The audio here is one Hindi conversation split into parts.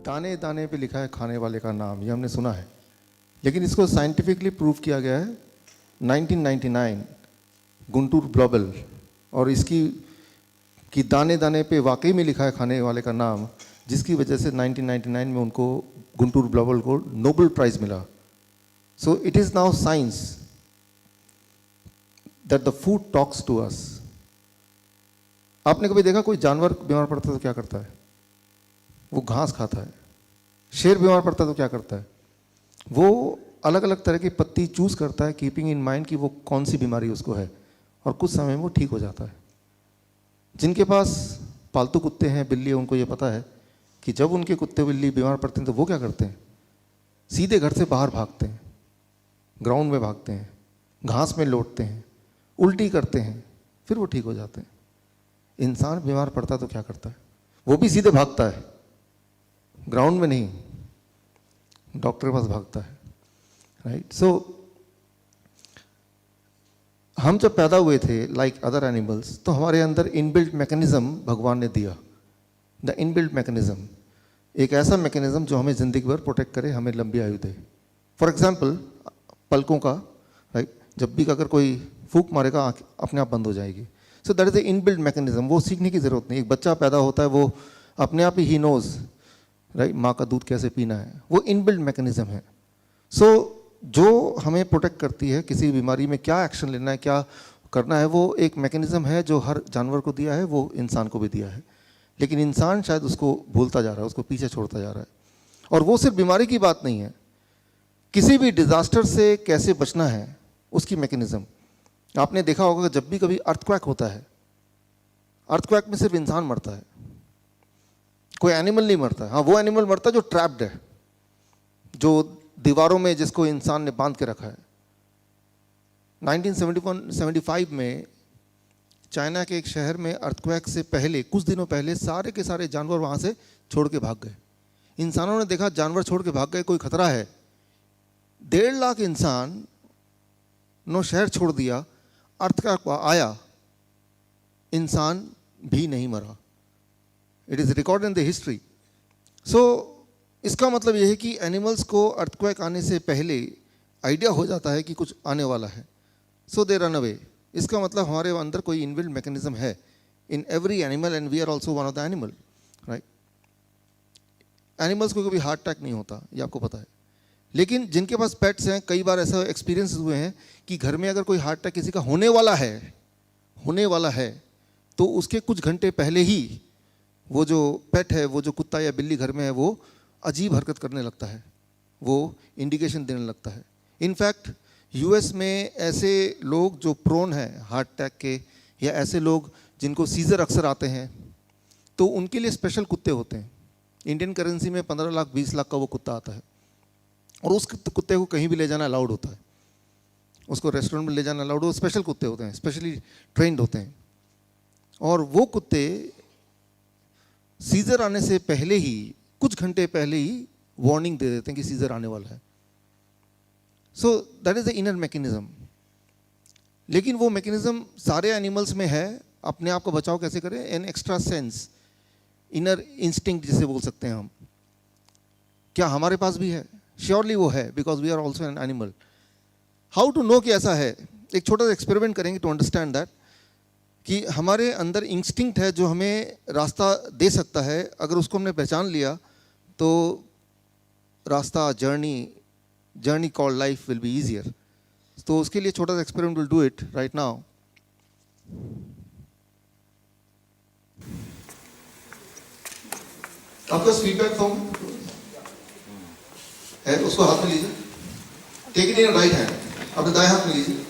दाने दाने पे लिखा है खाने वाले का नाम, ये हमने सुना है, लेकिन इसको साइंटिफिकली प्रूव किया गया है 1999 गुंटूर ब्लॉबल, और इसकी कि दाने दाने पे वाकई में लिखा है खाने वाले का नाम, जिसकी वजह से 1999 में उनको गुंटूर ब्लॉबल को नोबेल प्राइज मिला। So it is now science that the food talks to us. आपने कभी देखा कोई जानवर बीमार पड़ता है तो क्या करता है? वो घास खाता है। शेर बीमार पड़ता है तो क्या करता है? वो अलग अलग तरह की पत्ती चूज करता है, कीपिंग इन माइंड कि वो कौन सी बीमारी उसको है, और कुछ समय में वो ठीक हो जाता है। जिनके पास पालतू कुत्ते हैं, बिल्ली है, उनको ये पता है कि जब उनके कुत्ते बिल्ली बीमार पड़ते हैं तो वो क्या करते हैं? सीधे घर से बाहर भागते हैं, ग्राउंड में भागते हैं, घास में लौटते हैं, उल्टी करते हैं, फिर वो ठीक हो जाते हैं। इंसान बीमार पड़ता है तो क्या करता है? वो भी सीधे भागता है, ग्राउंड में नहीं, डॉक्टर के पास भागता है, राइट? सो हम जब पैदा हुए थे लाइक अदर एनिमल्स, तो हमारे अंदर इनबिल्ट मैकेनिज्म भगवान ने दिया। द इनबिल्ट मैकेनिज्म, एक ऐसा मैकेनिज्म जो हमें ज़िंदगी भर प्रोटेक्ट करे, हमें लंबी आयु दे। फॉर एग्जांपल पलकों का, राइट? जब भी अगर कोई फूंक मारेगा आँख अपने आप बंद हो जाएगी। So that is the inbuilt mechanism. वो सीखने की ज़रूरत नहीं। एक बच्चा पैदा होता है, वो अपने आप ही नोज, राइट, माँ का दूध कैसे पीना है, वो इनबिल्ट मैकेनिज्म है। सो जो हमें प्रोटेक्ट करती है, किसी बीमारी में क्या एक्शन लेना है, क्या करना है, वो एक मैकेनिज्म है जो हर जानवर को दिया है, वो इंसान को भी दिया है। लेकिन इंसान शायद उसको भूलता जा रहा है, उसको पीछे छोड़ता जा रहा है। और वो सिर्फ बीमारी की बात नहीं है, किसी भी डिजास्टर से कैसे बचना है उसकी मैकेनिज्म। आपने देखा होगा जब भी कभी अर्थक्वेक होता है, अर्थक्वेक में सिर्फ इंसान मरता है, कोई एनिमल नहीं मरता है। हाँ, वो एनिमल मरता है जो ट्रैप्ड है, जो दीवारों में जिसको इंसान ने बांध के रखा है। 1975 में चाइना के एक शहर में अर्थक्वेक से पहले, कुछ दिनों पहले, सारे के सारे जानवर वहाँ से छोड़ के भाग गए। इंसानों ने देखा जानवर छोड़ के भाग गए, कोई खतरा है। 1.5 लाख इंसान नो शहर छोड़ दिया, अर्थक्वेक आया, इंसान भी नहीं मरा। It is record in the history. So इसका मतलब यह है कि एनिमल्स को अर्थक्वेक आने से पहले आइडिया हो जाता है कि कुछ आने वाला है, सो दे रन अवे। इसका मतलब हमारे अंदर कोई इनबिल्ट मैकेनिज्म है in every animal, and we are also one of the animal, right? Animals को कभी हार्ट अटैक नहीं होता, ये आपको पता है। लेकिन जिनके पास पेट्स हैं, कई बार ऐसा एक्सपीरियंस हुए हैं कि घर में अगर कोई हार्ट अटैक किसी का होने वाला है तो उसके कुछ घंटे पहले ही वो जो पेट है, वो जो कुत्ता या बिल्ली घर में है, वो अजीब हरकत करने लगता है, वो इंडिकेशन देने लगता है। इनफैक्ट यूएस में ऐसे लोग जो प्रोन हैं हार्ट अटैक के, या ऐसे लोग जिनको सीजर अक्सर आते हैं, तो उनके लिए स्पेशल कुत्ते होते हैं। इंडियन करेंसी में 15 लाख 20 लाख का वो कुत्ता आता है, और उस कुत्ते को कहीं भी ले जाना अलाउड होता है, उसको रेस्टोरेंट में ले जाना अलाउड हो। स्पेशल कुत्ते होते हैं, स्पेशली ट्रेंड होते हैं, और वो कुत्ते सीजर आने से पहले ही, कुछ घंटे पहले ही वार्निंग दे देते हैं कि सीजर आने वाला है। सो that is the inner mechanism. लेकिन वो मैकेनिज्म सारे एनिमल्स में है। अपने आप का बचाव कैसे करें? An extra sense, inner instinct जिसे बोल सकते हैं हम, क्या हमारे पास भी है? श्योरली वो है, because we are also an animal. How to know कि ऐसा है? एक छोटा सा एक्सपेरिमेंट करेंगे टू अंडरस्टैंड दैट, कि हमारे अंदर इंस्टिंक्ट है जो हमें रास्ता दे सकता है। अगर उसको हमने पहचान लिया तो रास्ता, journey called life will be easier. तो उसके लिए छोटा सा experiment will do it right now. आपका फीडबैक फॉर्म है, उसको हाथ में लीजिए, take it in right hand, अपने दाएं हाथ में लीजिए।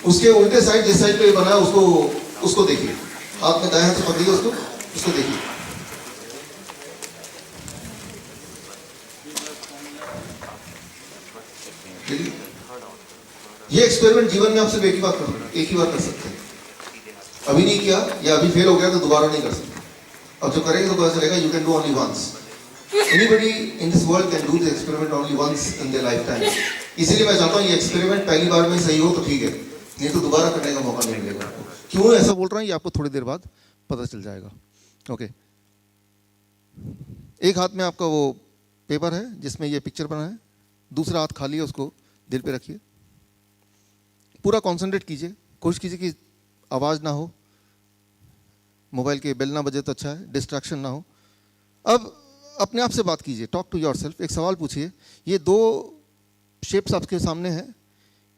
उसके उल्टे साइड, जिस साइड पे बना है उसको देखिए, हाथ में दाएं हाथ से पकड़िए उसको देखिए। ये एक्सपेरिमेंट जीवन में आप सिर्फ एक ही बार कर सकते हैं। अभी नहीं किया या अभी फेल हो गया तो दोबारा नहीं कर सकते। अब जो करेंगे तो पता चलेगा you can do only once. Anybody in this world can do the experiment only once in their lifetime. इसीलिए मैं चाहता हूँ ये एक्सपेरिमेंट पहली बार में सही हो तो ठीक है, नहीं तो दोबारा करने का मौका नहीं मिलेगा। क्यों ऐसा बोल रहा हूँ ये आपको थोड़ी देर बाद पता चल जाएगा। ओके, एक हाथ में आपका वो पेपर है जिसमें ये पिक्चर बना है, दूसरा हाथ खाली है, उसको दिल पे रखिए, पूरा कंसंट्रेट कीजिए, कोशिश कीजिए कि आवाज़ ना हो, मोबाइल के बेल ना बजे तो अच्छा है, डिस्ट्रैक्शन ना हो। अब अपने आप से बात कीजिए, टॉक टू योरसेल्फ, एक सवाल पूछिए। ये दो शेप्स आपके सामने हैं,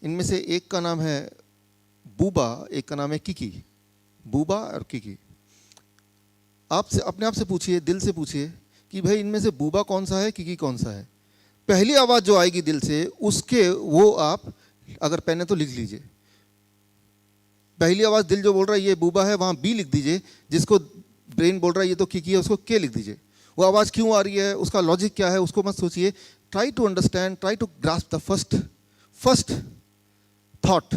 इनमें से एक का नाम है बूबा, एक का नाम है किकी। बूबा और किकी, आपसे अपने आप से पूछिए, दिल से पूछिए कि भाई इनमें से बूबा कौन सा है, किकी कौन सा है। पहली आवाज़ जो आएगी दिल से, उसके वो आप अगर पेन है तो लिख लीजिए। पहली आवाज़ दिल जो बोल रहा है ये बूबा है, वहाँ बी लिख दीजिए, जिसको ब्रेन बोल रहा है ये तो किकी है, उसको के लिख दीजिए। वो आवाज़ क्यों आ रही है, उसका लॉजिक क्या है, उसको मत सोचिए। Try to understand, try to grasp the first thought.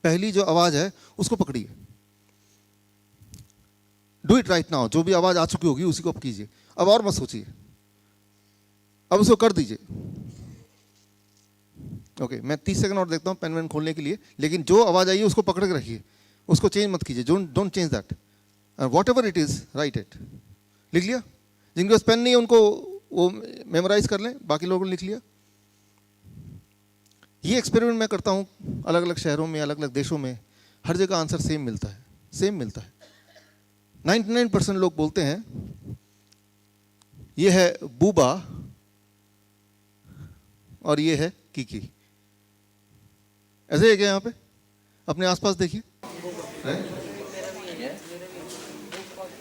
पहली जो आवाज़ है उसको पकड़िए। Do it right now. जो भी आवाज़ आ चुकी होगी उसी को आप कीजिए, अब और मत सोचिए, अब उसको कर दीजिए। ओके, मैं 30 सेकंड और देखता हूँ पेन वेन खोलने के लिए, लेकिन जो आवाज़ आई है उसको पकड़ के रखिए, उसको चेंज मत कीजिए। Don't change that, what ever it is right it. लिख लिया? जिनके पास पेन नहीं है उनको वो मेमोराइज कर लें, बाकी लोगों ने लिख लिया। ये एक्सपेरिमेंट मैं करता हूँ अलग अलग शहरों में, अलग अलग देशों में, हर जगह आंसर सेम मिलता है, सेम मिलता है। 99% लोग बोलते हैं ये है बूबा और ये है किकी। ऐसे है क्या? यहाँ पे अपने आसपास देखिए,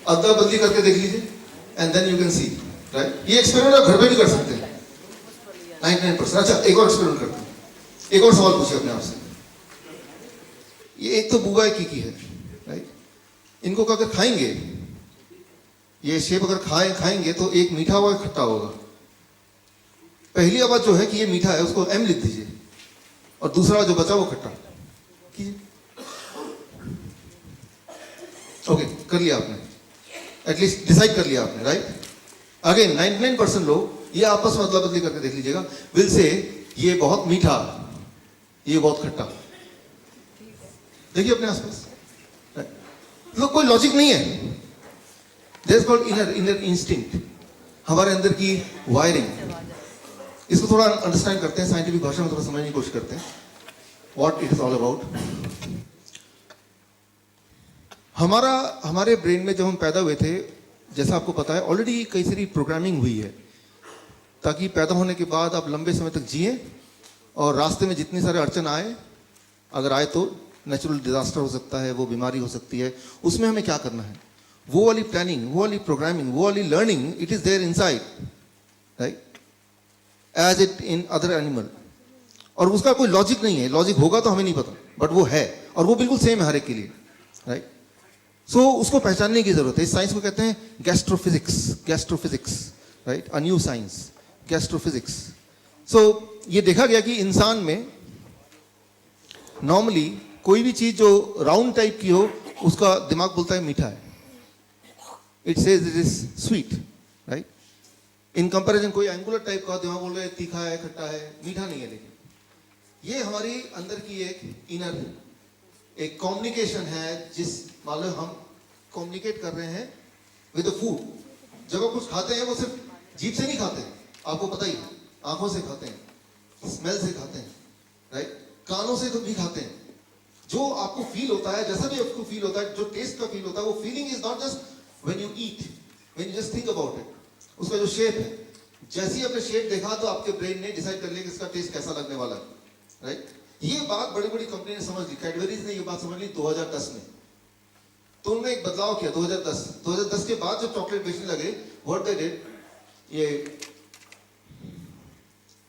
अदला बदली करके देख लीजिए, and then you can see, right. ये एक्सपेरिमेंट आप घर पे भी कर सकते हैं 99%। अच्छा, एक और एक्सपेरिमेंट करते हैं, एक और सवाल पूछिए अपने आप से। ये एक तो बूबा है, किकी है, राइट। इनको अगर खाएंगे, ये शेप अगर खाएंगे तो एक मीठा होगा, खट्टा होगा। पहली आवाज जो है कि ये मीठा है, उसको एम लिख दीजिए, और दूसरा जो बचा वो खट्टा कीजिए। ओके, कर लिया आपने, एटलीस्ट डिसाइड कर लिया आपने, राइट। अगेन 99% लोग ये आपस में अदला बदली करके देख लीजिएगा, विल से ये बहुत मीठा, ये बहुत खट्टा। देखिए अपने आसपास, लोग कोई लॉजिक नहीं है। There is called inner instinct, हमारे अंदर की वायरिंग। इसको थोड़ा अंडरस्टैंड करते हैं, साइंटिफिक भाषा में थोड़ा समझने की कोशिश करते हैं, what it is all about. हमारे ब्रेन में जब हम पैदा हुए थे, जैसा आपको पता है ऑलरेडी कई सारी प्रोग्रामिंग हुई है, ताकि पैदा होने के बाद आप लंबे समय तक जिए, और रास्ते में जितने सारे अड़चन आए, अगर आए तो नेचुरल डिजास्टर हो सकता है, वो बीमारी हो सकती है, उसमें हमें क्या करना है, वो वाली प्लानिंग, वो वाली प्रोग्रामिंग, वो वाली learning, it is there inside, right, as it in other animal. और उसका कोई लॉजिक नहीं है, लॉजिक होगा तो हमें नहीं पता, बट वो है, और वो बिल्कुल सेम है हर एक के लिए, राइट। सो उसको पहचानने की जरूरत है। इस साइंस को कहते हैं गैस्ट्रोफिजिक्स, राइट, अ न्यू साइंस, गैस्ट्रोफिजिक्स। सो ये देखा गया कि इंसान में नॉर्मली कोई भी चीज जो राउंड टाइप की हो, उसका दिमाग बोलता है मीठा है, it says it is sweet, right. In comparison कोई एंगुलर टाइप का दिमाग बोल रहा है तीखा है, खट्टा है, मीठा नहीं है। लेकिन ये हमारी अंदर की एक इनर एक कम्युनिकेशन है, जिस मान लो हम कम्युनिकेट कर रहे हैं विद द फूड। जब आप कुछ खाते हैं वो सिर्फ जीभ से नहीं खाते हैं, आपको पता ही है, आंखों से खाते हैं, स्मेल से खाते हैं, राइट, कानों से तो भी खाते हैं। जो आपको फील होता है, जैसा भी आपको फील होता है, जो टेस्ट का फील होता है, वो feeling is not just when you eat, when you just think about it. उसका जो शेप है, जैसे ही आपने शेप देखा तो आपके ब्रेन ने डिसाइड कर लिया कि इसका टेस्ट कैसा लगने वाला है, राइट। ये बात बड़ी बड़ी कंपनी ने समझ ली, कैडबरीज ने ये बात समझ ली 2010 में। तो उन्होंने एक बदलाव किया 2010 के बाद जब चॉकलेट बेचने लगे, व्हाट दे डिड, ये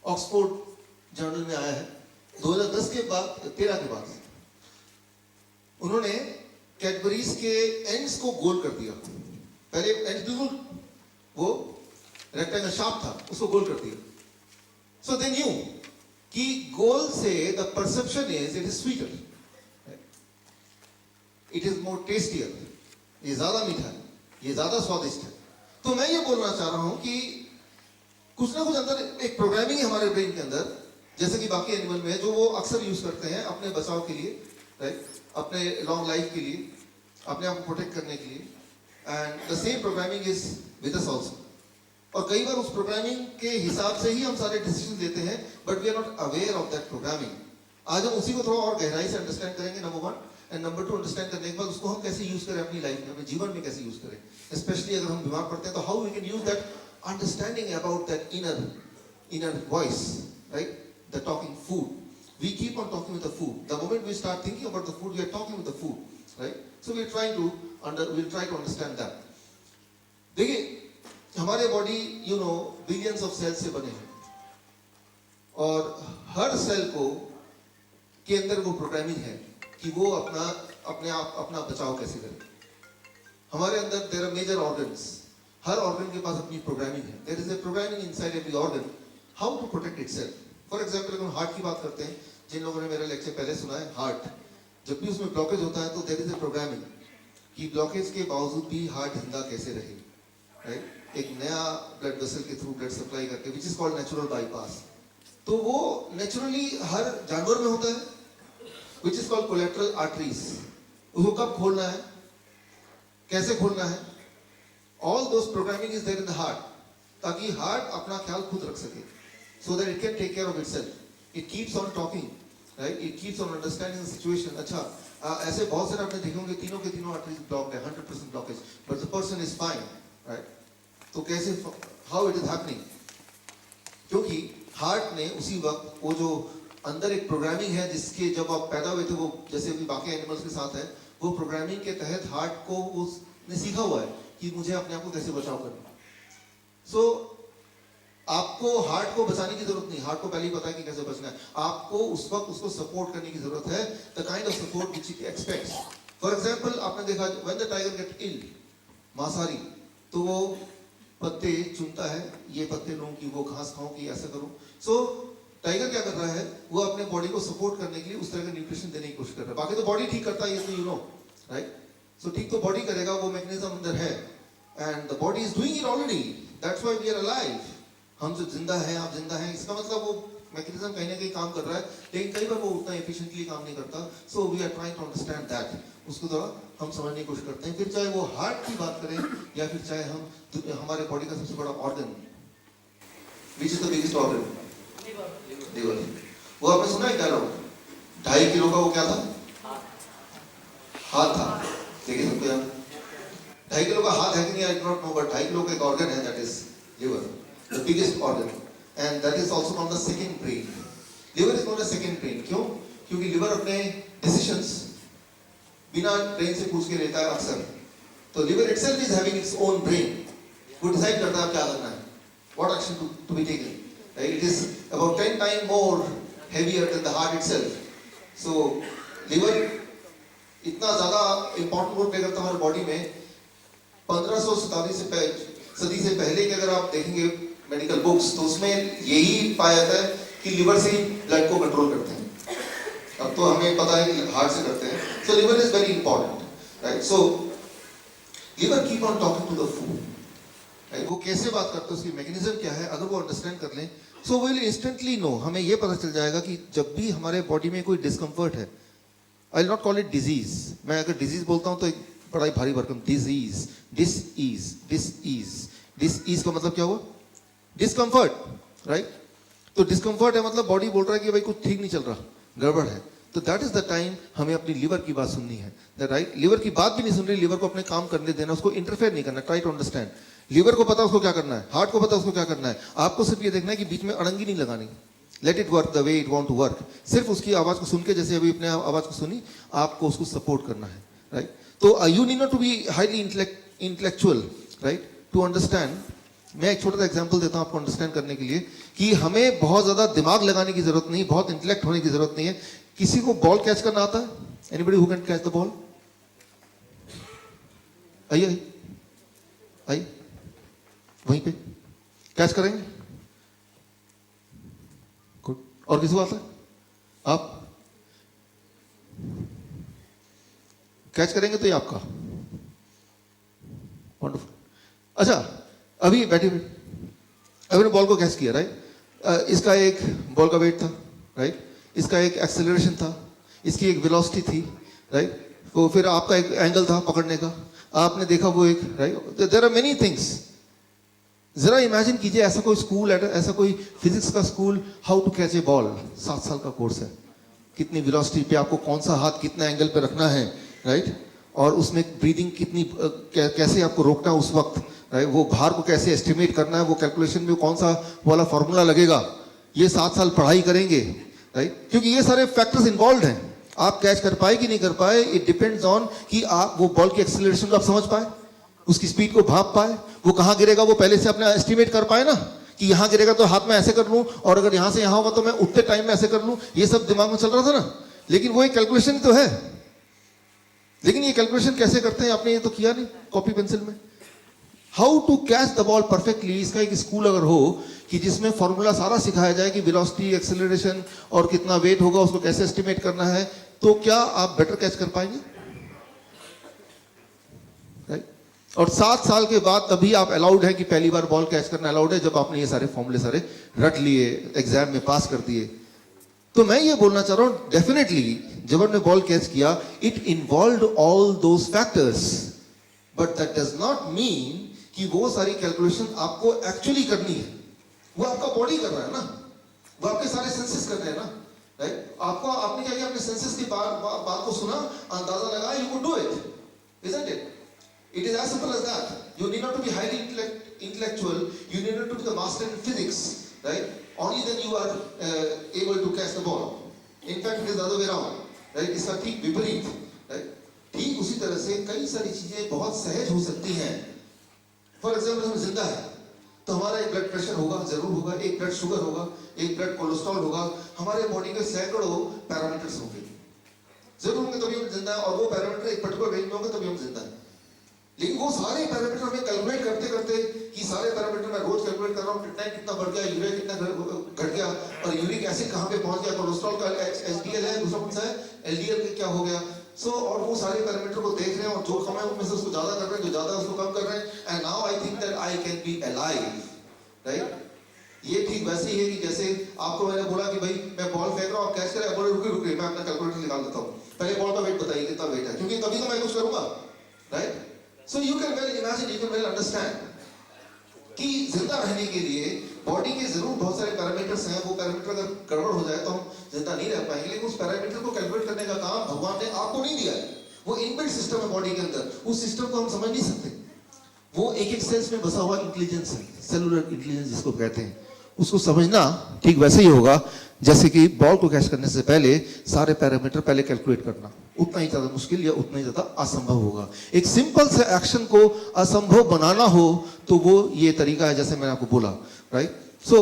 ऑक्सफोर्ड जर्नल में आया है 2010 के बाद, 13 के बाद उन्होंने कैडबरीज के एंड्स को गोल कर दिया। पहले एंड्स बिल्कुल वो रेक्टेंगल शार्प था, उसको गोल कर दिया। सो दे न्यू कि गोल से the perception is it is sweeter, it is more tastier, ये ज्यादा मीठा है, ये ज्यादा स्वादिष्ट है। तो मैं ये बोलना चाह रहा हूं कि कुछ ना कुछ अंदर एक प्रोग्रामिंग है हमारे ब्रेन के अंदर, जैसे कि बाकी एनिमल में है, जो वो अक्सर यूज करते हैं अपने बचाव के लिए, राइट, अपने लॉन्ग लाइफ के लिए, अपने आप को प्रोटेक्ट करने के लिए। And the same programming is with us also. और कई बार उस प्रोग्रामिंग के हिसाब से ही हम सारे डिसीजन लेते हैं, but we are not aware of that programming. आज हम उसी को थोड़ा और गहराई से अंडरस्टैंड करेंगे, number one. And number two, understand करने के बाद उसको हम कैसे यूज करें अपनी लाइफ में, अपने जीवन में कैसे यूज करें, स्पेशली अगर हम बीमार पड़ते हैं तो how we can use that understanding about that inner voice, right? The talking food, we keep on talking with the food. The moment we start thinking about the food, we are talking with the food, right? So we'll try to understand that. देखिए, हमारे बॉडी बिलियंस ऑफ सेल्स से बने हैं, और हर सेल को के अंदर वो प्रोग्रामिंग है कि वो अपना बचाव कैसे करे। हमारे अंदर देयर आर मेजर ऑर्गन्स, हर ऑर्गन के पास अपनी प्रोग्रामिंग है। There is a programming inside every organ how to protect itself. For example, अगर हम हार्ट की बात करते हैं, जिन लोगों ने मेरा लेक्चर पहले सुना है, हार्ट जब भी उसमें ब्लॉकेज होता है तो देयर इज ए प्रोग्रामिंग कि ब्लॉकेज के बावजूद भी हार्ट जिंदा कैसे रहे, राइट? एक नया ब्लड वेसल के थ्रू ब्लड सप्लाई करके, which is called natural bypass. तो वो नेचुरली हर जानवर में होता है, which is called collateral arteries. उसको कब खोलना है, कैसे खोलना है, all those programming is there in the heart, ताकि हार्ट अपना ख्याल खुद रख सके, so that it can take care of itself. It keeps on talking, right? It keeps on understanding the situation. अच्छा, ऐसे बहुत सारे आपने देखे होंगे तीनों के तीनों आर्टरीज ब्लॉक्ड है, 100% blockage, but the person is fine, right? तो कैसे, how it is happening? क्योंकि हार्ट ने उसी वक्त वो जो अंदर एक प्रोग्रामिंग है, जिसके जब आप पैदा हुए थे, वो जैसे अभी बाकी एनिमल्स के साथ है, वो प्रोग्रामिंग के तहत हार्ट को उसने सीखा हुआ है कि मुझे अपने आप को कैसे बचाव करना। सो आपको हार्ट को बचाने की जरूरत नहीं, हार्ट को पहले ही पता है कि कैसे बचना है। आपको उस वक्त उसको सपोर्ट करने की जरूरत है, the kind of support which it expects. For example, आपने देखा when the tiger get ill, मांसाहारी, तो वो पत्ते चुनता है, ये पत्ते लूं कि वो घास खाऊं कि ऐसा करूं। सो टाइगर क्या कर रहा है, वो अपने बॉडी को सपोर्ट करने के लिए उस तरह का न्यूट्रिशन देने की कोशिश कर रहा है। बाकी तो बॉडी ठीक करता है, ये तो यू नो, राइट? सो ठीक तो बॉडी करेगा, वो मैकेनिज्म अंदर है, and the body is doing it already, that's why we are alive. हम जो जिंदा हैं, आप जिंदा हैं, इसका मतलब वो मैकेनिज्म कहीं ना कहीं काम कर रहा है, लेकिन कई बार वो उतना एफिशिएंटली काम नहीं करता। So we are trying to understand that, उसको थोड़ा हम समझने की कोशिश करते हैं। फिर चाहे वो हार्ट की बात करें, या फिर चाहे हम हमारे बॉडी का सबसे बड़ा organ, which is the biggest organ, liver. वो आपने सुना है क्या लोग, 2.5 किलो का वो क्या था, हाथ था। देखिए सबको यार 2.5 किलो का हाथ है कि नहीं, I don't know, but 2.5 kilo का एक ऑर्गन है, that is liver, the biggest organ, and that is also known as the second brain. Liver is known as second brain. क्यों? क्योंकि लिवर अपने decisions बिना ब्रेन से पूछ के लेता है अक्सर। तो liver itself is having its own brain. वो डिसाइड करता है क्या करना है, what action to be taken. Right? It is about 10 times more heavier than the heart itself. So liver इतना ज़्यादा important रोल प्ले करता है हमारे बॉडी में। 1500 सदी से पहले के अगर आप देखेंगे मेडिकल बुक्स, तो उसमें यही पाया जाता है कि लिवर से ही ब्लड को कंट्रोल करते हैं। अब तो हमें पता है कि हार्ट से करते हैं। So liver is very important, right? So liver keep on talking to the food, right? वो कैसे बात करते हैं, उसकी मैकेनिज्म क्या है, अगर वो अंडरस्टैंड कर लें, सो विल इंस्टेंटली नो, हमें ये पता चल जाएगा कि जब भी हमारे बॉडी में कोई डिस्कम्फर्ट है, I will not call it disease, मैं अगर डिजीज बोलता हूँ तो एक बड़ा ही भारी भरकम, डिजीज, डिस का मतलब क्या हुआ, डिस्कम्फर्ट, राइट? तो डिस्कम्फर्ट है मतलब बॉडी बोल रहा है कि भाई कुछ ठीक नहीं चल रहा, गड़बड़ है। तो दैट इज द टाइम हमें अपनी लिवर की बात सुननी है, राइट? लिवर की बात भी नहीं सुन रही, लिवर को अपने काम करने देना, उसको इंटरफेयर नहीं करना, ट्राई टू अंडरस्टैंड। लिवर को पता उसको क्या करना है, हार्ट को पता उसको क्या करना है, आपको सिर्फ ये देखना है कि बीच में अड़ंगी नहीं लगानी, let it work the way it want to work. सिर्फ उसकी आवाज को सुन के, जैसे अभी अपने आवाज को सुनी, आपको उसको सपोर्ट करना है, राइट? तो you need not to be highly intellectual, right, to understand. मैं एक छोटा सा एग्जांपल देता हूं आपको अंडरस्टैंड करने के लिए कि हमें बहुत ज्यादा दिमाग लगाने की जरूरत नहीं, बहुत इंटेलेक्ट होने की जरूरत नहीं है। किसी को बॉल कैच करना आता है? Anybody who can catch the ball? आइए आइए, वहीं पे कैच करेंगे, गुड। और किसी को आता है? आप कैच करेंगे तो ये आपका, वंडरफुल। अच्छा, अभी बैठे अभी ने बॉल को कैच किया, राइट? इसका एक बॉल का वेट था, राइट? इसका एक एक्सेलरेशन था, इसकी एक वेलोसिटी थी, राइट? वो फिर आपका एक एंगल था पकड़ने का, आपने देखा वो एक, right, there are many things. जरा इमेजिन कीजिए ऐसा कोई स्कूल, ऐसा कोई फिजिक्स का school, how to catch a ball, 7 साल का कोर्स है, कितनी वेलोसिटी पे आपको कौन सा हाथ कितना एंगल पे रखना है, राइट, और उसमें ब्रीदिंग कितनी कैसे आपको रोकना है उस वक्त, राइट, वो भार को कैसे एस्टिमेट करना है, वो कैलकुलेशन में कौन सा वाला फॉर्मूला लगेगा, ये 7 साल पढ़ाई करेंगे, राइट, क्योंकि ये सारे फैक्टर्स इन्वॉल्व हैं। आप कैच कर पाए कि नहीं कर पाए, इट डिपेंड्स ऑन कि आप वो बॉल की एक्सेलरेशन को आप समझ पाए, उसकी स्पीड को भाप पाए, वो कहाँ गिरेगा वो पहले से अपना एस्टिमेट कर पाए ना, कि यहाँ गिरेगा तो हाथ में ऐसे कर लूँ, और अगर यहाँ से यहाँ होगा तो मैं उतने टाइम में ऐसे कर लूँ, ये सब दिमाग में चल रहा था ना। लेकिन वो एक कैलकुलेशन तो है, लेकिन ये कैलकुलेशन कैसे करते हैं आपने ये तो किया नहीं कॉपी पेंसिल में। How to catch the ball perfectly, इसका एक स्कूल अगर हो कि जिसमें फॉर्मूला सारा सिखाया जाए कि वेलोसिटी, एक्सेलरेशन और कितना वेट होगा उसको कैसे एस्टिमेट करना है, तो क्या आप बेटर कैच कर पाएंगे, राइट। और 7 साल के बाद तभी आप अलाउड है कि पहली बार बॉल कैच करना अलाउड है, जब आपने ये सारे फॉर्मूले सारे रट लिए, एग्जाम में पास कर दिए। तो मैं ये बोलना चाह रहा हूं, डेफिनेटली जब हमने बॉल कैच किया, it involved all those factors, but that does not mean कि वो सारी कैलकुलेशन आपको एक्चुअली करनी है। वो आपका बॉडी कर रहा है ना, वो आपके सारे सेंसेस कर रहे हैं ना, राइट। आपको आपने क्या किया, अपने सेंसेस की बात को सुना, अंदाजा लगाया, you could do it, isn't it? It is as simple as that. You need not to be highly intellectual. You need not to be the master in physics, right? Only then you are able to catch the ball. In fact, it is the other way around, right? इसका ठीक विपरीत, right? ठीक उसी तरह से कई सारी चीजें बहुत सहज हो सकती हैं। For example, हम जिंदा है, तो हमारा एक ब्लड प्रेशर होगा, जरूर होगा, एक ब्लड शुगर होगा, एक ब्लड कोलेस्ट्रॉल होगा, हमारे बॉडी के सैकड़ों पैरामीटर्स होंगे, जरूर होंगे, तभी हम जिंदा है। और वो पैरामीटर एक पर्टिकुलर रेंज में होंगे तभी हम जिंदा है। लेकिन वो सारे पैरामीटर हमें कैलकुलेट करते करते कि सारे पैरामीटर मैं रोज कैलकुलेट कर रहा हूँ, क्रिएटिनिन कितना बढ़ गया, यूरिया कितना घट गया, और यूरिक एसिड कहाँ पे पहुंच गया, कोलेस्ट्रॉल का एचडीएल है, दूसरा कौन सा है, एलडीएल क्या हो गया। सो और वो सारे पैरामीटर को देख रहे हैं, और जो कम है उनमें से उसको ज्यादा कर रहे हैं, जो ज्यादा है उसको कम कर रहे हैं, and now I think that I can be alive, right. ये ठीक वैसे ही है कि जैसे आपको मैंने बोला कि भाई मैं बॉल फेंक रहा हूँ, आप कैच करें, बोले रुकिए मैं अपना कैलकुलेटर निकाल देता हूँ, पहले बॉल का वेट बताइए कितना वेट है, क्योंकि तभी तो मैं कुछ करूंगा, right. So you can well imagine, you can well understand कि जिंदा रहने के लिए बॉडी के जरूर बहुत सारे पैरामीटर्स हैं, वो पैरामीटर अगर गड़बड़ हो जाए तो हम जिंदा नहीं रह पाएंगे। लेकिन उस पैरामीटर को कैलकुलेट करने का काम भगवान ने आपको नहीं दिया है, वो इनबिल्ट सिस्टम है बॉडी के अंदर, उस सिस्टम को हम समझ नहीं सकते। वो एक एक सेल्स में बसा हुआ इंटेलिजेंस है, सेलुलर इंटेलिजेंस जिसको कहते हैं, उसको समझना ठीक वैसे ही होगा जैसे कि बॉल को कैच करने से पहले सारे पैरामीटर पहले कैलकुलेट करना, उतना ही ज्यादा मुश्किल या उतना ही ज्यादा असंभव होगा। एक सिंपल से एक्शन को असंभव बनाना हो तो वो ये तरीका है जैसे मैंने आपको बोला, राइट। सो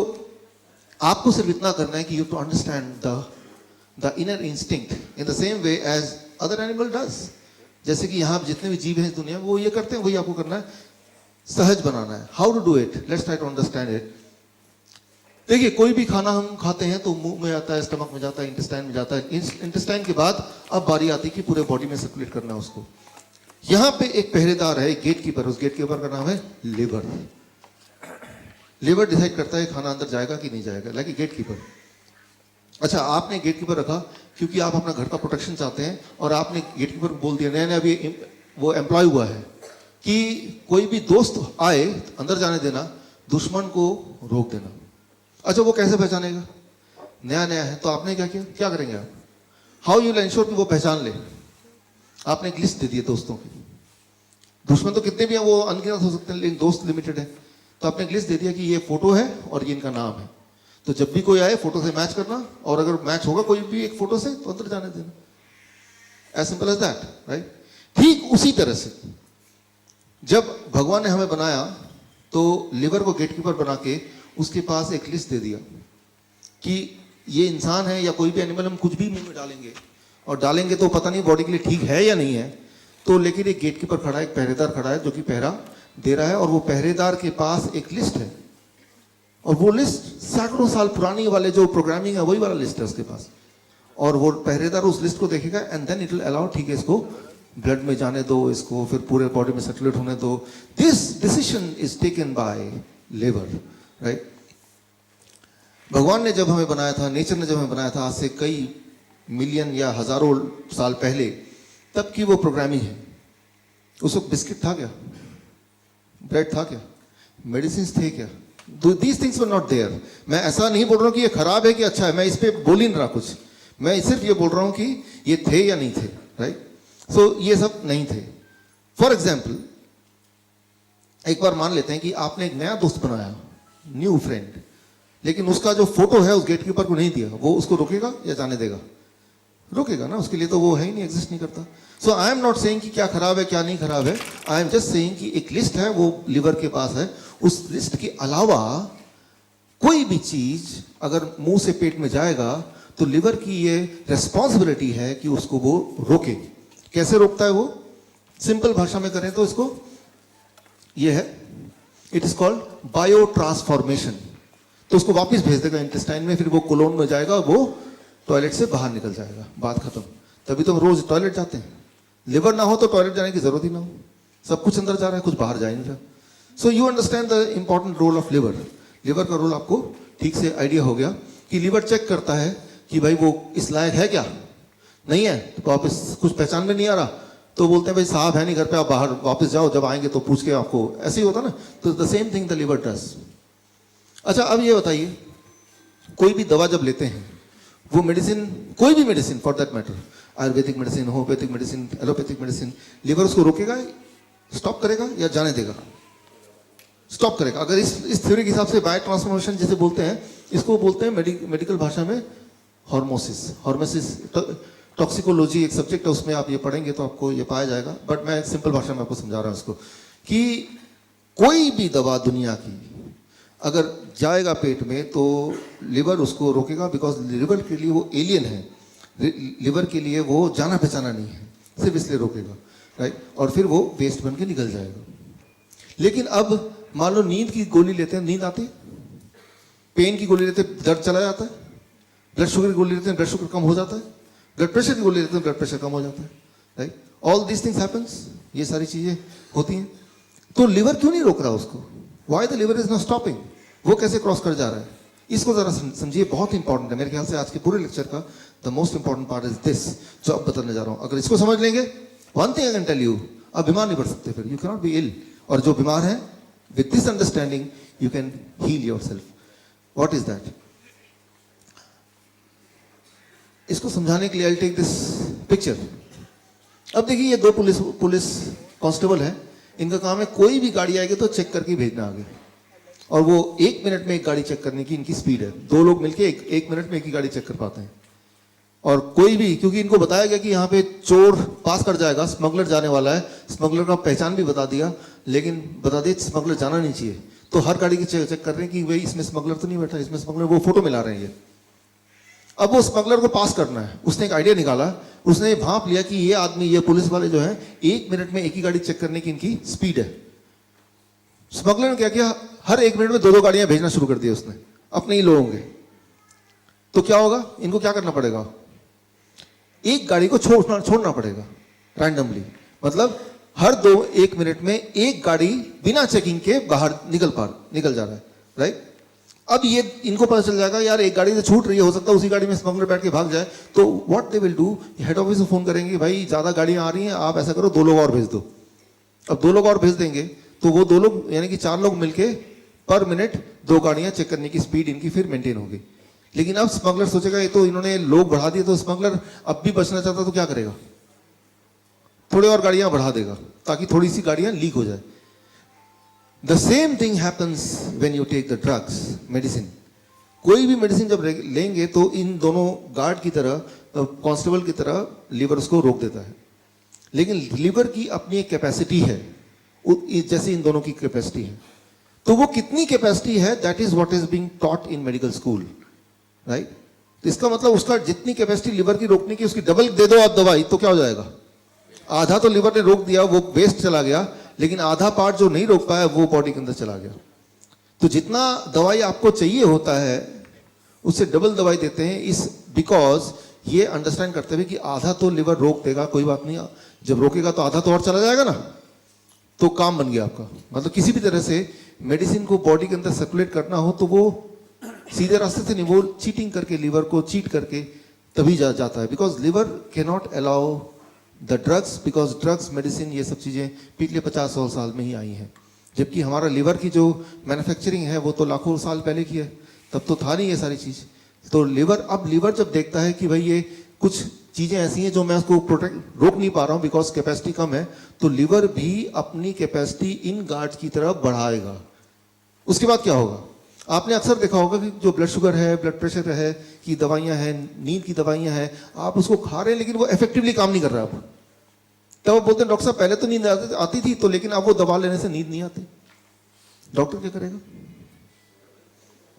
आपको सिर्फ इतना करना है कि you to understand the inner instinct in the same way as other animal does. जैसे कि यहाँ जितने भी जीव हैं इस दुनिया में वो ये करते हैं, वही आपको करना है, सहज बनाना है। How to do it, let's try to understand it. देखिए कोई भी खाना हम खाते हैं तो मुंह में आता है, स्टमक में जाता है, इंटेस्टाइन में जाता है, इंटेस्टाइन के बाद अब बारी आती है कि पूरे बॉडी में सर्कुलेट करना है उसको। यहाँ पे एक पहरेदार है, एक गेट कीपर, उस गेट कीपर का नाम है लिवर। लिवर डिसाइड करता है खाना अंदर जाएगा कि नहीं जाएगा, लाइक गेट कीपर। अच्छा, आपने गेट कीपर रखा क्योंकि आप अपना घर का प्रोटेक्शन चाहते हैं, और आपने गेट कीपर को बोल दिया, नया नया अभी वो एम्प्लॉय हुआ है कि कोई भी दोस्त आए अंदर जाने देना, दुश्मन को रोक देना। अच्छा, वो कैसे पहचानेगा, नया नया है, तो आपने क्या किया, क्या करेंगे आप, हाउ यू विल एंश्योर कि वो पहचान ले। आपने एक लिस्ट दे दी है दोस्तों की, दुश्मन तो कितने भी हैं, वो अनगिनत हो सकते हैं, लेकिन दोस्त लिमिटेड है। तो आपने एक लिस्ट दे दिया कि ये फोटो है और ये इनका नाम है, तो जब भी कोई आए फोटो से मैच करना, और अगर मैच होगा कोई भी एक फोटो से तो अंदर जाने देना, as simple as that, right. ठीक उसी तरह से जब भगवान ने हमें बनाया तो लिवर को गेटकीपर बना के उसके पास एक लिस्ट दे दिया कि ये इंसान है या कोई भी एनिमल, हम कुछ भी मुंह में डालेंगे, और डालेंगे तो पता नहीं बॉडी के लिए ठीक है या नहीं है। तो लेकिन एक गेटकीपर खड़ा है, एक पहरेदार खड़ा है जो कि पहरा दे रहा है, और वो पहरेदार के पास एक लिस्ट है, और वो लिस्ट सैकड़ों साल पुरानी वाले जो प्रोग्रामिंग है वही वाला लिस्ट है उसके पास। और वो पहरेदार उस लिस्ट को देखेगा and then it will allow, ठीक है इसको ब्लड में जाने दो, इसको फिर पूरे बॉडी में सर्कुलेट होने दो। This decision is taken by liver, right. भगवान ने जब हमें बनाया था, नेचर ने जब हमें बनाया था आज से कई मिलियन या हजारों साल पहले, तब की वो प्रोग्रामिंग है। उस वक्त बिस्किट था क्या, ब्रेड था क्या, मेडिसिन थे क्या? These things were not there. मैं ऐसा नहीं बोल रहा हूँ कि ये खराब है कि अच्छा है, मैं इस पर बोल ही नहीं रहा कुछ, मैं सिर्फ ये बोल रहा हूँ कि ये थे या नहीं थे, राइट? सो ये सब नहीं थे। फॉर एग्जाम्पल, एक बार मान लेते हैं कि आपने एक नया दोस्त बनाया, न्यू फ्रेंड, लेकिन उसका जो फोटो है उस गेटकीपर को नहीं दिया, वो उसको रोकेगा या जाने देगा? रोकेगा ना, उसके लिए तो वो है ही नहीं, एग्जिस्ट नहीं करता। सो आई एम नॉट सेइंग कि क्या खराब है क्या नहीं खराब है, आई एम जस्ट सेइंग कि एक लिस्ट है, वो लिवर के पास है, उस लिस्ट के अलावा कोई भी चीज अगर मुंह से पेट में जाएगा तो लिवर की ये रिस्पॉन्सिबिलिटी है कि उसको वो रोके। कैसे रोकता है वो? सिंपल भाषा में करें तो इसको ये है, it is called bio transformation. तो उसको वापस भेज देगा इंटेस्टाइन में, फिर वो कोलोन में जाएगा, वो टॉयलेट से बाहर निकल जाएगा, बात खत्म। तभी तो हम रोज टॉयलेट जाते हैं। लिवर ना हो तो टॉयलेट जाने की जरूरत ही ना हो, सब कुछ अंदर जा रहा है, कुछ बाहर जा ही नहीं रहा। So you understand the important role of liver. Liver का रोल आपको ठीक से आइडिया हो गया कि लिवर चेक करता है कि भाई वो इस लायक है क्या, नहीं है तो वापस कुछ पहचान में नहीं आ रहा तो बोलते हैं भाई साहब है नहीं घर पे, आप बाहर वापस जाओ, जब आएंगे तो पूछ के आपको, ऐसे ही होता ना। तो the same thing the liver does. अच्छा अब ये बताइए, कोई भी दवा जब लेते हैं, वो मेडिसिन, कोई भी medicine for that matter, Ayurvedic medicine, homeopathic medicine, allopathic medicine, liver उसको रोकेगा, स्टॉप करेगा या जाने देगा? स्टॉप करेगा। अगर इस थ्योरी के हिसाब से बायो ट्रांसफॉर्मेशन जिसे बोलते हैं, इसको बोलते हैं मेडिकल भाषा में हॉर्मोसिस। हॉर्मोसिस टॉक्सिकोलॉजी एक सब्जेक्ट है, उसमें आप ये पढ़ेंगे तो आपको ये पाया जाएगा, बट मैं सिंपल भाषा में आपको समझा रहा हूँ इसको कि कोई भी दवा दुनिया की अगर जाएगा पेट में तो लिवर उसको रोकेगा, बिकॉज लिवर के लिए वो एलियन है, लिवर के लिए वो जाना पहचाना नहीं है, सिर्फ इसलिए रोकेगा, राइट? और फिर वो वेस्ट बन के निकल जाएगा। लेकिन अब मान लो नींद की गोली लेते हैं, नींद आती, पेन की गोली लेते हैं, दर्द चला जाता है, ब्लड शुगर की गोली लेते हैं, ब्लड शुगर कम हो जाता है, ब्लड प्रेशर की गोली लेते हैं, ब्लड प्रेशर कम हो जाता है, right? All this things happens, ये सारी चीजें होती हैं। तो लिवर क्यों नहीं रोक रहा उसको? Why the liver is not stopping? वो कैसे क्रॉस कर जा रहा है? इसको जरा समझिए, बहुत इंपॉर्टेंट है। मेरे ख्याल से आज के पूरे लेक्चर का the most important part is this, जो अब बताने जा रहा हूं। अगर इसको समझ लेंगे, one thing I can tell you, आप बीमार नहीं पड़ सकते, फिर you can not be ill. और जो बीमार है, with this understanding you can heal yourself. What is that? इसको समझाने के लिए आई टेक दिस पिक्चर। अब देखिए, ये दो पुलिस कांस्टेबल है, इनका काम है कोई भी गाड़ी आएगी तो चेक करके भेजना आगे, और वो 1 मिनट में एक गाड़ी चेक करने की इनकी स्पीड है। 2 लोग मिलके एक मिनट में एक ही गाड़ी चेक कर पाते हैं। और कोई भी, क्योंकि इनको बताया गया कि यहाँ पे चोर पास कर जाएगा, स्मगलर जाने वाला है, स्मगलर का पहचान भी बता दिया, लेकिन बता दिया स्मगलर जाना नहीं चाहिए, तो हर गाड़ी की चेक कर रहे हैं कि भाई इसमें स्मगलर तो नहीं बैठा, इसमें स्मगलर, वो फोटो मिला रहे हैं ये। अब वो स्मगलर को पास करना है, उसने एक आइडिया निकाला, उसने भांप लिया कि ये आदमी, ये पुलिस वाले जो है, 1 मिनट में एक ही गाड़ी चेक करने की इनकी स्पीड है। स्मगलर ने क्या किया, हर 1 मिनट में 2-2 गाड़ियां भेजना शुरू कर दिया उसने, अपने ही लोगों के। तो क्या होगा, इनको क्या करना पड़ेगा, एक गाड़ी को छोड़ना पड़ेगा रैंडमली, मतलब हर 1 मिनट में एक गाड़ी बिना चेकिंग के बाहर निकल जा रहा है, राइट? अब ये इनको पता चल जाएगा यार एक गाड़ी से छूट रही है, हो सकता है उसी गाड़ी में स्मगलर बैठ के भाग जाए, तो what they will do, head office को फोन करेंगे, भाई ज्यादा गाड़ियां आ रही हैं, आप ऐसा करो 2 लोग और भेज दो। अब 2 लोग और भेज देंगे तो वो 2 लोग यानी कि 4 लोग मिलके पर मिनट 2 गाड़ियां चेक करने की स्पीड इनकी फिर मेंटेन होगी। लेकिन अब स्मगलर सोचेगा ये तो इन्होंने लोग बढ़ा दिए, तो स्मगलर अब भी बचना चाहता तो क्या करेगा, थोड़ी और गाड़ियां बढ़ा देगा ताकि थोड़ी सी गाड़ियां लीक हो जाए। The same thing happens when you take the drugs, medicine. कोई भी मेडिसिन जब लेंगे तो इन दोनों गार्ड की तरह, कांस्टेबल की तरह लिवर उसको रोक देता है। लेकिन लिवर की अपनी एक कैपेसिटी है, जैसे इन दोनों की कैपेसिटी है। तो वो कितनी कैपेसिटी है, that is what is being taught in medical school, right? तो इसका मतलब उसका जितनी कैपेसिटी लिवर की रोकने की, उसकी डबल दे दो आप दवाई तो क्या हो जाएगा, आधा तो लिवर ने रोक दिया, वो वेस्ट चला गया, लेकिन आधा पार्ट जो नहीं रोक पाया वो बॉडी के अंदर चला गया। तो जितना दवाई आपको चाहिए होता है उससे डबल दवाई देते हैं, इस बिकॉज ये अंडरस्टैंड करते हुए कि आधा तो लिवर रोक देगा, कोई बात नहीं, जब रोकेगा तो आधा तो और चला जाएगा ना, तो काम बन गया आपका। मतलब किसी भी तरह से मेडिसिन को बॉडी के अंदर सर्कुलेट करना हो तो वो सीधे रास्ते से नहीं, वो चीटिंग करके, लिवर को चीट करके तभी जाता है, because liver can not allow the drugs, because drugs, medicine, ये सब चीज़ें पिछले 50-100 साल में ही आई हैं, जबकि हमारा लिवर की जो मैन्युफैक्चरिंग है वो तो लाखों साल पहले की है, तब तो था नहीं ये सारी चीज़। तो लिवर, अब लिवर जब देखता है कि भाई ये कुछ चीज़ें ऐसी हैं जो मैं उसको रोक नहीं पा रहा हूँ बिकॉज कैपेसिटी कम है, तो लिवर भी अपनी कैपेसिटी इन गार्ड्स की तरफ बढ़ाएगा। उसके बाद क्या होगा? आपने अक्सर देखा होगा कि जो ब्लड शुगर है, ब्लड प्रेशर है की दवाइयाँ हैं, नींद की दवाइयाँ हैं, आप उसको खा रहे हैं लेकिन वो इफेक्टिवली काम नहीं कर रहा। अब तब आप बोलते हैं डॉक्टर साहब पहले तो नींद आती थी तो, लेकिन अब वो दवा लेने से नींद नहीं आती। डॉक्टर क्या करेगा?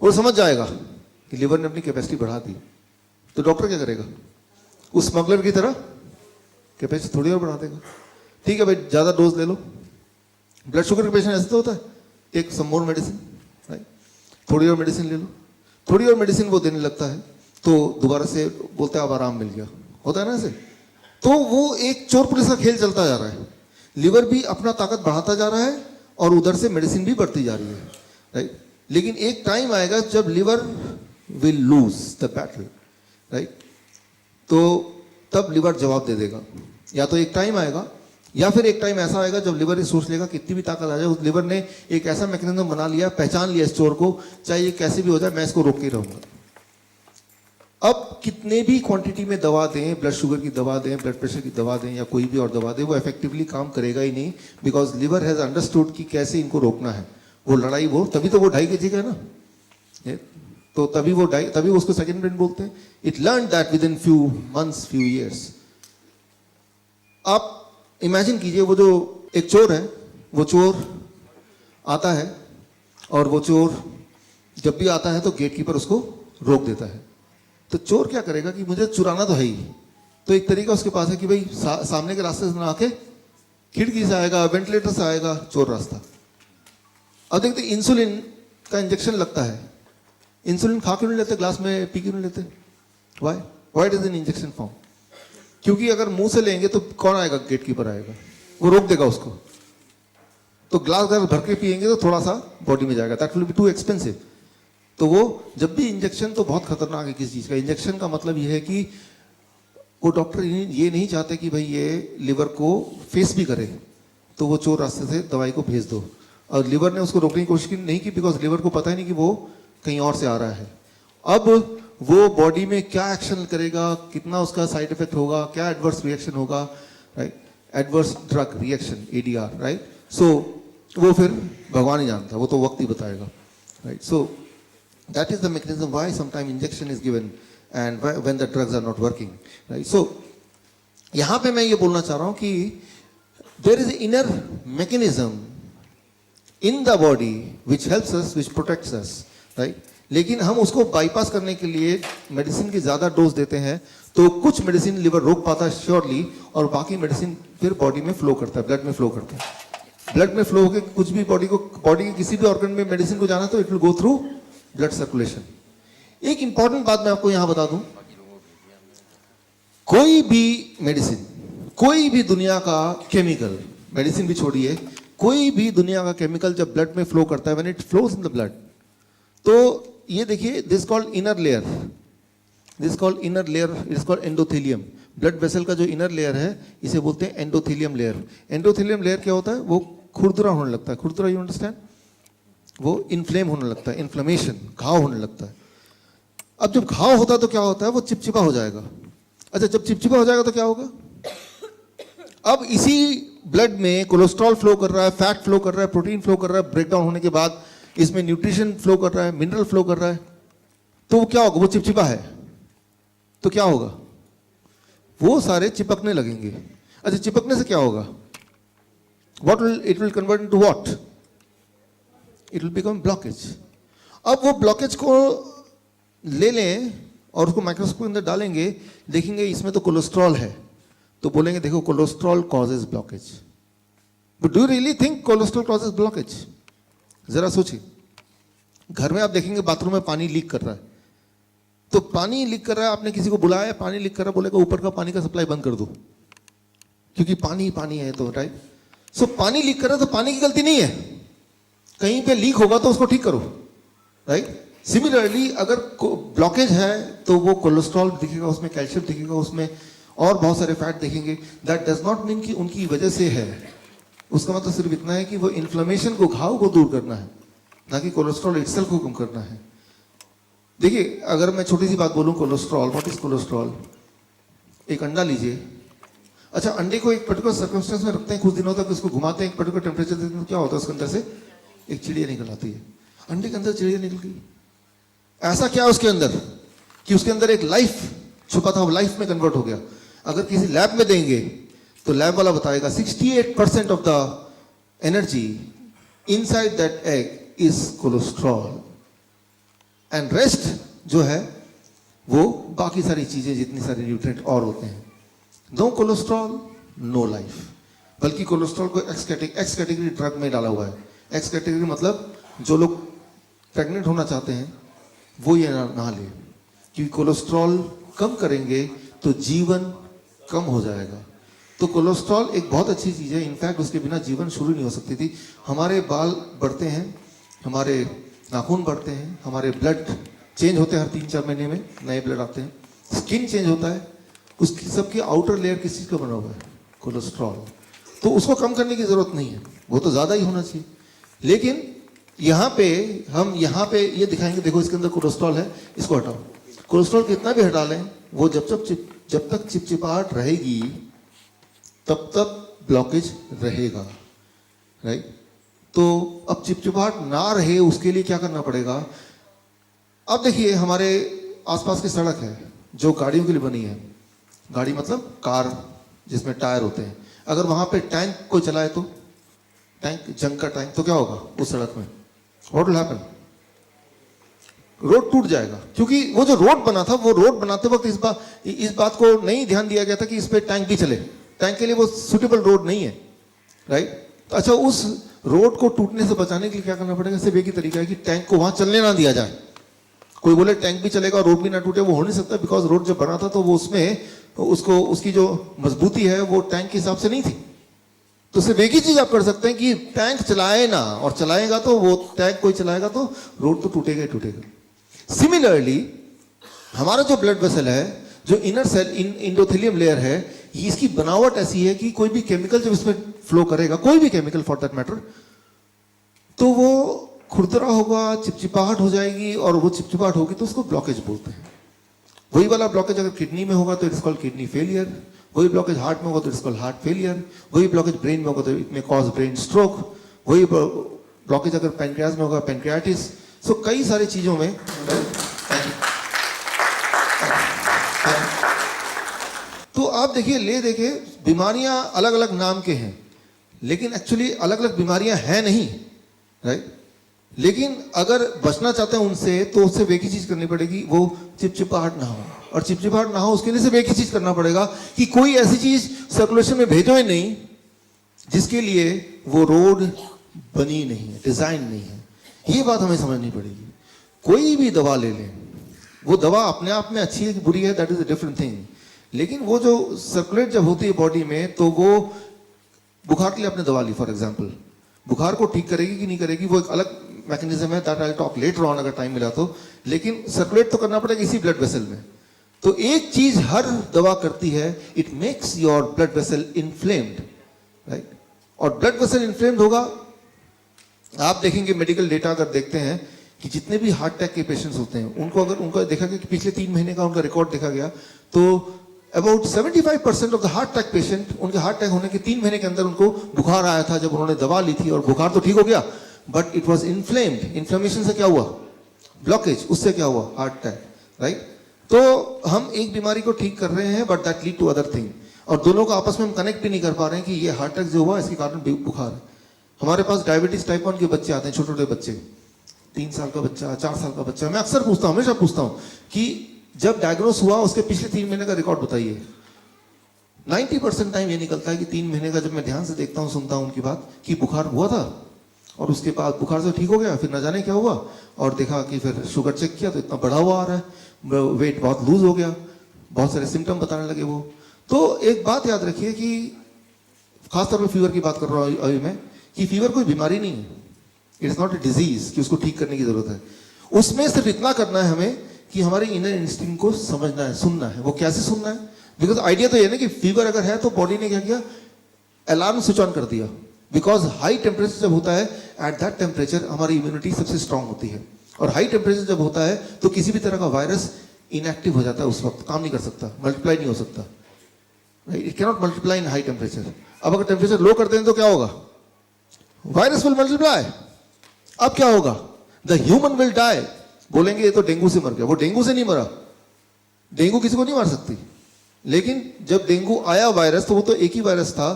वो समझ जाएगा कि लिवर ने अपनी कैपेसिटी बढ़ा दी, तो डॉक्टर क्या करेगा? उस स्मगलर की तरह कैपेसिटी थोड़ी और बढ़ा देगा। ठीक है भाई, ज़्यादा डोज ले लो। ब्लड शुगर के पेशेंट ऐसे तो होता है, टेक सम मोर मेडिसिन, राइट, थोड़ी और मेडिसिन ले लो। थोड़ी और मेडिसिन वो देने लगता है तो दोबारा से बोलता है अब आराम मिल गया, होता है ना ऐसे। तो वो एक चोर पुलिस का खेल चलता जा रहा है। लिवर भी अपना ताकत बढ़ाता जा रहा है और उधर से मेडिसिन भी बढ़ती जा रही है, राइट। लेकिन एक टाइम आएगा जब liver will lose the battle, right. तो तब लिवर जवाब दे देगा। या तो एक टाइम आएगा या फिर एक टाइम ऐसा आएगा जब लिवर ये सोच लेगा कितनी भी ताकत आ जाए, उस लिवर ने एक ऐसा मैकेनिज्म बना लिया, पहचान लिया इस चोर को, चाहे ये कैसे भी हो जाए मैं इसको रोक के रहूंगा। अब कितने भी क्वांटिटी में दवा दें, ब्लड शुगर की दवा दें, ब्लड प्रेशर की दवा दें या कोई भी और दवा दें, वो इफेक्टिवली काम करेगा ही नहीं, बिकॉज लिवर हैज अंडरस्टूड कि कैसे इनको रोकना है। वो लड़ाई, वो तभी तो वो 2.5 kg का है ना, तो तभी उसको सेकंड ब्रेन बोलते हैं। It learn that with in few months, few years. आप इमेजिन कीजिए, वो जो एक चोर है, वो चोर आता है और वो चोर जब भी आता है तो गेटकीपर उसको रोक देता है। तो चोर क्या करेगा कि मुझे चुराना तो है ही, तो एक तरीका उसके पास है कि भाई सामने के रास्ते से ना आके खिड़की से आएगा, वेंटिलेटर से आएगा, चोर रास्ता। अब देखते इंसुलिन का इंजेक्शन लगता है, इंसुलिन खा क्यों नहीं लेते, ग्लास में पी क्यों नहीं लेते? Why it is in injection form? क्योंकि अगर मुंह से लेंगे तो कौन आएगा? गेटकीपर आएगा, वो रोक देगा उसको। तो ग्लास अगर भर के पिएंगे तो थोड़ा सा बॉडी में जाएगा, that will be too expensive. तो वो जब भी इंजेक्शन, तो बहुत खतरनाक है किसी चीज का। इंजेक्शन का मतलब ये है कि वो डॉक्टर ये नहीं चाहते कि भाई ये लिवर को फेस भी करे, तो वो चोर रास्ते से दवाई को भेज दो। और लिवर ने उसको रोकने की कोशिश नहीं की, बिकॉज लिवर को पता ही नहीं कि वो कहीं और से आ रहा है। अब वो बॉडी में क्या एक्शन करेगा, कितना उसका साइड इफेक्ट होगा, क्या एडवर्स रिएक्शन होगा, right, adverse drug reaction, ADR, right. So वो फिर भगवान ही जानता, वो तो वक्त ही बताएगा, right. So that is the mechanism why sometime injection is given and when the drugs are not working, right. So यहां पे मैं ये बोलना चाह रहा हूं कि there is inner mechanism in the body which helps us, which protects us, right. लेकिन हम उसको बाईपास करने के लिए मेडिसिन की ज्यादा डोज देते हैं, तो कुछ मेडिसिन लिवर रोक पाता है श्योरली, और बाकी मेडिसिन फिर बॉडी में फ्लो करता है, ब्लड में फ्लो करता है। ब्लड में फ्लो होकर कुछ भी बॉडी के किसी भी ऑर्गन में मेडिसिन को जाना तो it will go through blood circulation. एक इंपॉर्टेंट बात मैं आपको यहां बता दूं, कोई भी मेडिसिन, कोई भी दुनिया का केमिकल, मेडिसिन भी छोड़िए, कोई भी दुनिया का केमिकल जब ब्लड में फ्लो करता है, when it flows in the blood, तो ये देखिए, this called inner layer, this called inner layer, it is called endothelium. Blood vessel का जो इनर लेयर है इसे बोलते हैं एंडोथेलियम लेयर। एंडोथेलियम लेयर क्या होता है? वो खुरदुरा होने लगता है, खुरदुरा, यू अंडरस्टैंड? वो इन्फ्लेम होने लगता है, इन्फ्लेमेशन, घाव होने लगता है। अब जब घाव होता है तो क्या होता है? वो चिपचिपा हो जाएगा। अच्छा, जब चिपचिपा हो जाएगा तो क्या होगा? अब इसी ब्लड में कोलेस्ट्रॉल फ्लो कर रहा है, फैट फ्लो कर रहा है, प्रोटीन फ्लो कर रहा है, ब्रेकडाउन होने के बाद इसमें न्यूट्रिशन फ्लो कर रहा है, मिनरल फ्लो कर रहा है, तो वो क्या होगा? वो चिपचिपा है तो क्या होगा? वो सारे चिपकने लगेंगे। अच्छा, चिपकने से क्या होगा? What will it will convert into what? It will become blockage. अब वो ब्लॉकेज को ले लें और उसको माइक्रोस्कोप के अंदर डालेंगे, देखेंगे इसमें तो कोलेस्ट्रॉल है, तो बोलेंगे देखो cholesterol causes blockage. But do you really think cholesterol causes blockage? जरा सोचिए, घर में आप देखेंगे बाथरूम में पानी लीक कर रहा है, तो पानी लीक कर रहा है, आपने किसी को बुलाया, पानी लीक कर रहा है, बोलेगा ऊपर का पानी का सप्लाई बंद कर दो क्योंकि पानी पानी है, तो राइट। सो पानी लीक कर रहा है तो पानी की गलती नहीं है, कहीं पे लीक होगा तो उसको ठीक करो, राइट। सिमिलरली अगर ब्लॉकेज है तो वो कोलेस्ट्रॉल दिखेगा, उसमें कैल्शियम दिखेगा, उसमें और बहुत सारे फैट देखेंगे, दैट डज नॉट मीन कि उनकी वजह से है। उसका मतलब सिर्फ इतना है कि वो इन्फ्लेमेशन को, घाव को दूर करना है, ना कि कोलेस्ट्रॉल इटसेल्फ को कम करना है। देखिए, अगर मैं छोटी सी बात बोलूं, कोलेस्ट्रॉल, व्हाट इज कोलेस्ट्रॉल? एक अंडा लीजिए, अच्छा अंडे को एक पर्टिकुलर सर्कमस्टेंस में रखते हैं, कुछ दिनों तक उसको घुमाते हैं, एक पर्टिकुलर टेम्परेचर देते हैं, क्या होता है उसके अंदर से एक चिड़िया निकल आती है। अंडे के अंदर चिड़िया निकल गई, ऐसा क्या उसके अंदर कि उसके अंदर एक लाइफ छुपा था, वो लाइफ में कन्वर्ट हो गया। अगर किसी लैब में देंगे तो लैब वाला बताएगा 68% of the energy inside that egg is cholesterol, and rest जो है वो बाकी सारी चीजें, जितनी सारी न्यूट्रिएंट और होते हैं। नो कोलेस्ट्रॉल नो लाइफ, बल्कि कोलेस्ट्रॉल को एक्स कैटेगरी ड्रग में डाला हुआ है। एक्स कैटेगरी मतलब जो लोग प्रेग्नेंट होना चाहते हैं वो ये ना ले, क्योंकि कोलेस्ट्रॉल कम करेंगे तो जीवन कम हो जाएगा। तो कोलेस्ट्रॉल एक बहुत अच्छी चीज़ है, इनफैक्ट उसके बिना जीवन शुरू नहीं हो सकती थी। हमारे बाल बढ़ते हैं, हमारे नाखून बढ़ते हैं, हमारे ब्लड चेंज होते हैं, हर 3-4 महीने में नए ब्लड आते हैं, स्किन चेंज होता है, उसकी सबकी आउटर लेयर किस चीज़ का बना हुआ है? कोलेस्ट्रॉल। तो उसको कम करने की ज़रूरत नहीं है, वो तो ज़्यादा ही होना चाहिए। लेकिन यहाँ पे ये दिखाएंगे, देखो इसके अंदर कोलेस्ट्रॉल है, इसको हटाओ। कोलेस्ट्रॉल कितना भी हटा लें, वो जब तक चिपचिपाहट रहेगी तब तक ब्लॉकेज रहेगा, राइट? तो अब चिपचिपाहट ना रहे उसके लिए क्या करना पड़ेगा? अब देखिए, हमारे आसपास की सड़क है जो गाड़ियों के लिए बनी है, गाड़ी मतलब कार जिसमें टायर होते हैं, अगर वहां पे टैंक कोई चलाए तो, टैंक, जंग का टैंक, तो क्या होगा उस सड़क में? What will happen? रोड टूट जाएगा, क्योंकि वो जो रोड बना था, वो रोड बनाते वक्त इस बात को नहीं ध्यान दिया गया था कि इस पे टैंक भी चले। टैंक के लिए वो सुटेबल रोड नहीं है, राइट? तो अच्छा, उस रोड को टूटने से बचाने के लिए क्या करना पड़ेगा? सिर्फ एक ही तरीका है कि टैंक को वहां चलने ना दिया जाए। कोई बोले टैंक भी चलेगा और रोड भी ना टूटे, वो हो नहीं सकता, बिकॉज रोड जब बना था तो वो उसकी जो मजबूती है वो टैंक के हिसाब से नहीं थी। तो सिर्फ एक ही चीज आप कर सकते हैं कि टैंक चलाए ना, और चलाएगा तो वो टैंक कोई चलाएगा तो रोड तो टूटेगा ही टूटेगा। सिमिलरली हमारा जो ब्लड वेसल है, जो इनर सेल इंडोथेलियम लेयर है, इसकी बनावट ऐसी है कि कोई भी केमिकल जब इसमें फ्लो करेगा, कोई भी केमिकल फॉर दैट मैटर, तो वो खुरदरा होगा, चिपचिपाहट हो जाएगी, और वो चिपचिपाहट होगी तो उसको ब्लॉकेज बोलते हैं। वही वाला ब्लॉकेज अगर किडनी में होगा तो इट्स कॉल्ड किडनी फेलियर, वही ब्लॉकेज हार्ट में होगा तो इट्स कॉल्ड हार्ट फेलियर, वही ब्लॉकेज ब्रेन में होगा तो it may cause brain stroke, वही ब्लॉकेज अगर पैनक्रियाज में होगा पैनक्रियाटिस। सो कई सारी चीजों में तो आप देखिए बीमारियां अलग अलग नाम के हैं, लेकिन एक्चुअली अलग अलग बीमारियां हैं नहीं, राइट? लेकिन अगर बचना चाहते हैं उनसे तो उससे एक ही चीज करनी पड़ेगी, वो चिपचिपाहट ना हो। और चिपचिपाहट ना हो उसके लिए सिर्फ एक ही चीज करना पड़ेगा कि कोई ऐसी चीज सर्कुलेशन में भेजो ही नहीं जिसके लिए वो रोड बनी नहीं है, डिजाइन नहीं है। ये बात हमें समझनी पड़ेगी। कोई भी दवा ले लें, वो दवा अपने आप में अच्छी है कि बुरी है, that is a different thing, लेकिन वो जो सर्कुलेट जब होती है बॉडी में, तो वो बुखार के लिए आपने दवा ली, फॉर एग्जाम्पल, बुखार को ठीक करेगी कि नहीं करेगी वो एक अलग मैकेनिज्म है, that I will talk later on अगर टाइम मिला तो। लेकिन सर्कुलेट तो करना पड़ेगा इसी ब्लड वेसल में। तो एक चीज हर दवा करती है, it makes your blood vessel inflamed, right? और ब्लड वेसल इन्फ्लेम्ड होगा, आप देखेंगे मेडिकल डेटा अगर देखते हैं कि जितने भी हार्ट अटैक के पेशेंट्स होते हैं उनको अगर उनका देखा गया कि पिछले 3 महीने का उनका रिकॉर्ड देखा गया, तो about 75% of the heart attack patient, उनके हार्ट अटैक होने के 3 महीने के अंदर उनको बुखार आया था जब उन्होंने दवा ली थी, और बुखार तो ठीक हो गया, but it was inflamed. Inflammation से क्या हुआ? ब्लॉकेज, उससे क्या हुआ? Heart attack, right? तो हम एक बीमारी को ठीक कर रहे हैं, but that lead to other thing, और दोनों को आपस में हम कनेक्ट भी नहीं कर पा रहे हैं कि ये हार्ट अटैक जो हुआ इसके कारण बुखार है। हमारे पास डायबिटीज टाइप 1 के बच्चे आते हैं, छोटे छोटे बच्चे, 3 साल का बच्चा, 4 साल का बच्चा। मैं अक्सर पूछता हूँ, हमेशा पूछता हूँ कि जब डायग्नोस हुआ उसके पिछले 3 महीने का रिकॉर्ड बताइए। 90% टाइम ये निकलता है कि 3 महीने का, जब मैं ध्यान से देखता हूँ, सुनता हूँ उनकी बात, कि बुखार हुआ था और उसके बाद बुखार से ठीक हो गया, फिर न जाने क्या हुआ, और देखा कि फिर शुगर चेक किया तो इतना बढ़ा हुआ आ रहा है, वेट बहुत लूज हो गया, बहुत सारे सिम्टम बताने लगे वो। तो एक बात याद रखिए कि खासतौर पर फीवर की बात कर रहा हूँ अभी मैं, कि फीवर कोई बीमारी नहीं है, it is not a disease कि उसको ठीक करने की जरूरत है। उसमें सिर्फ इतना करना है हमें कि हमारे इनर इंस्टिंक्ट को समझना है, सुनना है। वो कैसे सुनना है? बिकॉज आइडिया तो ये ना कि फीवर अगर है तो बॉडी ने क्या किया, अलार्म स्विच ऑन कर दिया। बिकॉज हाई टेम्परेचर जब होता है, एट दैट टेम्परेचर हमारी इम्यूनिटी सबसे स्ट्रांग होती है, और हाई टेम्परेचर जब होता है तो किसी भी तरह का वायरस इनएक्टिव हो जाता है, उस वक्त काम नहीं कर सकता, मल्टीप्लाई नहीं हो सकता, it cannot multiply in high temperature. अब अगर टेम्परेचर लो कर दें तो क्या होगा, वायरस विल मल्टीप्लाई। अब क्या होगा, द ह्यूमन विल डाई। बोलेंगे ये तो डेंगू से मर गया, वो डेंगू से नहीं मरा, डेंगू किसी को नहीं मार सकती, लेकिन जब डेंगू आया वायरस तो वो तो एक ही वायरस था,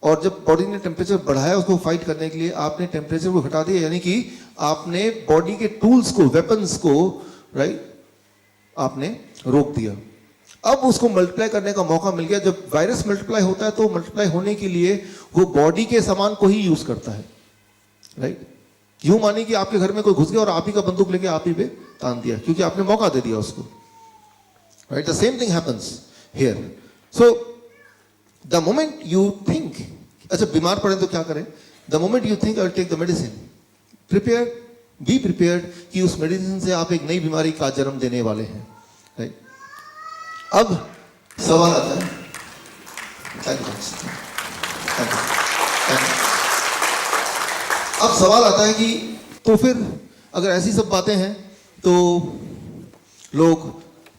और जब बॉडी ने टेम्परेचर बढ़ाया उसको फाइट करने के लिए, आपने टेम्परेचर को घटा दिया, यानी कि आपने बॉडी के टूल्स को, वेपन्स को, राइट, आपने रोक दिया। अब उसको मल्टीप्लाई करने का मौका मिल गया। जब वायरस मल्टीप्लाई होता है तो मल्टीप्लाई होने के लिए वो बॉडी के सामान को ही यूज करता है, राइट। यूं मानिए कि आपके घर में कोई घुस गया और आप ही का बंदूक लेके आप ही पे तान दिया, क्योंकि आपने मौका दे दिया उसको, right. The same thing happens here. So the moment you think, अच्छा बीमार पड़े तो क्या करें, the moment you think I will take the medicine, prepare, be prepared कि उस मेडिसिन से आप एक नई बीमारी का जन्म देने वाले हैं, राइट। अब सवाल आता है, अब सवाल आता है कि तो फिर अगर ऐसी सब बातें हैं तो लोग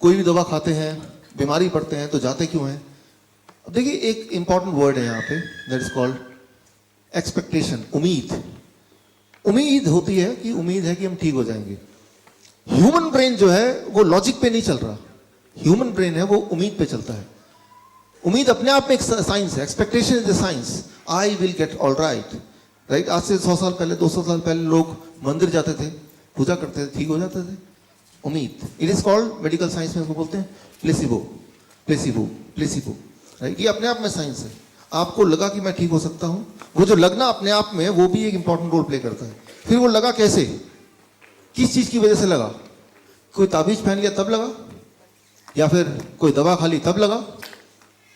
कोई भी दवा खाते हैं, बीमारी पड़ते हैं तो जाते क्यों हैं। अब देखिए एक इंपॉर्टेंट वर्ड है यहाँ पे, दैट इज कॉल्ड एक्सपेक्टेशन, उम्मीद। उम्मीद होती है कि उम्मीद है कि हम ठीक हो जाएंगे। ह्यूमन ब्रेन जो है वो लॉजिक पे नहीं चल रहा, ह्यूमन ब्रेन है वो उम्मीद पे चलता है। उम्मीद अपने आप में एक साइंस है, expectation is a science, I will get all right, right. आज से 100 साल पहले, 200 साल पहले लोग मंदिर जाते थे, पूजा करते थे, ठीक हो जाते थे। उम्मीद, it is called, medical science में इसको बोलते हैं प्लेसिबो, प्लेसिबो, प्लेसिबो, राइट। ये अपने आप में साइंस है। आपको लगा कि मैं ठीक हो सकता हूं, वो जो लगना अपने आप में, वो भी एक इंपॉर्टेंट रोल प्ले करता है। फिर वो लगा कैसे, किस चीज की वजह से लगा, कोई ताबीज पहन लिया तब लगा, या फिर कोई दवा खा ली तब लगा,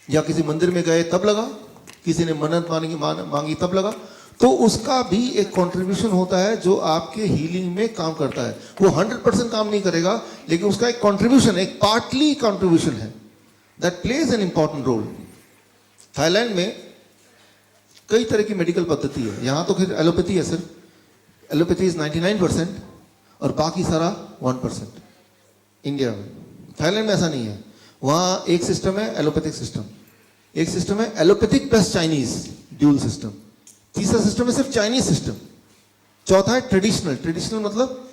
या किसी मंदिर में गए तब लगा, किसी ने मन्नत मांगी तब लगा। तो उसका भी एक कंट्रीब्यूशन होता है जो आपके हीलिंग में काम करता है। वो 100% काम नहीं करेगा, लेकिन उसका एक कंट्रीब्यूशन, एक पार्टली कंट्रीब्यूशन है, that plays an important role. Thailand में कई तरह की मेडिकल पद्धति है, यहां तो फिर एलोपैथी है सिर्फ, एलोपैथी इज 99% और बाकी सारा 1%। इंडिया में, थाईलैंड में ऐसा नहीं है। वहां एक सिस्टम है एलोपैथिक सिस्टम, एक सिस्टम है allopathic plus Chinese, dual system, तीसरा सिस्टम है सिर्फ चाइनीज सिस्टम, चौथा है ट्रेडिशनल। ट्रेडिशनल मतलब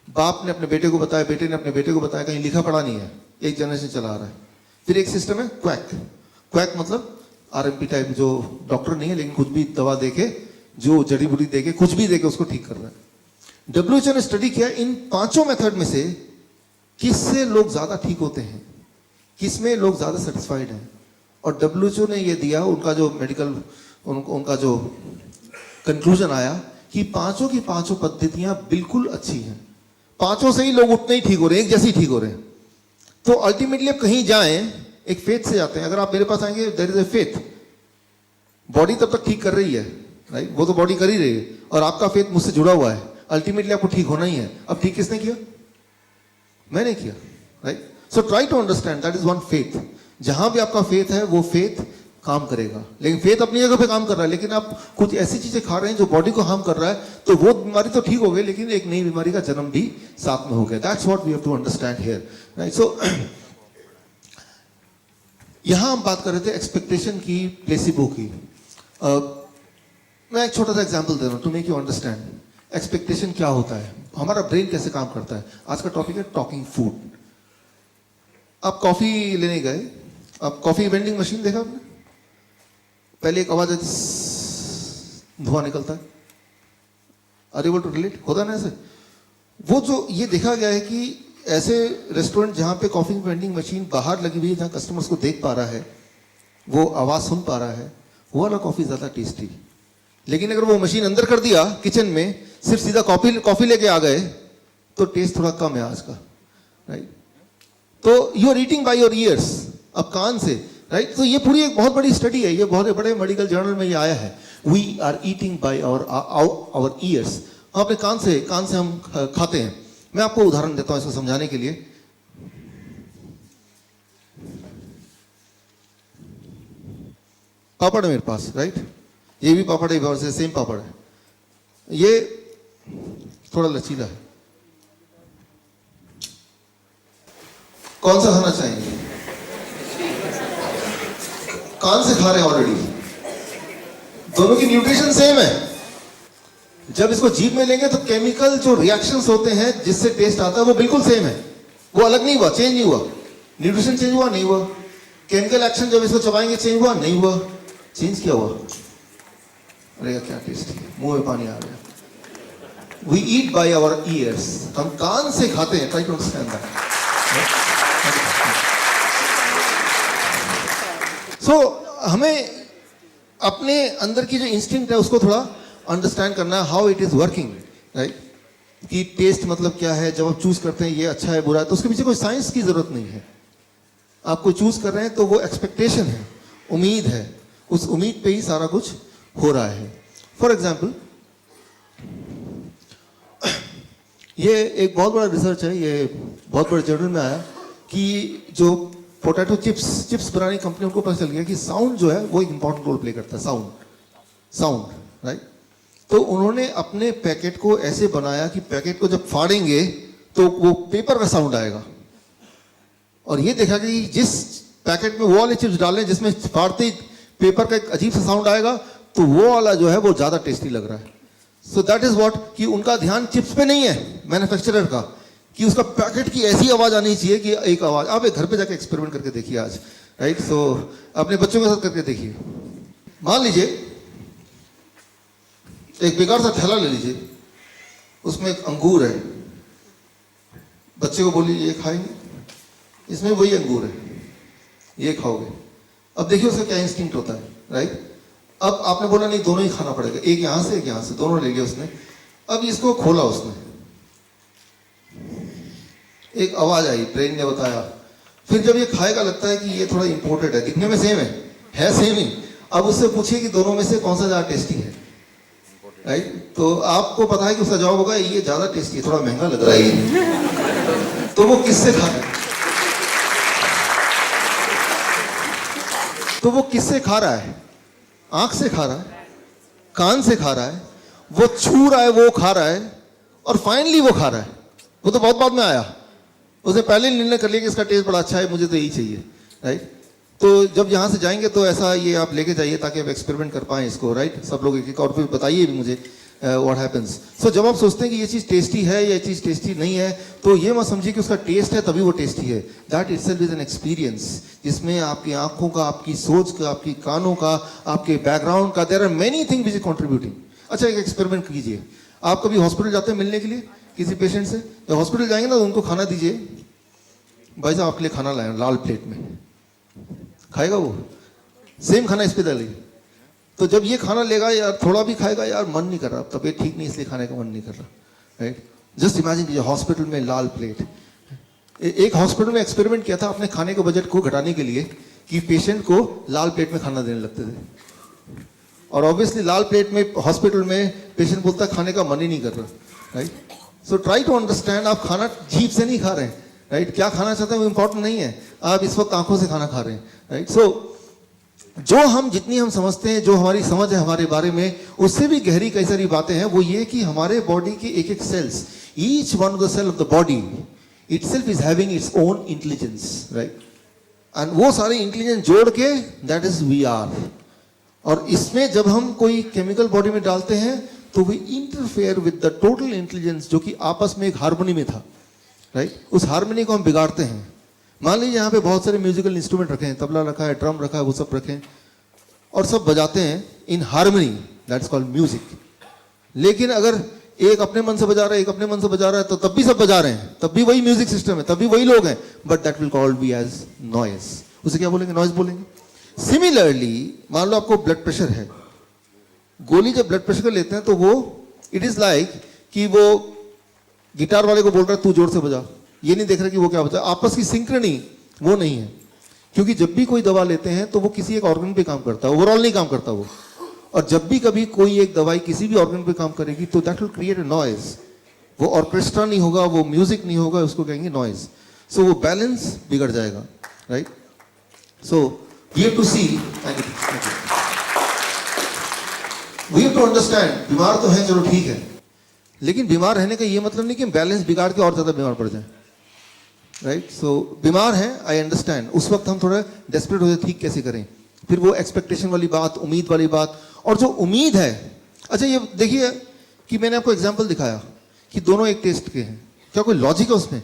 बाप ने अपने बेटे को बताया, बेटे ने अपने बेटे को बताया, कहीं लिखा पढ़ा नहीं है, एक जनरेशन चला आ रहा है। फिर एक सिस्टम है क्वैक, क्वैक मतलब आरएमपी टाइप, जो डॉक्टर नहीं है लेकिन कुछ भी दवा देके, जो जड़ी बूटी देके, कुछ भी देके उसको ठीक कर रहा है। WHO ने स्टडी किया इन 5 मेथड में से किससे लोग ज्यादा ठीक होते हैं, किसमें लोग ज्यादा सेटिस्फाइड हैं। और WHO ने ये दिया, उनका जो मेडिकल, उनका जो कंक्लूजन आया कि पांचों की पांचों पद्धतियां बिल्कुल अच्छी हैं, पांचों से ही लोग उतने ही ठीक हो रहे हैं, एक जैसे ही ठीक हो रहे हैं। तो अल्टीमेटली आप कहीं जाएं, एक फेथ से जाते हैं। अगर आप मेरे पास आएंगे, there is a faith, body तब तक ठीक कर रही है, राइट, वो तो बॉडी कर ही रही है, और आपका फेथ मुझसे जुड़ा हुआ है, अल्टीमेटली आपको ठीक होना ही है। अब ठीक किसने किया, मैंने किया, right. So try to understand that is one faith. जहां भी आपका फेथ है वो फेथ काम करेगा, लेकिन फेथ अपनी जगह पे काम कर रहा है, लेकिन आप कुछ ऐसी चीजें खा रहे हैं जो बॉडी को हार्म कर रहा है, तो वो बीमारी तो ठीक हो गई, लेकिन एक नई बीमारी का जन्म भी साथ में हो गया। That's what we have to understand here, right. So यहां हम बात कर रहे थे एक्सपेक्टेशन की, प्लेसिबो की। मैं एक छोटा सा एग्जांपल दे रहा हूं to make you understand expectation क्या होता है, हमारा ब्रेन कैसे काम करता है। आज का टॉपिक है टॉकिंग फूड। आप कॉफी लेने गए, आप कॉफी वेंडिंग मशीन देखा आपने, पहले एक आवाज आती, धुआं निकलता है, आर एबल टू रिलेट, होता है ना ऐसे। वो जो ये देखा गया है कि ऐसे रेस्टोरेंट जहां पे कॉफी वेंडिंग मशीन बाहर लगी हुई है, जहां कस्टमर्स को देख पा रहा है, वो आवाज सुन पा रहा है, वो वाला कॉफी ज्यादा टेस्टी। लेकिन अगर वो मशीन अंदर कर दिया किचन में, सिर्फ सीधा कॉफी लेके आ गए, तो टेस्ट थोड़ा कम है आज का, राइट। तो you are eating by your ears, अब कान से, राइट। तो ये पूरी एक बहुत बड़ी स्टडी है, ये बहुत बड़े मेडिकल जर्नल में ये आया है। We are eating by our ears, अपने कान से हम खाते हैं। मैं आपको उदाहरण देता हूं इसको समझाने के लिए। पापड़ है मेरे पास, राइट? ये भी पापड़ है, सेम पापड़ है। ये थोड़ा लचीला है। कौन सा खाना चाहेंगे? कान से खा रहे हैं ऑलरेडी। दोनों की न्यूट्रिशन सेम है। जब इसको जीभ में लेंगे तो केमिकल जो रिएक्शंस होते हैं जिससे टेस्ट आता है वो बिल्कुल सेम है, वो अलग नहीं हुआ, चेंज नहीं हुआ। न्यूट्रिशन चेंज हुआ नहीं हुआ, केमिकल एक्शन जब इसको चबाएंगे चेंज हुआ नहीं हुआ, चेंज क्या हुआ? अरे क्या टेस्ट है, मुंह में पानी आ गया। We eat by our ears, हम कान से खाते हैं। Try to understand that. So हमें अपने अंदर की जो इंस्टिंक्ट है उसको थोड़ा अंडरस्टैंड करना है, how it is working, right? कि टेस्ट मतलब क्या है, जब आप चूज करते हैं ये अच्छा है बुरा है, तो उसके पीछे कोई साइंस की जरूरत नहीं है। आप कोई चूज कर रहे हैं तो वो एक्सपेक्टेशन है, उम्मीद है, उस उम्मीद पे ही सारा कुछ हो रहा है। फॉर एग्जाम्पल, ये एक बहुत बड़ा रिसर्च है, ये बहुत बड़े जर्नल में आया कि जो पोटैटो चिप्स बनाने की कंपनी, उनको पता चल गया कि साउंड जो है वो एक इंपॉर्टेंट रोल प्ले करता है। Sound, right? तो उन्होंने अपने पैकेट को ऐसे बनाया कि पैकेट को जब फाड़ेंगे तो वो पेपर का साउंड आएगा। और ये देखा कि जिस पैकेट में वो वाले चिप्स डालें जिसमें फाड़ते ही पेपर का एक अजीब सा साउंड आएगा, तो वो वाला जो है वो ज्यादा टेस्टी लग रहा है। सो दैट इज व्हाट, कि उनका ध्यान चिप्स पे नहीं है मैन्युफैक्चरर का, कि उसका पैकेट की ऐसी आवाज आनी चाहिए कि एक आवाज। आप एक घर पे जाके एक्सपेरिमेंट करके देखिए आज, राइट? सो अपने बच्चों के साथ करके देखिए। मान लीजिए एक बेकार सा थैला ले लीजिए, उसमें एक अंगूर है, बच्चे को बोलिए ये खाएंगे, इसमें वही अंगूर है, ये खाओगे। अब देखिए उसका क्या इंस्टिंक्ट होता है, राइट? अब आपने बोला नहीं दोनों ही खाना पड़ेगा, एक यहां से एक यहां से, दोनों ले लिया उसने। अब इसको खोला उसने, एक आवाज आई, ब्रेन ने बताया। फिर जब ये खाएगा लगता है कि ये थोड़ा इंपोर्टेड है, दिखने में सेम है सेम ही। अब उससे पूछिए कि दोनों में से कौन सा ज्यादा टेस्टी है, राइट? तो आपको पता है कि उसका जवाब होगा ये ज्यादा टेस्टी है, थोड़ा महंगा लग रहा है ये। तो वो किससे खा रहा है? तो वो किससे खा रहा है? आंख से खा रहा है, कान से खा रहा है, वो छू रहा है, वो खा रहा है, और फाइनली वो खा रहा है। वो तो बहुत बाद में आया, उसने पहले निर्णय कर लिया कि इसका टेस्ट बड़ा अच्छा है, मुझे तो यही चाहिए, राइट? तो जब यहाँ से जाएंगे तो ऐसा ये आप लेके जाइए ताकि आप एक्सपेरिमेंट कर पाएं इसको, राइट? सब लोग एक एक और फिर बताइए भी मुझे व्हाट हैपेंस। सो जब आप सोचते हैं कि ये चीज़ टेस्टी है, ये चीज़ टेस्टी नहीं है, तो ये मत समझिए कि उसका टेस्ट है तभी वो टेस्टी है। That itself is an experience, जिसमें आपकी आंखों का, आपकी सोच का, आपकी कानों का, आपके बैकग्राउंड का, there are many thing which is contributing. अच्छा, एक एक्सपेरिमेंट कीजिए। आप कभी हॉस्पिटल जाते हैं मिलने के लिए किसी पेशेंट से? जब हॉस्पिटल जाएंगे ना तो उनको खाना दीजिए, भाई साहब आपके लिए खाना लाए लाल प्लेट में, खाएगा वो? सेम खाना इस पे डालिए, तो जब ये खाना लेगा यार थोड़ा भी खाएगा, यार मन नहीं कर रहा, तबीयत ठीक नहीं इसलिए खाने का मन नहीं कर रहा, राइट? जस्ट इमेजिन कीजिए हॉस्पिटल में लाल प्लेट। एक हॉस्पिटल में एक्सपेरिमेंट किया था अपने खाने के बजट को घटाने के लिए, कि पेशेंट को लाल प्लेट में खाना देने लगते थे, और ऑब्वियसली लाल प्लेट में हॉस्पिटल में पेशेंट बोलता है खाने का मन ही नहीं कर रहा, right? So try to understand, आप खाना जीभ से नहीं खा रहे हैं, राइट? क्या खाना चाहते हैं वो इंपॉर्टेंट नहीं है, आप इस वक्त आंखों से खाना खा रहे हैं, राइट? सो जो हम जितनी हम समझते हैं, जो हमारी समझ है हमारे बारे में, उससे भी गहरी कई सारी बातें हैं। वो ये कि हमारे बॉडी के एक एक cells, each one of the cell of the body itself is having its own intelligence, right? And वो सारे इंटेलिजेंस जोड़ के दैट इज वी आर। और इसमें जब हम कोई केमिकल बॉडी में डालते हैं तो we interfere with the total intelligence जो कि आपस में एक हार्मनी में था, राइट? उस हार्मनी को हम बिगाड़ते हैं। मान लीजिए यहाँ पे बहुत सारे म्यूजिकल इंस्ट्रूमेंट रखे हैं, तबला रखा है, ड्रम रखा है, वो सब रखे हैं और सब बजाते हैं in harmony, that's called music. लेकिन अगर एक अपने मन से बजा रहा है, एक अपने मन से बजा रहा है, तो तब भी सब बजा रहे हैं, तब भी वही म्यूजिक सिस्टम है, तब भी वही लोग हैं, but that will called be as noise. उसे क्या बोलेंगे? नॉइज बोलेंगे। सिमिलरली मान लो आपको ब्लड प्रेशर है, गोली जब ब्लड प्रेशर का लेते हैं तो वो इट इज लाइक कि वो गिटार वाले को बोल रहा है तू जोर से बजा, ये नहीं देख रहा कि वो क्या बजा। आपस की सिंक्रनी वो नहीं है, क्योंकि जब भी कोई दवा लेते हैं तो वो किसी एक ऑर्गन पे काम करता है, ओवरऑल नहीं काम करता वो। और जब भी कभी कोई एक दवाई किसी भी ऑर्गन पे काम करेगी तो that will create a noise. वो ऑर्केस्ट्रा नहीं होगा, वो म्यूजिक नहीं होगा, उसको कहेंगे नॉइज। सो वो बैलेंस बिगड़ जाएगा, right? So we have to see. We have to understand, बीमार तो है, चलो ठीक है, लेकिन बीमार रहने का ये मतलब नहीं कि हम बैलेंस बिगाड़ के और ज्यादा बीमार पड़ जाएं, राइट? सो बीमार है, आई अंडरस्टैंड, उस वक्त हम थोड़ा डेस्परेट हो जाए, ठीक कैसे करें? फिर वो एक्सपेक्टेशन वाली बात, उम्मीद वाली बात, और जो उम्मीद है, अच्छा ये देखिए कि मैंने आपको एग्जाम्पल दिखाया कि दोनों एक टेस्ट के हैं, क्या कोई लॉजिक है उसमें?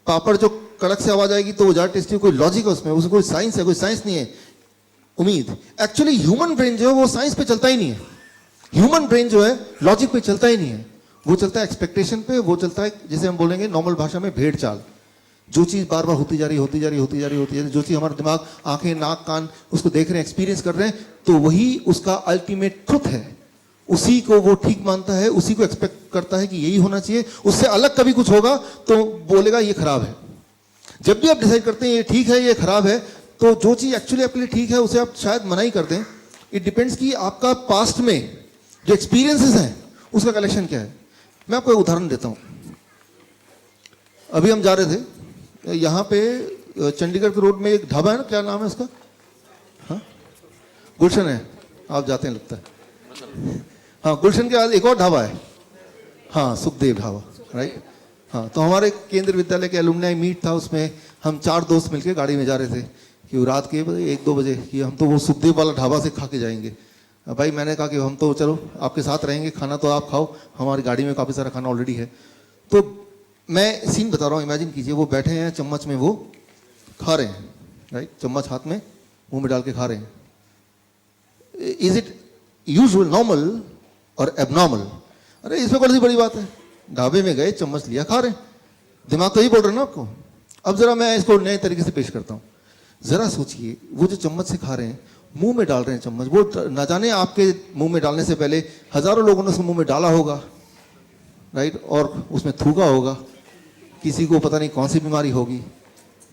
पापड़ जो कड़क से आवाज आएगी तो वो ज़्यादा टेस्टी, कोई लॉजिक है उसमें? उसमें कोई साइंस है? कोई साइंस नहीं है। उम्मीद, एक्चुअली ह्यूमन ब्रेन जो है वो साइंस पे चलता ही नहीं है। ह्यूमन ब्रेन जो है लॉजिक पे चलता ही नहीं है, वो चलता है एक्सपेक्टेशन पे, वो चलता है जिसे हम बोलेंगे नॉर्मल भाषा में भेड़ चाल। जो चीज़ बार बार होती जा रही, जो चीज़ हमारा दिमाग, आंखें, नाक, कान उसको देख रहे हैं, एक्सपीरियंस कर रहे हैं, तो वही उसका अल्टीमेट ट्रुथ है। उसी को वो ठीक मानता है, उसी को एक्सपेक्ट करता है कि यही होना चाहिए। उससे अलग कभी कुछ होगा तो बोलेगा ये खराब है। जब भी आप डिसाइड करते हैं ये ठीक है, ये खराब है, तो जो चीज़ एक्चुअली आपके लिए ठीक है उसे आप शायद मना ही कर दें। इट डिपेंड्स कि आपका पास्ट में जो एक्सपीरियंसेस हैं उसका कलेक्शन क्या है। मैं आपको एक उदाहरण देता हूँ। अभी हम जा रहे थे यहाँ पे चंडीगढ़ के रोड में एक ढाबा है ना, क्या नाम है उसका? हाँ, गुलशन है, आप जाते हैं लगता है। हाँ, गुलशन के बाद एक और ढाबा है, हाँ, सुखदेव ढाबा, राइट? हाँ, तो हमारे केंद्रीय विद्यालय के एलुमनाई मीट था, उसमें हम 4 दोस्त मिलकर गाड़ी में जा रहे थे कि रात के 1-2 बजे कि हम तो वो सुखदेव वाला ढाबा से खा के जाएंगे। भाई मैंने कहा कि हम तो चलो आपके साथ रहेंगे, खाना तो आप खाओ, हमारी गाड़ी में काफ़ी सारा खाना ऑलरेडी है। तो मैं सीन बता रहा हूँ, इमेजिन कीजिए वो बैठे हैं, चम्मच में वो खा रहे हैं, राइट? चम्मच हाथ में मुंह में डाल के खा रहे हैं। इज इट यूजुअल, नॉर्मल और एबनॉर्मल? अरे इसमें कौन सी बड़ी बात है? ढाबे में गए, चम्मच लिया, खा रहे हैं, दिमाग तो यही बोल रहे हैं ना आपको। अब जरा मैं इसको नए तरीके से पेश करता हूँ। जरा सोचिए, वो जो चम्मच से खा रहे हैं, मुंह में डाल रहे हैं चम्मच, वो ना जाने आपके मुंह में डालने से पहले हजारों लोगों ने उसको मुंह में डाला होगा, राइट? और उसमें थूका होगा, किसी को पता नहीं कौन सी बीमारी होगी,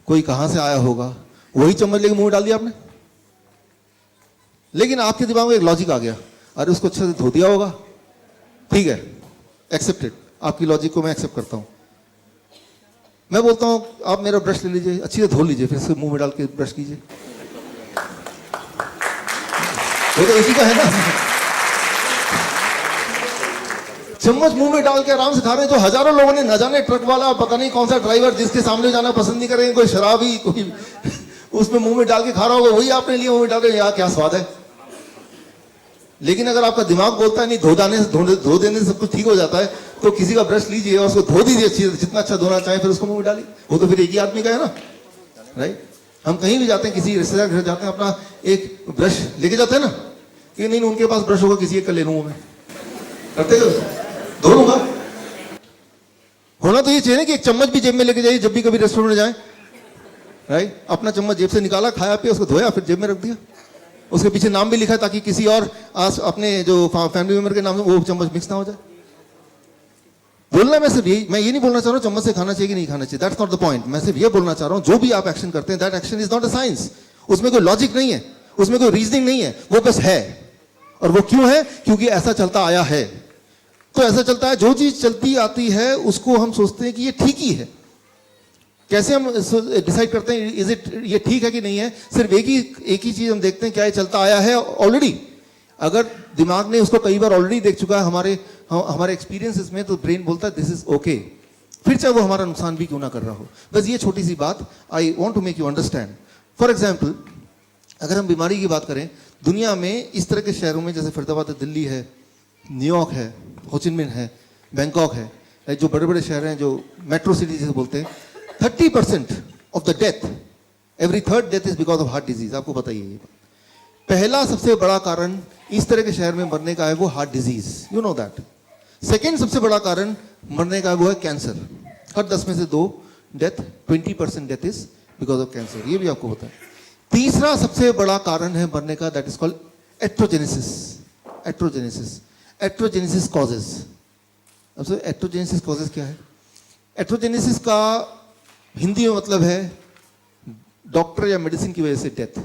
कोई कहाँ से आया होगा, वही चम्मच लेके मुंह में डाल दिया आपने। लेकिन आपके दिमाग में एक लॉजिक आ गया, अरे उसको अच्छे से धो दिया होगा, ठीक है, एक्सेप्टेड, आपकी लॉजिक को मैं एक्सेप्ट करता हूं। मैं बोलता हूं आप मेरा ब्रश ले लीजिए, अच्छी से धो लीजिए, फिर इसको मुंह में डाल के ब्रश कीजिए, वो तो इसी का है ना। चम्मच मुंह में डाल के आराम से खा रहे हैं, जो हजारों लोगों ने, न जाने ट्रक वाला, पता नहीं कौन सा ड्राइवर जिसके सामने जाना पसंद नहीं करेंगे, कोई शराबी, कोई उसमें मुंह में डाल के खा रहा होगा, वही आपने लिए मुंह में डाल के, यार क्या स्वाद है। लेकिन अगर आपका दिमाग बोलता है नहीं, धो देने से सब कुछ ठीक हो जाता है, तो किसी का ब्रश लीजिए और उसको धो दीजिए अच्छी, जितना अच्छा धोना चाहे, फिर उसको मुंह में डालिए। वो तो फिर एक ही आदमी का है ना, राइट? हम कहीं भी जाते हैं, किसी रिश्तेदार घर जाते हैं, अपना एक ब्रश लेके जाते हैं ना, कि नहीं उनके पास ब्रश होगा, किसी एक का ले लूंगा मैं, करते हो, धो लूंगा। होना तो ये चाहिए ना कि एक चम्मच भी जेब में लेके जाइए जब भी कभी रेस्टोरेंट में जाए, राइट? अपना चम्मच जेब से निकाला, खाया पिया, उसको धोया, फिर जेब में रख दिया, उसके पीछे नाम भी लिखा ताकि किसी और अपने जो फैमिली मेंबर के नाम से वो चम्मच मिक्स ना हो जाए। बोलना मैं सिर्फ यही, मैं ये नहीं बोलना चाह रहा हूँ चम्मच से खाना चाहिए कि नहीं खाना चाहिए, दैट्स नॉट द पॉइंट। मैं सिर्फ ये बोलना चाह रहा हूँ, जो भी आप एक्शन करते हैं, that action is not a science. उसमें कोई लॉजिक नहीं है, उसमें कोई रीजनिंग नहीं है, वो बस है। और वो क्यों है? क्योंकि ऐसा चलता आया है। तो ऐसा चलता है, जो चीज चलती आती है उसको हम सोचते हैं कि ये ठीक ही है। कैसे हम डिसाइड करते हैं इज इट, ये ठीक है कि नहीं है? सिर्फ एक ही चीज हम देखते हैं, क्या ये चलता आया है ऑलरेडी? अगर दिमाग ने उसको कई बार ऑलरेडी देख चुका है हमारे एक्सपीरियंसेस में, तो ब्रेन बोलता है दिस इज ओके, फिर चाहे वो हमारा नुकसान भी क्यों ना कर रहा हो। बस ये छोटी सी बात I want to make you understand. For example, अगर हम बीमारी की बात करें, दुनिया में इस तरह के शहरों में जैसे फरीदाबाद है, दिल्ली है, न्यूयॉर्क है, होचिनमिन है, बैंकॉक है, जो बड़े बड़े शहर हैं, जो मेट्रो सिटी जिसे बोलते हैं, 30% of the death, every third death is because of heart disease. आपको पता ही है ये बात। पहला सबसे बड़ा कारण इस तरह के शहर में मरने का है वो heart disease, you know that. Second सबसे बड़ा कारण मरने का है वो है कैंसर। हर 10 में से 2 death, 20% death is because of cancer, ये भी आपको पता है। तीसरा सबसे बड़ा कारण है मरने का, दैट इज कॉल्ड एट्रोजेनेसिस। एट्रोजेनेसिस कॉजेज। अब एट्रोजेनेसिस कॉजेज क्या है? एट्रोजेनेसिस का हिंदी में मतलब है डॉक्टर या मेडिसिन की वजह से डेथ।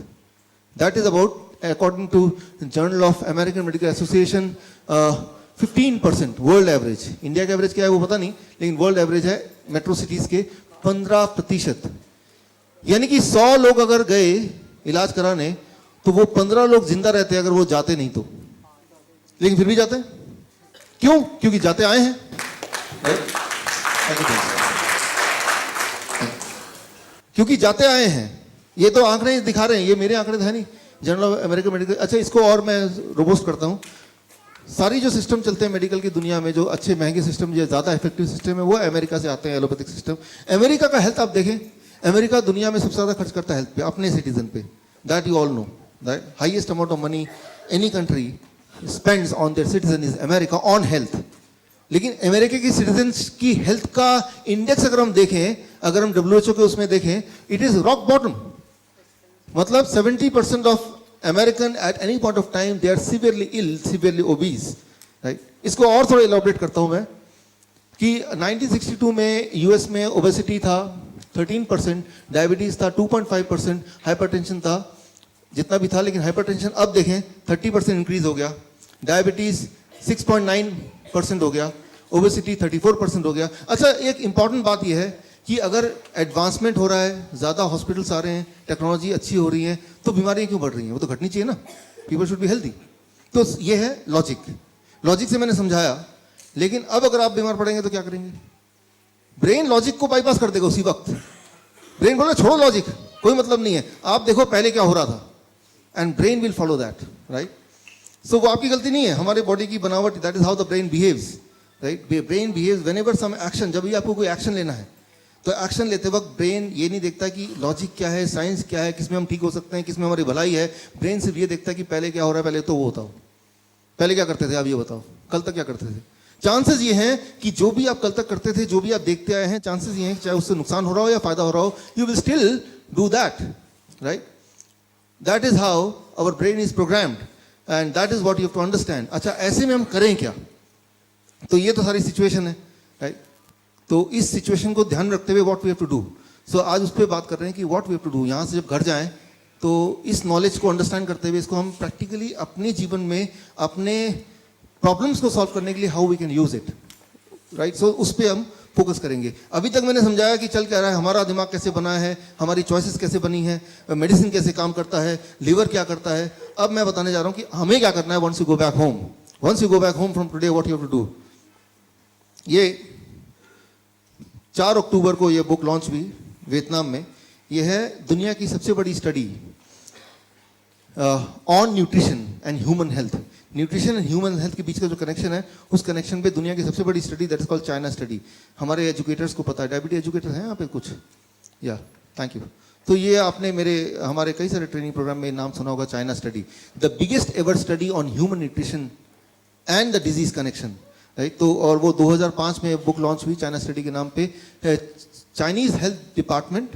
That is about, according to journal of American medical association, 15% world average. India का एवरेज क्या है वो पता नहीं, लेकिन वर्ल्ड एवरेज है मेट्रो सिटीज के 15%। यानी कि 100 लोग अगर गए इलाज कराने, तो वो 15 लोग जिंदा रहते अगर वो जाते नहीं तो। लेकिन फिर भी जाते हैं। क्यों? क्योंकि जाते आए हैं। क्योंकि जाते आए हैं। ये तो आंकड़े दिखा रहे हैं, ये मेरे आंकड़े है नहीं, जर्नल ऑफ अमेरिकन मेडिकल। अच्छा, इसको और मैं रोबोस्ट करता हूँ। सारी जो सिस्टम चलते हैं मेडिकल की दुनिया में, जो अच्छे महंगे सिस्टम, जो ज़्यादा इफेक्टिव सिस्टम है, वो अमेरिका से आते हैं, एलोपैथिक सिस्टम। अमेरिका का हेल्थ आप देखें, अमेरिका दुनिया में सबसे ज़्यादा खर्च करता है हेल्थ पे, अपने सिटीजन पे। That you all know, that highest amount of money any country spends on their citizen is America on health. लेकिन अमेरिका की सिटीजन्स की हेल्थ का इंडेक्स अगर हम देखें, अगर हम WHO के उसमें देखें, इट इज रॉक बॉटम। मतलब 70% of American at any point of time they are severely ill, severely obese, right. इसको और थोड़ा इलॉबरेट करता हूं मैं कि 1962 में यूएस में ओबेसिटी था 13%, डायबिटीज था 2.5%, हाइपरटेंशन था जितना भी था, लेकिन हाइपरटेंशन अब देखें 30% इंक्रीज हो गया, डायबिटीज 6.9% हो गया, ओबेसिटी 34% हो गया। अच्छा, एक इंपॉर्टेंट बात यह है कि अगर एडवांसमेंट हो रहा है, ज़्यादा हॉस्पिटल्स आ रहे हैं, टेक्नोलॉजी अच्छी हो रही है, तो बीमारियां क्यों बढ़ रही हैं? वो तो घटनी चाहिए ना। People should be healthy. तो ये है लॉजिक। लॉजिक से मैंने समझाया, लेकिन अब अगर आप बीमार पड़ेंगे तो क्या करेंगे? ब्रेन लॉजिक को बाईपास कर देगा उसी वक्त। ब्रेन बोले छोड़ो लॉजिक, कोई मतलब नहीं है, आप देखो पहले क्या हो रहा था, and brain will follow that, right. So वो आपकी गलती नहीं है, हमारे बॉडी की बनावट, that is how the brain behaves, right. Brain behaves whenever some action, जब भी आपको कोई एक्शन लेना है, तो एक्शन लेते वक्त ब्रेन ये नहीं देखता कि लॉजिक क्या है, साइंस क्या है, किसमें हम ठीक हो सकते हैं, किसमें हमारी भलाई है। ब्रेन सिर्फ ये देखता है कि पहले क्या हो रहा है, पहले तो वो बताओ, पहले क्या करते थे आप ये बताओ, कल तक क्या करते थे। चांसेस ये हैं कि जो भी आप कल तक करते थे, जो भी आप देखते आए हैं, चांसेस ये हैं कि चाहे उससे नुकसान हो रहा हो या फायदा हो रहा हो, you will still do that, right. That is how our brain is programmed and that is what you have to understand. अच्छा, ऐसे में हम करें क्या? तो ये तो सारी सिचुएशन है, राइट। तो इस सिचुएशन को ध्यान रखते हुए what we have to do, so आज उस पर बात कर रहे हैं कि what we have to do. यहाँ से जब घर जाएं तो इस नॉलेज को अंडरस्टैंड करते हुए इसको हम प्रैक्टिकली अपने जीवन में, अपने प्रॉब्लम्स को सॉल्व करने के लिए how we can use it, right. So उस पर हम फोकस करेंगे। अभी तक मैंने समझाया कि चल क्या रहा है, हमारा दिमाग कैसे बना है, हमारी चॉइसेस कैसे बनी है, मेडिसिन कैसे काम करता है, लीवर क्या करता है। अब मैं बताने जा रहा हूँ कि हमें क्या करना है once you go back home. Once you go back home from today what you have to do. ये 4 अक्टूबर को ये बुक लॉन्च हुई वियतनाम में। ये है दुनिया की सबसे बड़ी study on nutrition and human health. Nutrition and human health के बीच का जो कनेक्शन है, उस कनेक्शन पे दुनिया की सबसे बड़ी study, that is called China study. हमारे एजुकेटर्स को पता है, डायबिटीज एजुकेटर हैं यहाँ पे कुछ, या थैंक यू। तो ये आपने हमारे कई सारे ट्रेनिंग प्रोग्राम में नाम सुना होगा, China study, the biggest ever study on human nutrition and the disease connection, right. तो और वो 2005 में बुक लॉन्च हुई चाइना स्टडी के नाम पे। Chinese health department,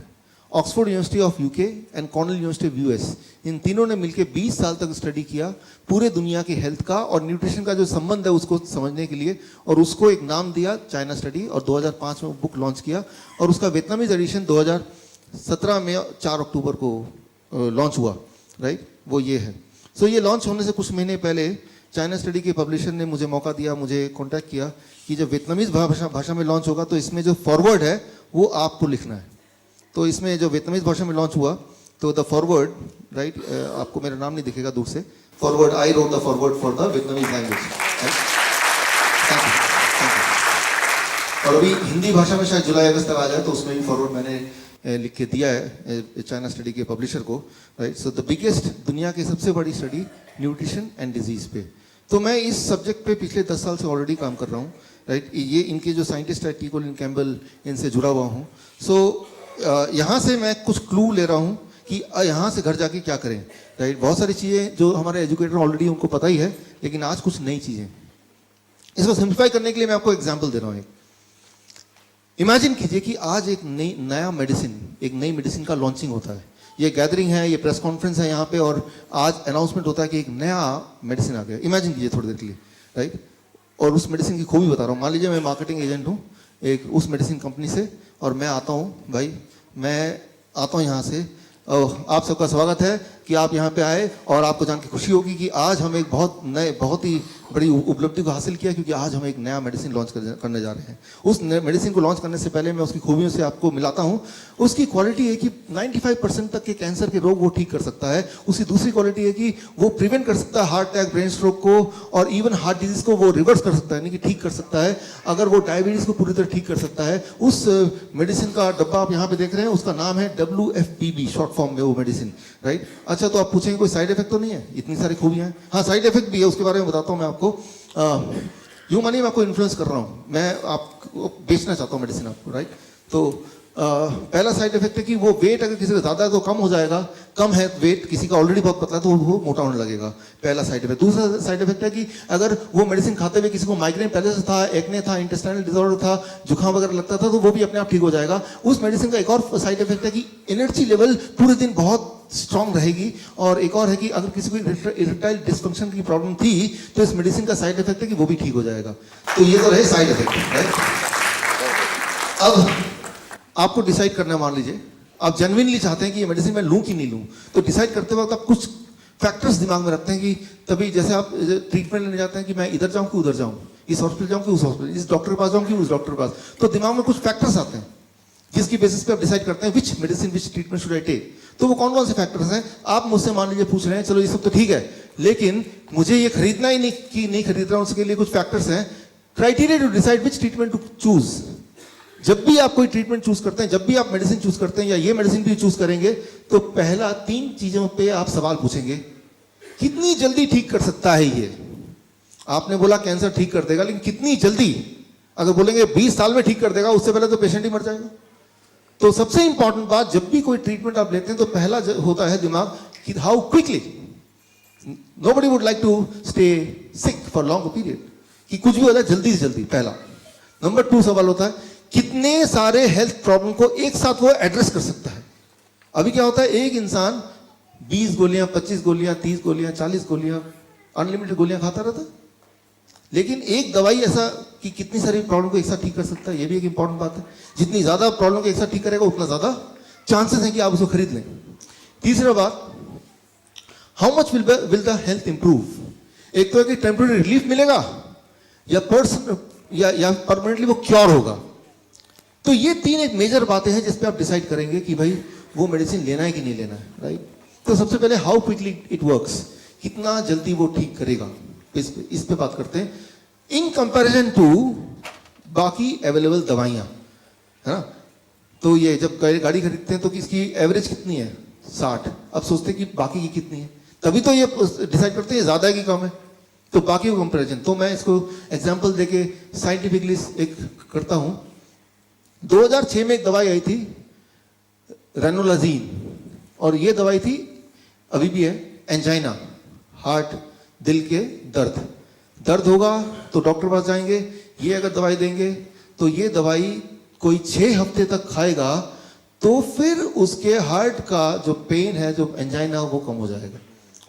Oxford university of UK and Cornell university of US, इन तीनों ने मिलकर 20 साल तक स्टडी किया पूरे दुनिया की हेल्थ का और न्यूट्रिशन का जो संबंध है उसको समझने के लिए, और उसको एक नाम दिया चाइना स्टडी, और 2005 में बुक लॉन्च किया। और उसका वियतनामीज एडिशन 2017 में 4 अक्टूबर को लॉन्च हुआ, राइट। वो ये है। सो ये लॉन्च होने से कुछ महीने पहले चाइना स्टडी के पब्लिशर ने मुझे मौका दिया, मुझे कॉन्टैक्ट किया कि जब वियतनामीज भाषा में लॉन्च होगा तो इसमें जो फॉरवर्ड है वो आपको लिखना है। तो इसमें जो वियतनामीज भाषा में लॉन्च हुआ, तो द फॉरवर्ड, राइट, आपको मेरा नाम नहीं दिखेगा दूर से, forward, I wrote the forward for the Vietnamese language. Thank you. और अभी हिंदी भाषा में शायद जुलाई अगस्त तक आ जाए, तो उसमें भी फॉरवर्ड मैंने लिख के दिया है चाइना स्टडी के पब्लिशर को, राइट। सो द बिगेस्ट, दुनिया की सबसे बड़ी स्टडी न्यूट्रिशन एंड डिजीज पे। तो मैं इस सब्जेक्ट पे पिछले 10 साल से ऑलरेडी काम कर रहा हूँ, राइट। ये इनके जो साइंटिस्ट है टी कोलिन कैम्बल, इनसे जुड़ा हुआ हूँ। सो यहाँ से मैं कुछ क्लू ले रहा हूँ कि यहाँ से घर जाके क्या करें, राइट। बहुत सारी चीज़ें जो हमारे एजुकेटर ऑलरेडी उनको पता ही है, लेकिन आज कुछ नई चीज़ें, इसको सिंप्लीफाई करने के लिए मैं आपको एग्जाम्पल दे रहा हूँ। इमेजिन कीजिए कि आज एक नया मेडिसिन, एक नई मेडिसिन का लॉन्चिंग होता है। ये गैदरिंग है, ये प्रेस कॉन्फ्रेंस है यहाँ पे, और आज अनाउंसमेंट होता है कि एक नया मेडिसिन आ गया। इमेजिन कीजिए थोड़ी देर के लिए, राइट। और उस मेडिसिन की खूबी बता रहा हूँ। मान लीजिए मैं मार्केटिंग एजेंट हूँ एक उस मेडिसिन कंपनी से, और मैं आता हूँ, भाई मैं आता हूँ यहाँ से, आप सबका स्वागत है, कि आप यहाँ पे आए और आपको जान के खुशी होगी कि आज हम एक बहुत ही बड़ी उपलब्धि को हासिल किया, क्योंकि आज हम एक नया मेडिसिन लॉन्च करने जा रहे हैं। उस मेडिसिन को लॉन्च करने से पहले मैं उसकी खूबियों से आपको मिलाता हूँ। उसकी क्वालिटी है कि 95% तक के कैंसर के रोग वो ठीक कर सकता है। उसकी दूसरी क्वालिटी है कि वो प्रिवेंट कर सकता है हार्ट अटैक, ब्रेन स्ट्रोक को, और इवन हार्ट डिजीज को वो रिवर्स कर सकता है, यानी कि ठीक कर सकता है। अगर वो डायबिटीज को पूरी तरह ठीक कर सकता है। उस मेडिसिन का डब्बा आप यहाँ पे देख रहे हैं, उसका नाम है WFPB, शॉर्ट फॉर्म में वो मेडिसिन, राइट। अच्छा, तो आप पूछेंगे कोई साइड इफेक्ट तो नहीं है? इतनी सारी खूबियां हैं। हाँ, साइड इफेक्ट भी है, उसके बारे में बताता हूँ मैं आपको। यूं मानिए मैं आपको इन्फ्लुएंस कर रहा हूँ, मैं आपको बेचना चाहता हूँ मेडिसिन आपको, राइट। तो पहला साइड इफेक्ट है कि वो वेट अगर किसी का ज़्यादा है तो कम हो जाएगा, कम है वेट, किसी का ऑलरेडी बहुत पतला है तो वो मोटा होने लगेगा, पहला साइड इफेक्ट। दूसरा साइड इफेक्ट है कि अगर वो मेडिसिन खाते हुए किसी को माइग्रेन पहले से था, एक्ने था, इंटेस्टाइनल डिसऑर्डर था, जुकाम वगैरह लगता था, तो वो भी अपने आप ठीक हो जाएगा। उस मेडिसिन का एक और साइड इफेक्ट है कि एनर्जी लेवल पूरे दिन बहुत स्ट्रांग रहेगी। और एक और है कि अगर किसी को इरेक्टाइल डिस्फंक्शन की प्रॉब्लम थी तो इस मेडिसिन का साइड इफेक्ट है कि वो भी ठीक हो जाएगा। तो ये तो रहे साइड इफेक्ट। अब आपको डिसाइड करना, मान लीजिए आप जेन्युइनली चाहते हैं कि ये मेडिसिन मैं लूं कि नहीं लूं, तो डिसाइड करते वक्त आप कुछ फैक्टर्स दिमाग में रखते हैं कि तभी जैसे आप ट्रीटमेंट लेने जाते हैं कि मैं इधर जाऊं कि उधर जाऊं, इस हॉस्पिटल जाऊं कि उस हॉस्पिटल, इस डॉक्टर के पास जाऊं कि उस डॉक्टर के पास, तो दिमाग में कुछ फैक्टर्स आते हैं जिसकी बेसिस पे आप डिसाइड करते हैं which medicine, which treatment should I take. तो वो कौन कौन से फैक्टर्स हैं? आप मुझसे मान लीजिए पूछ रहे हैं, चलो ये सब तो ठीक है, लेकिन मुझे ये खरीदना ही नहीं खरीद रहा हूं, उसके लिए कुछ फैक्टर्स हैं। Criteria to decide which treatment to choose. जब भी आप कोई ट्रीटमेंट चूज करते हैं, जब भी आप मेडिसिन चूज करते हैं या ये मेडिसिन भी चूज करेंगे, तो पहला 3 चीजों पे आप सवाल पूछेंगे। कितनी जल्दी ठीक कर सकता है ये? आपने बोला कैंसर ठीक कर देगा, लेकिन कितनी जल्दी? अगर बोलेंगे 20 साल में ठीक कर देगा, उससे पहले तो पेशेंट ही मर जाएगा। तो सबसे इंपॉर्टेंट बात, जब भी कोई ट्रीटमेंट आप लेते हैं तो पहला होता है दिमाग कि how quickly. Nobody would like to stay sick for long period, कि कुछ भी हो जाए जल्दी से जल्दी, पहला। नंबर 2 सवाल होता है कितने सारे हेल्थ प्रॉब्लम को एक साथ वो एड्रेस कर सकता है। अभी क्या होता है, एक इंसान 20 गोलियां, 25 गोलियां, 30 गोलियां, 40 गोलियां, अनलिमिटेड गोलियां खाता रहता है, लेकिन एक दवाई ऐसा कि कितनी सारी प्रॉब्लम को एक साथ ठीक कर सकता है, ये भी एक इंपॉर्टेंट बात है। जितनी ज्यादा प्रॉब्लम को एक साथ ठीक करेगा, उतना ज्यादा चांसेस है कि आप उसको खरीद लें। तीसरा बात, how much will the health improve. एक तो है कि टेम्पररी रिलीफ मिलेगा या परमानेंटली वो क्योर होगा। तो ये 3 एक मेजर बातें हैं जिस पे आप डिसाइड करेंगे कि भाई वो मेडिसिन लेना है कि नहीं लेना है, राइट। तो सबसे पहले हाउ क्विकली इट वर्क्स, कितना जल्दी वो ठीक करेगा, इस पे बात करते हैं इन कंपैरिजन टू बाकी अवेलेबल दवाइयां, है ना। तो ये जब गाड़ी खरीदते हैं तो इसकी एवरेज कितनी है? 60। अब सोचते हैं कि बाकी की कितनी है, तभी तो ये डिसाइड करते हैं ज्यादा है कि कम है, तो बाकी को कंपैरिजन। तो मैं इसको एग्जांपल देके साइंटिफिकली एक करता हूं। 2006 में एक दवाई आई थी रेनोलाजीन, और ये दवाई थी, अभी भी है, एंजाइना, हार्ट, दिल के दर्द होगा तो डॉक्टर पास जाएंगे, ये अगर दवाई देंगे तो ये दवाई कोई 6 हफ्ते तक खाएगा तो फिर उसके हार्ट का जो पेन है, जो एंजाइना, वो कम हो जाएगा।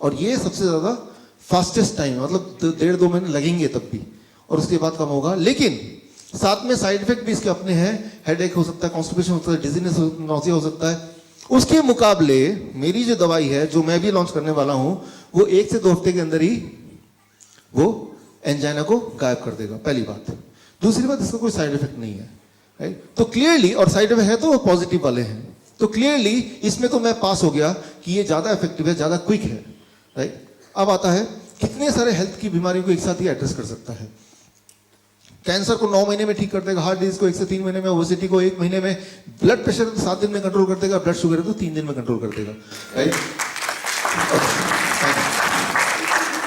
और ये सबसे ज्यादा फास्टेस्ट टाइम, मतलब 1.5-2 महीने लगेंगे तब भी, और उसके बाद कम होगा। लेकिन साथ में साइड इफेक्ट भी इसके अपने हैं, हेडेक हो सकता है, कॉन्स्टिपेशन हो सकता है, डिजीनेस, नॉसिया हो सकता है। उसके मुकाबले मेरी जो दवाई है, जो मैं भी लॉन्च करने वाला हूं, वो 1 से 2 हफ्ते के अंदर ही वो एंजाइना को गायब कर देगा, पहली बात। दूसरी बात, इसका कोई साइड इफेक्ट नहीं है, राइट। तो क्लियरली, और साइड इफेक्ट है तो पॉजिटिव वाले हैं, तो क्लियरली इसमें तो मैं पास हो गया कि ये ज्यादा इफेक्टिव है, ज्यादा क्विक है, राइट। अब आता है कितने सारे हेल्थ की बीमारियों को एक साथ ही एड्रेस कर सकता है। कैंसर को 9 महीने में ठीक कर देगा, हार्ट डिजीज को 1 से 3 महीने में, ओबेसिटी को 1 महीने में, ब्लड प्रेशर 7 दिन में कंट्रोल कर देगा, ब्लड शुगर है तो 3 दिन में कंट्रोल कर देगा, राइट।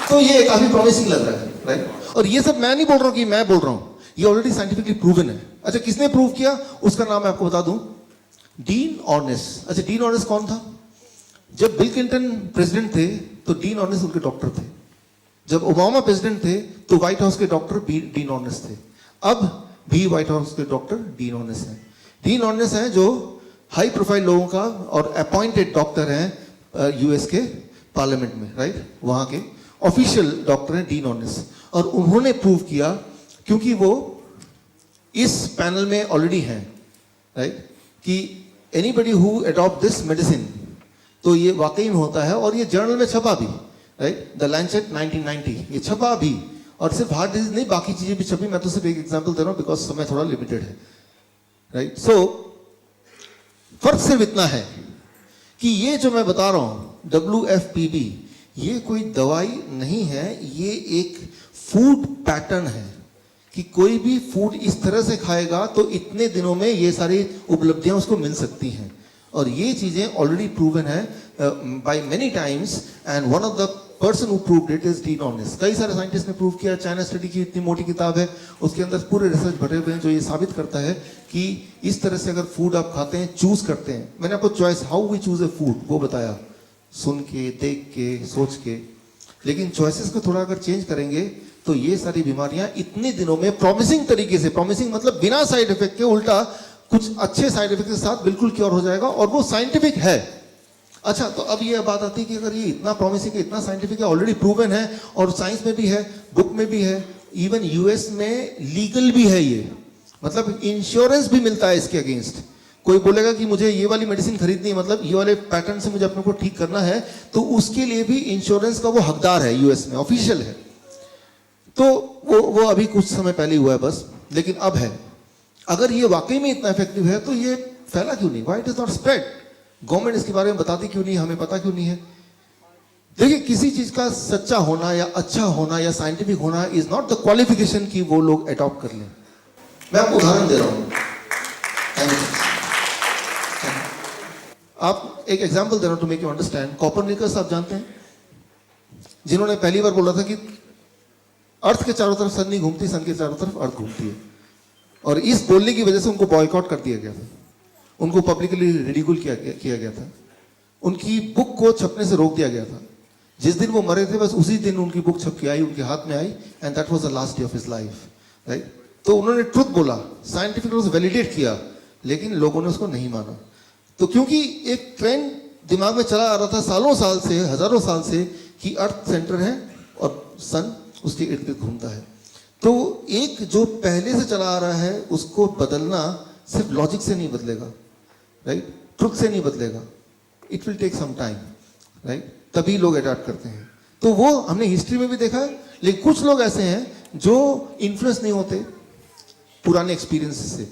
तो ये काफी प्रॉमिसिंग लग रहा है, राइट। और ये सब मैं नहीं बोल रहा हूं कि मैं बोल रहा हूं, ये ऑलरेडी साइंटिफिकली प्रूवन है। अच्छा, किसने प्रूव किया? उसका नाम मैं आपको बता दूं, डीन ऑर्नेस। अच्छा, डीन ऑर्नेस कौन था? जब बिल क्लिंटन प्रेसिडेंट थे तो डीन ऑर्नेस उनके डॉक्टर थे। जब ओबामा प्रेसिडेंट थे तो व्हाइट हाउस के डॉक्टर डीन ऑर्नेस थे। अब भी व्हाइट हाउस के डॉक्टर डीन ऑर्नेस हैं। डीन ऑर्नेस हैं जो हाई प्रोफाइल लोगों का और अपॉइंटेड डॉक्टर हैं यूएस के पार्लियामेंट में, राइट। वहां के ऑफिशियल डॉक्टर हैं डीन ऑर्नेस। और उन्होंने प्रूव किया, क्योंकि वो इस पैनल में ऑलरेडी हैं, राइट, कि anybody who adopt this medicine तो ये वाकई में होता है और ये जर्नल में छपा भी, राइट, द लैंसेट 1990, ये छपा भी। और सिर्फ हार्ट डिजीज नहीं, बाकी चीजें भी छपी। मैं तो सिर्फ एक एग्जांपल दे रहा हूँ बिकॉज समय थोड़ा लिमिटेड है, राइट। सो फर्क सिर्फ इतना है कि ये जो मैं बता रहा हूं WFPB, ये कोई दवाई नहीं है, ये एक फूड पैटर्न है कि कोई भी फूड इस तरह से खाएगा तो इतने दिनों में ये सारी उपलब्धियां उसको मिल सकती हैं। और ये चीजें ऑलरेडी प्रूवन है by many times, and one of the person who proved it is Dean Ornish. कई सारे साइंटिस्ट ने प्रूव किया। चाइना स्टडी की इतनी मोटी किताब है, उसके अंदर पूरे रिसर्च भरे हुए हैं जो ये साबित करता है कि इस तरह से अगर फूड आप खाते हैं, चूज करते हैं। मैंने आपको choice, how we choose a food, वो बताया, सुन के, देख के, सोच के। लेकिन चॉइसेस को थोड़ा अगर चेंज करेंगे तो ये सारी बीमारियां इतने दिनों में प्रॉमिसिंग तरीके से, प्रॉमिसिंग मतलब बिना साइड इफेक्ट के, उल्टा कुछ अच्छे साइड इफेक्ट के साथ बिल्कुल क्योर हो जाएगा, और वो साइंटिफिक है। अच्छा, तो अब ये बात आती है कि अगर ये इतना प्रॉमिसिंग है, इतना साइंटिफिक है, ऑलरेडी प्रूवन है, और साइंस में भी है, बुक में भी है, इवन यूएस में लीगल भी है ये, मतलब इंश्योरेंस भी मिलता है इसके अगेंस्ट। कोई बोलेगा कि मुझे ये वाली मेडिसिन खरीदनी है, मतलब ये वाले पैटर्न से मुझे अपने को ठीक करना है, तो उसके लिए भी इंश्योरेंस का वो हकदार है, यूएस में ऑफिशियल है। तो वो अभी कुछ समय पहले हुआ है बस, लेकिन अब है। अगर ये वाकई में इतना इफेक्टिव है तो ये फैला क्यों नहीं? Why it is not spread? Government इसके बारे में बताती क्यों नहीं? हमें पता क्यों नहीं है? देखिए, किसी चीज का सच्चा होना या अच्छा होना या साइंटिफिक होना इज नॉट द क्वालिफिकेशन कि वो लोग अडॉप्ट कर लें। मैं आपको उदाहरण दे रहा हूं। आप एक एग्जांपल दे रहा हूं to make you understand. Copernicus आप जानते हैं, जिन्होंने पहली बार बोला था कि अर्थ के चारों तरफ सन नहीं घूमती, सन के चारों तरफ अर्थ घूमती है। और इस बोलने की वजह से उनको बॉयकॉट कर दिया गया था, उनको पब्लिकली रिडिकुल किया गया था, उनकी बुक को छपने से रोक दिया गया था। जिस दिन वो मरे थे बस उसी दिन उनकी बुक छप के आई, उनके हाथ में आई, and that was the last day of his life, right. तो उन्होंने ट्रुथ बोला, साइंटिफिक रूप से वैलिडेट किया, लेकिन लोगों ने उसको नहीं माना। तो क्योंकि एक ट्रेंड दिमाग में चला आ रहा था सालों साल से, हजारों साल से, कि अर्थ सेंटर है और सन उसके इर्द गिर्द घूमता है। तो एक जो पहले से चला आ रहा है उसको बदलना सिर्फ लॉजिक से नहीं बदलेगा, राइट, ट्रुथ से नहीं बदलेगा, it will take some time, right, तभी लोग अडॉप्ट करते हैं। तो वो हमने हिस्ट्री में भी देखा है। लेकिन कुछ लोग ऐसे हैं जो इन्फ्लुएंस नहीं होते पुराने एक्सपीरियंस से,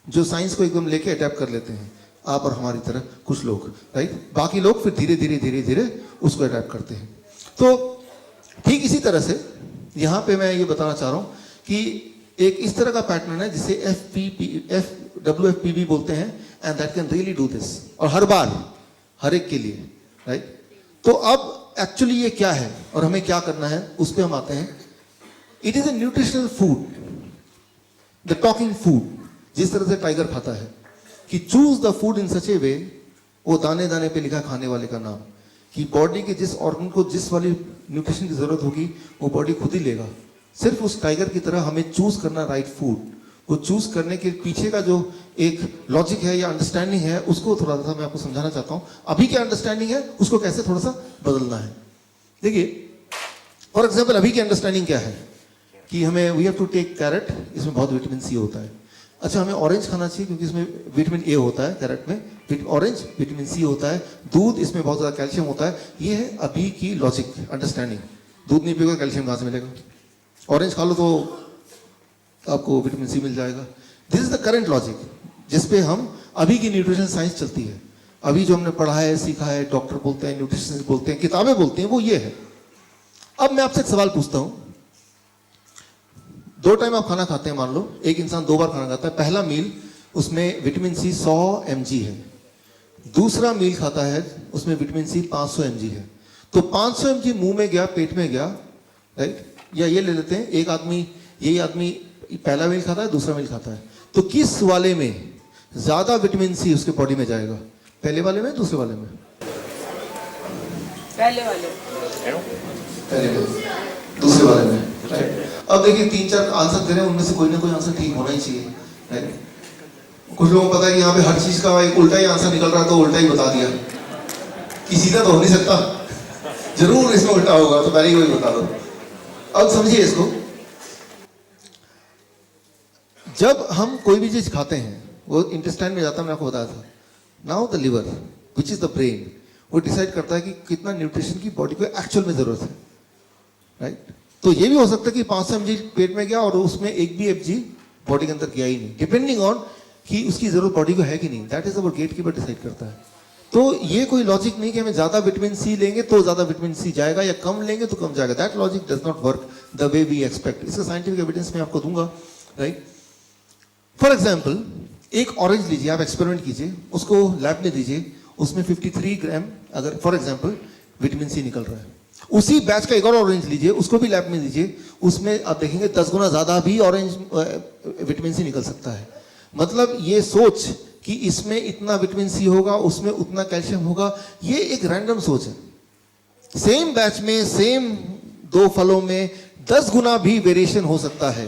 जो साइंस को एकदम लेके अडॉप्ट कर लेते हैं, आप और हमारी तरह कुछ लोग, राइट। बाकी लोग फिर धीरे धीरे धीरे धीरे उसको अडॉप्ट करते हैं। तो ठीक इसी तरह से यहां पे मैं ये बताना चाह रहा हूं कि एक इस तरह का पैटर्न है जिसे WFPB बोलते हैं, and that can really do this, और हर बार हर एक के लिए, राइट। तो अब एक्चुअली ये क्या है और हमें क्या करना है, उस पर हम आते हैं। It is a nutritional food, the talking food, जिस तरह से टाइगर खाता है कि चूज द फूड इन सच ए वे, वो दाने दाने पे लिखा खाने वाले का नाम, कि बॉडी के जिस ऑर्गन को जिस वाली न्यूट्रिशन की जरूरत होगी वो बॉडी खुद ही लेगा। सिर्फ उस टाइगर की तरह हमें चूज करना राइट फूड। वो चूज करने के पीछे का जो एक लॉजिक है या अंडरस्टैंडिंग है, उसको थोड़ा सा मैं आपको समझाना चाहता हूं। अभी क्या अंडरस्टैंडिंग है उसको कैसे थोड़ा सा बदलना है। देखिए, फॉर एग्जाम्पल अभी की अंडरस्टैंडिंग क्या है कि हमें we have to take carrot, इसमें बहुत विटामिन सी होता है। अच्छा, हमें ऑरेंज खाना चाहिए क्योंकि इसमें विटामिन ए होता है, कैरेट में ऑरेंज विटामिन सी होता है। दूध, इसमें बहुत ज़्यादा कैल्शियम होता है। ये है अभी की लॉजिक अंडरस्टैंडिंग। दूध नहीं पियोगे कैल्शियम कहाँ से मिलेगा? ऑरेंज खा लो तो आपको विटामिन सी मिल जाएगा। This is the current logic जिसपे हम अभी की न्यूट्रिशन साइंस चलती है। अभी जो हमने पढ़ा है, सीखा है, डॉक्टर बोलते हैं, न्यूट्रिशनिस्ट बोलते हैं, किताबें बोलती हैं, वो ये है। अब मैं आपसे एक सवाल पूछता हूं। 2 टाइम आप खाना खाते हैं, मान लो एक इंसान 2 बार खाना खाता है। पहला मील उसमें विटामिन सी 100 mg है, दूसरा मील खाता है उसमें विटामिन सी 500 mg है। तो 500 mg मुंह में गया, पेट में गया, राइट। या ये ले लेते हैं, एक आदमी, यही आदमी पहला मील खाता है, दूसरा मील खाता है, तो किस वाले में ज्यादा विटामिन सी उसके बॉडी में जाएगा? पहले वाले में, दूसरे वाले में? पहले वाले। पहले में, दूसरे वाले में, राइट। अब देखिए 3-4 आंसर दे रहे हैं, उनमें से कोई ना कोई आंसर ठीक होना ही चाहिए, राइट। कुछ लोगों को पता है कि यहाँ पे हर चीज का एक उल्टा ही आंसर निकल रहा है, तो उल्टा ही बता दिया कि सीधा तो हो नहीं सकता, जरूर इसमें उल्टा होगा, तो पहले ही वही बता दो। अब समझिए इसको, जब हम कोई भी चीज खाते हैं वो इंटेस्टाइन में जाता है, मैंने आपको बताया था। Now the liver which is the brain, वो डिसाइड करता है कि कितना न्यूट्रिशन की बॉडी को एक्चुअल में जरूरत है, राइट। तो ये भी हो सकता है कि 500 mg पेट में गया और उसमें एक भी mg बॉडी के अंदर गया ही नहीं, डिपेंडिंग ऑन कि उसकी जरूरत बॉडी को है कि नहीं। That is our gate keeper decide करता है। तो ये कोई लॉजिक नहीं कि हमें ज्यादा विटामिन सी लेंगे तो ज्यादा विटामिन सी जाएगा या कम लेंगे तो कम जाएगा। That logic does not work the way we expect. इसका साइंटिफिक एविडेंस मैं आपको दूंगा, राइट। फॉर एग्जाम्पल एक ऑरेंज लीजिए, आप एक्सपेरिमेंट कीजिए, उसको लैब में दीजिए, उसमें 53 ग्राम अगर फॉर एग्जाम्पल विटामिन सी निकल रहा है। उसी बैच का एक और ऑरेंज लीजिए, उसको भी लैब में दीजिए, उसमें आप देखेंगे 10 गुना ज्यादा भी ऑरेंज विटामिन सी निकल सकता है। मतलब ये सोच कि इसमें इतना विटामिन सी होगा, उसमें उतना कैल्शियम होगा, ये एक रैंडम सोच है। सेम बैच में सेम 2 फलों में 10 गुना भी वेरिएशन हो सकता है।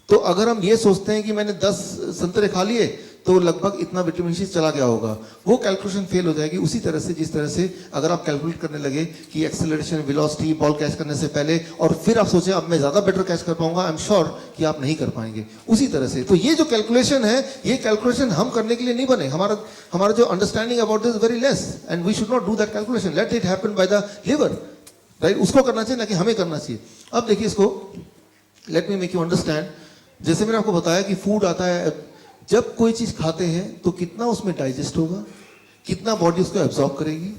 तो अगर हम ये सोचते हैं कि मैंने 10 संतरे खा लिए तो लगभग इतना विटामिन सी चला गया होगा, वो कैलकुलेशन फेल हो जाएगी। उसी तरह से जिस तरह से अगर आप कैलकुलेट करने लगे कि एक्सेलरेशन, वेलोसिटी, बॉल कैच करने से पहले और फिर आप सोचें अब मैं ज्यादा बेटर कैच कर पाऊंगा, आई एम श्योर कि आप नहीं कर पाएंगे। उसी तरह से तो ये जो कैलकुलेशन है, ये कैलकुलेशन हम करने के लिए नहीं बने। हमारा जो understanding about this very less and we should not do that calculation, let it happen by the liver, right. उसको करना चाहिए ना कि हमें करना चाहिए। अब देखिए इसको, let me make you understand. जैसे मैंने आपको बताया कि फूड आता है, जब कोई चीज खाते हैं तो कितना उसमें डाइजेस्ट होगा, कितना बॉडी उसको एब्जॉर्ब करेगी,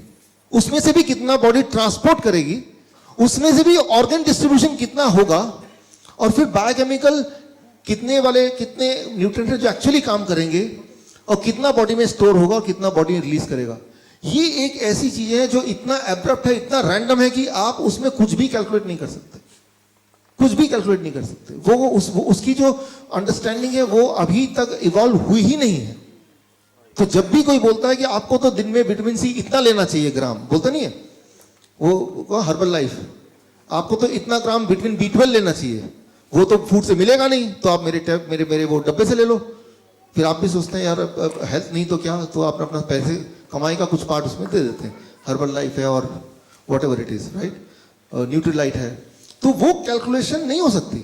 उसमें से भी कितना बॉडी ट्रांसपोर्ट करेगी, उसमें से भी ऑर्गन डिस्ट्रीब्यूशन कितना होगा, और फिर बायोकेमिकल कितने न्यूट्रिएंट जो एक्चुअली काम करेंगे, और कितना बॉडी में स्टोर होगा और कितना बॉडी में रिलीज करेगा। ये एक ऐसी चीज है जो इतना एब्रप्ट है, इतना रैंडम है कि आप उसमें कुछ भी कैलकुलेट नहीं कर सकते, कुछ भी कैलकुलेट नहीं कर सकते। उसकी जो अंडरस्टैंडिंग है वो अभी तक इवॉल्व हुई ही नहीं है। तो जब भी कोई बोलता है कि आपको तो दिन में विटामिन सी इतना लेना चाहिए ग्राम, बोलता नहीं है वो हर्बल लाइफ, आपको तो इतना ग्राम विटामिन B12 लेना चाहिए, वो तो फूड से मिलेगा नहीं, तो आप मेरे वो डब्बे से ले लो। फिर आप भी सोचते हैं यार हेल्थ नहीं तो क्या, तो आप अपना पैसे कमाई का कुछ पार्ट उसमें दे देते हैं। हर्बल लाइफ है और what ever it is, right, Nutrilite है। तो वो कैलकुलेशन नहीं हो सकती,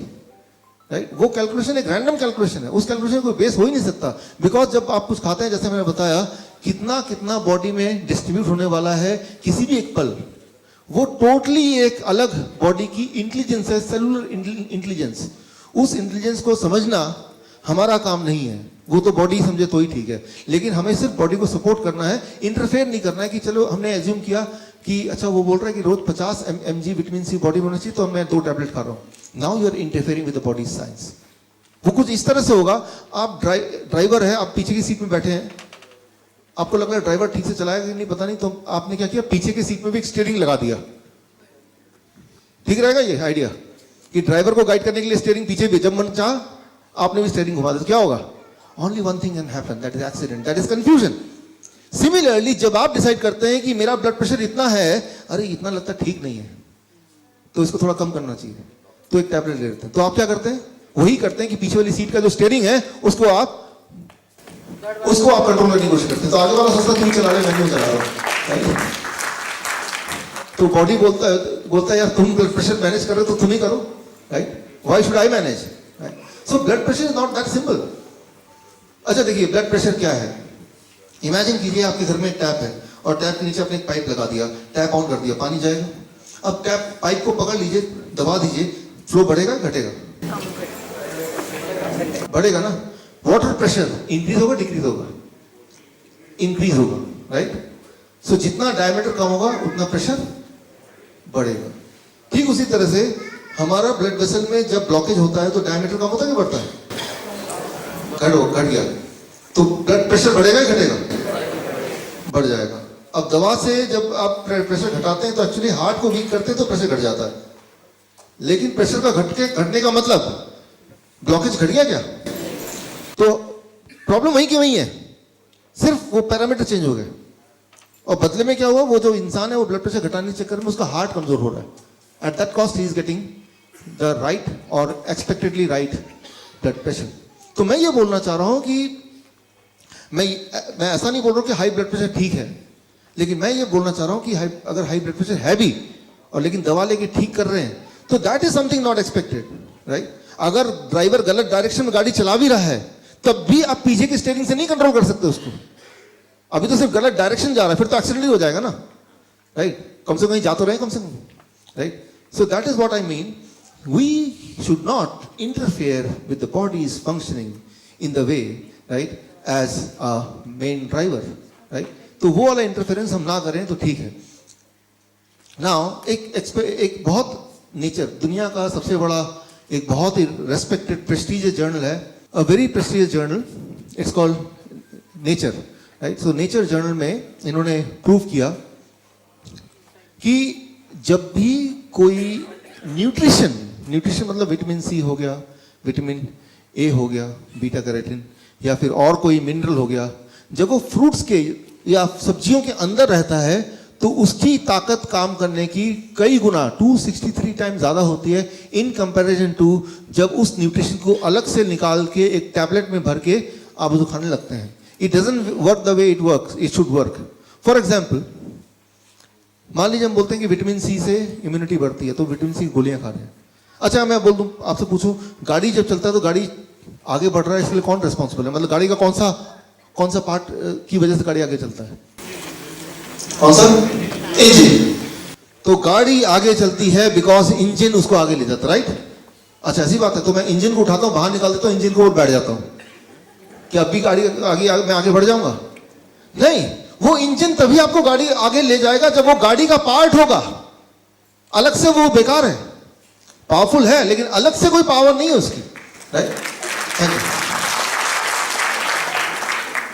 राइट। वो कैलकुलेशन एक रैंडम कैलकुलेशन है, उस कैलकुलेशन को बेस हो ही नहीं सकता। बिकॉज जब आप कुछ खाते हैं, जैसे मैंने बताया, कितना बॉडी में डिस्ट्रीब्यूट होने वाला है किसी भी एक पल, वो टोटली एक अलग बॉडी की इंटेलिजेंस है, सेलुलर इंटेलिजेंस। उस इंटेलिजेंस को समझना हमारा काम नहीं है, वो तो बॉडी समझे तो ही ठीक है। लेकिन हमें सिर्फ बॉडी को सपोर्ट करना है, इंटरफेयर नहीं करना है। कि चलो हमने एज्यूम किया कि अच्छा वो बोल रहा है कि रोज 50 mg विटामिन सी बॉडी में होना चाहिए, तो मैं 2 टैबलेट खा रहा हूं। Now you are interfering with the body science. वो कुछ इस तरह से होगा, आप ड्राइवर है, आप पीछे की सीट में बैठे हैं, आपको लग रहा है ड्राइवर ठीक से चलाएगा कि नहीं पता नहीं, तो आपने क्या किया, पीछे की सीट में भी एक स्टीयरिंग लगा दिया। ठीक रहेगा ये आइडिया कि ड्राइवर को गाइड करने के लिए स्टीयरिंग पीछे भी, जब मन चाह आपने भी स्टीयरिंग घुमा दिया, तो क्या होगा? Only one thing can happen, that is accident, that is confusion. Similarly जब आप डिसाइड करते हैं कि मेरा ब्लड प्रेशर इतना है, अरे इतना लगता ठीक नहीं है, तो इसको थोड़ा कम करना चाहिए, तो एक टैबलेट ले लेते हैं। तो आप क्या करते हैं? वही करते हैं कि पीछे वाली सीट का जो स्टीयरिंग है उसको आप कंट्रोल करने की कोशिश करते हैं। तो आगे वाला सोचता तुम चला रहे, मैं क्यों चला रहा हूं। तो बॉडी बोलता है यार तुम ब्लड प्रेशर मैनेज कर रहे हो तो तुम ही करो, right, why should I manage. So blood pressure is not that simple. अच्छा देखिए, ब्लड प्रेशर क्या है, इमेजिन कीजिए आपके घर में एक टैप है और टैप के नीचे आपने एक पाइप लगा दिया, टैप ऑन कर दिया, पानी जाएगा। अब टैप पाइप को पकड़ लीजिए, दबा दीजिए, फ्लो बढ़ेगा घटेगा? बढ़ेगा ना। वाटर प्रेशर इंक्रीज होगा डिक्रीज होगा? इंक्रीज होगा, राइट। सो जितना डायमीटर कम होगा उतना प्रेशर बढ़ेगा। ठीक उसी तरह से हमारा ब्लड वेसल में जब ब्लॉकेज होता है तो डायमीटर कम होता है कि बढ़ता है? घट गया, तो ब्लड प्रेशर बढ़ेगा या घटेगा? बढ़ जाएगा। अब दवा से जब आप प्रेशर घटाते हैं तो एक्चुअली हार्ट को वीक करते हैं तो प्रेशर घट जाता है, लेकिन प्रेशर का घटने का मतलब ब्लॉकेज घट गया क्या? तो प्रॉब्लम वही की वही है, सिर्फ वो पैरामीटर चेंज हो गए और बदले में क्या हुआ, वो जो इंसान है वो ब्लड प्रेशर घटाने के चक्कर में उसका हार्ट कमजोर हो रहा है। At that cost he is getting the right और एक्सपेक्टेडली राइट ब्लड प्रेशर। तो मैं ये बोलना चाह रहा हूं कि मैं ऐसा नहीं बोल रहा हूं कि हाई ब्लड प्रेशर ठीक है, लेकिन मैं ये बोलना चाह रहा हूं कि अगर हाई ब्लड प्रेशर है भी और लेकिन दवा लेके ठीक कर रहे हैं तो that is something not expected, right. अगर ड्राइवर गलत डायरेक्शन में गाड़ी चला भी रहा है तब भी आप पीछे की स्टीयरिंग से नहीं कंट्रोल कर सकते उसको, अभी तो सिर्फ गलत डायरेक्शन जा रहा है, फिर तो एक्सीडेंट ही हो जाएगा ना। राइट, कम से कम कहीं जा तो रहे कम से कम, right. So that is what I mean. We should not interfere with the body's functioning in the way, right, as a main driver, right. तो वो वाला इंटरफेरेंस हम ना करें तो ठीक है. नाउ एक बहुत नेचर, दुनिया का सबसे बड़ा एक बहुत ही रेस्पेक्टेड प्रेस्टीजियस जर्नल है, a very prestigious journal, it's called nature, right. So nature journal में इन्होंने प्रूव किया कि जब भी कोई न्यूट्रिशन मतलब विटामिन सी हो गया, विटामिन ए हो गया, बीटा कैरोटीन, या फिर और कोई मिनरल हो गया, जब वो फ्रूट्स के या सब्जियों के अंदर रहता है तो उसकी ताकत काम करने की कई गुना 263 टाइम ज्यादा होती है इन कंपैरिजन टू जब उस न्यूट्रिशन को अलग से निकाल के एक टैबलेट में भर के आप उसको खाने लगते हैं. It doesn't work the way it should work. For example, मान लीजिए हम बोलते हैं कि विटामिन सी से इम्यूनिटी बढ़ती है, तो विटामिन सी गोलियां खा रहे हैं. अच्छा, मैं बोल दूं, आपसे पूछूं, गाड़ी जब चलता है तो गाड़ी आगे बढ़ रहा है, इसके लिए कौन रिस्पॉन्सिबल है? मतलब गाड़ी का कौन सा पार्ट की वजह से गाड़ी आगे चलता है? कौन सा? इंजन. तो गाड़ी आगे चलती है बिकॉज इंजन उसको आगे ले जाता है, राइट. अच्छा, ऐसी बात है. तो मैं इंजन को उठाता हूं, बाहर निकाल देता हूं, इंजन को और बैठ जाता हूं, क्या अभी गाड़ी आगे मैं आगे बढ़ जाऊंगा? नहीं. वो इंजन तभी आपको गाड़ी आगे ले जाएगा जब वो गाड़ी का पार्ट होगा. अलग से वो बेकार है. पावरफुल है लेकिन अलग से कोई पावर नहीं है उसकी, राइट.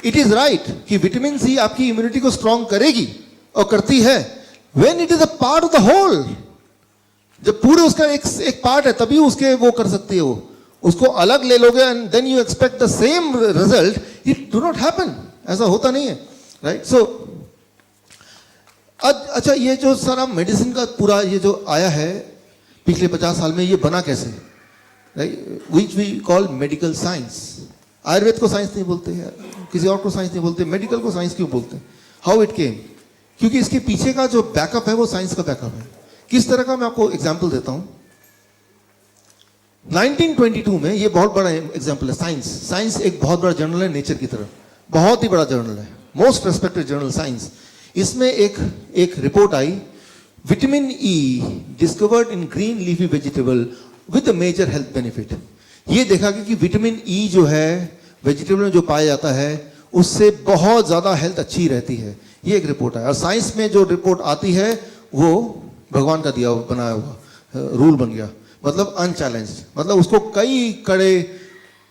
इट इज राइट कि विटामिन सी आपकी इम्यूनिटी को स्ट्रॉन्ग करेगी और करती है when it is a part of the whole. जब पूरे उसका एक पार्ट है तभी उसके वो कर सकती है. वो उसको अलग ले लोगे and then you expect the same result, it do not happen. ऐसा होता नहीं है, राइट. सो अच्छा, ये जो सारा मेडिसिन का पूरा ये जो आया है पिछले 50 साल में, ये बना कैसे? Right, which we call medical science. Ayurveda को साइंस नहीं बोलते हैं, किसी और को साइंस नहीं बोलते, मेडिकल को साइंस क्यों बोलते हैं? How it came? क्योंकि इसके पीछे का जो बैकअप है वो साइंस का बैकअप है. किस तरह का, मैं आपको एग्जांपल देता हूं. 1922 में, ये बहुत बड़ा एग्जांपल है. साइंस एक बहुत बड़ा जर्नल है नेचर की तरह, बहुत ही बड़ा जर्नल है, मोस्ट रेस्पेक्टेड जर्नल साइंस. इसमें एक रिपोर्ट आई, vitamin E discovered in green leafy vegetable with major health benefit. ये देखा गया कि विटामिन ई जो है वेजिटेबल में जो पाया जाता है उससे बहुत ज्यादा हेल्थ अच्छी रहती है. ये एक रिपोर्ट है. और साइंस में जो रिपोर्ट आती है वो भगवान का दिया बनाया हुआ रूल बन गया, मतलब अनचैलेंज्ड. मतलब उसको कई कड़े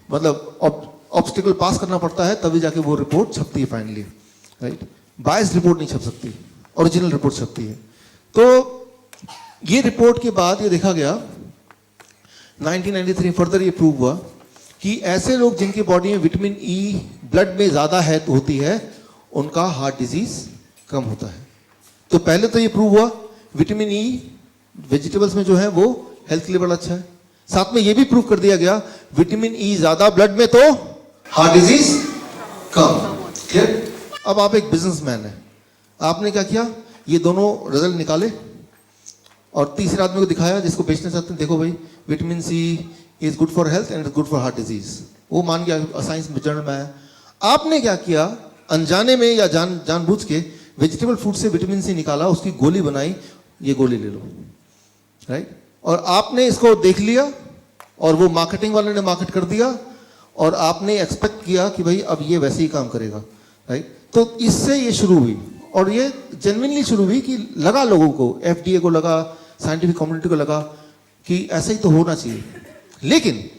मतलब ऑब्स्टिकल पास करना पड़ता है तभी जाके वो रिपोर्ट छपती है फाइनली, राइट. बायस्ड रिपोर्ट नहीं छप सकती, ओरिजिनल रिपोर्ट छपती है. तो ये रिपोर्ट के बाद ये देखा गया 1993 फर्दर ये प्रूव हुआ कि ऐसे लोग जिनकी बॉडी में विटामिन ई ब्लड में ज्यादा है होती है उनका हार्ट डिजीज कम होता है. तो पहले तो ये प्रूव हुआ विटामिन ई वेजिटेबल्स में जो है वो हेल्थ के लिए बड़ा अच्छा है. साथ में ये भी प्रूव कर दिया गया विटामिन ई ज्यादा ब्लड में तो हार्ट डिजीज कम. क्लियर? अब आप एक बिजनेसमैन है, आपने क्या किया, ये दोनों रिजल्ट निकाले और तीसरे आदमी को दिखाया जिसको बेचना चाहते हैं, देखो भाई vitamin C is good for health and is good for heart disease. वो मान गया, साइंस जर्नल में आया. आपने क्या किया, अनजाने में या जानबूझ के वेजिटेबल फूड से विटामिन सी निकाला, उसकी गोली बनाई, ये गोली ले लो, राइट. और आपने इसको देख लिया और वो मार्केटिंग वाले ने मार्केट कर दिया और आपने एक्सपेक्ट किया कि भाई अब ये वैसे ही काम करेगा, राइट. तो इससे ये शुरू हुई और ये जेन्युइनली शुरू हुई कि लगा लोगों को, FDA को लगा, साइंटिफिक कम्युनिटी को लगा कि ऐसा ही तो होना चाहिए. लेकिन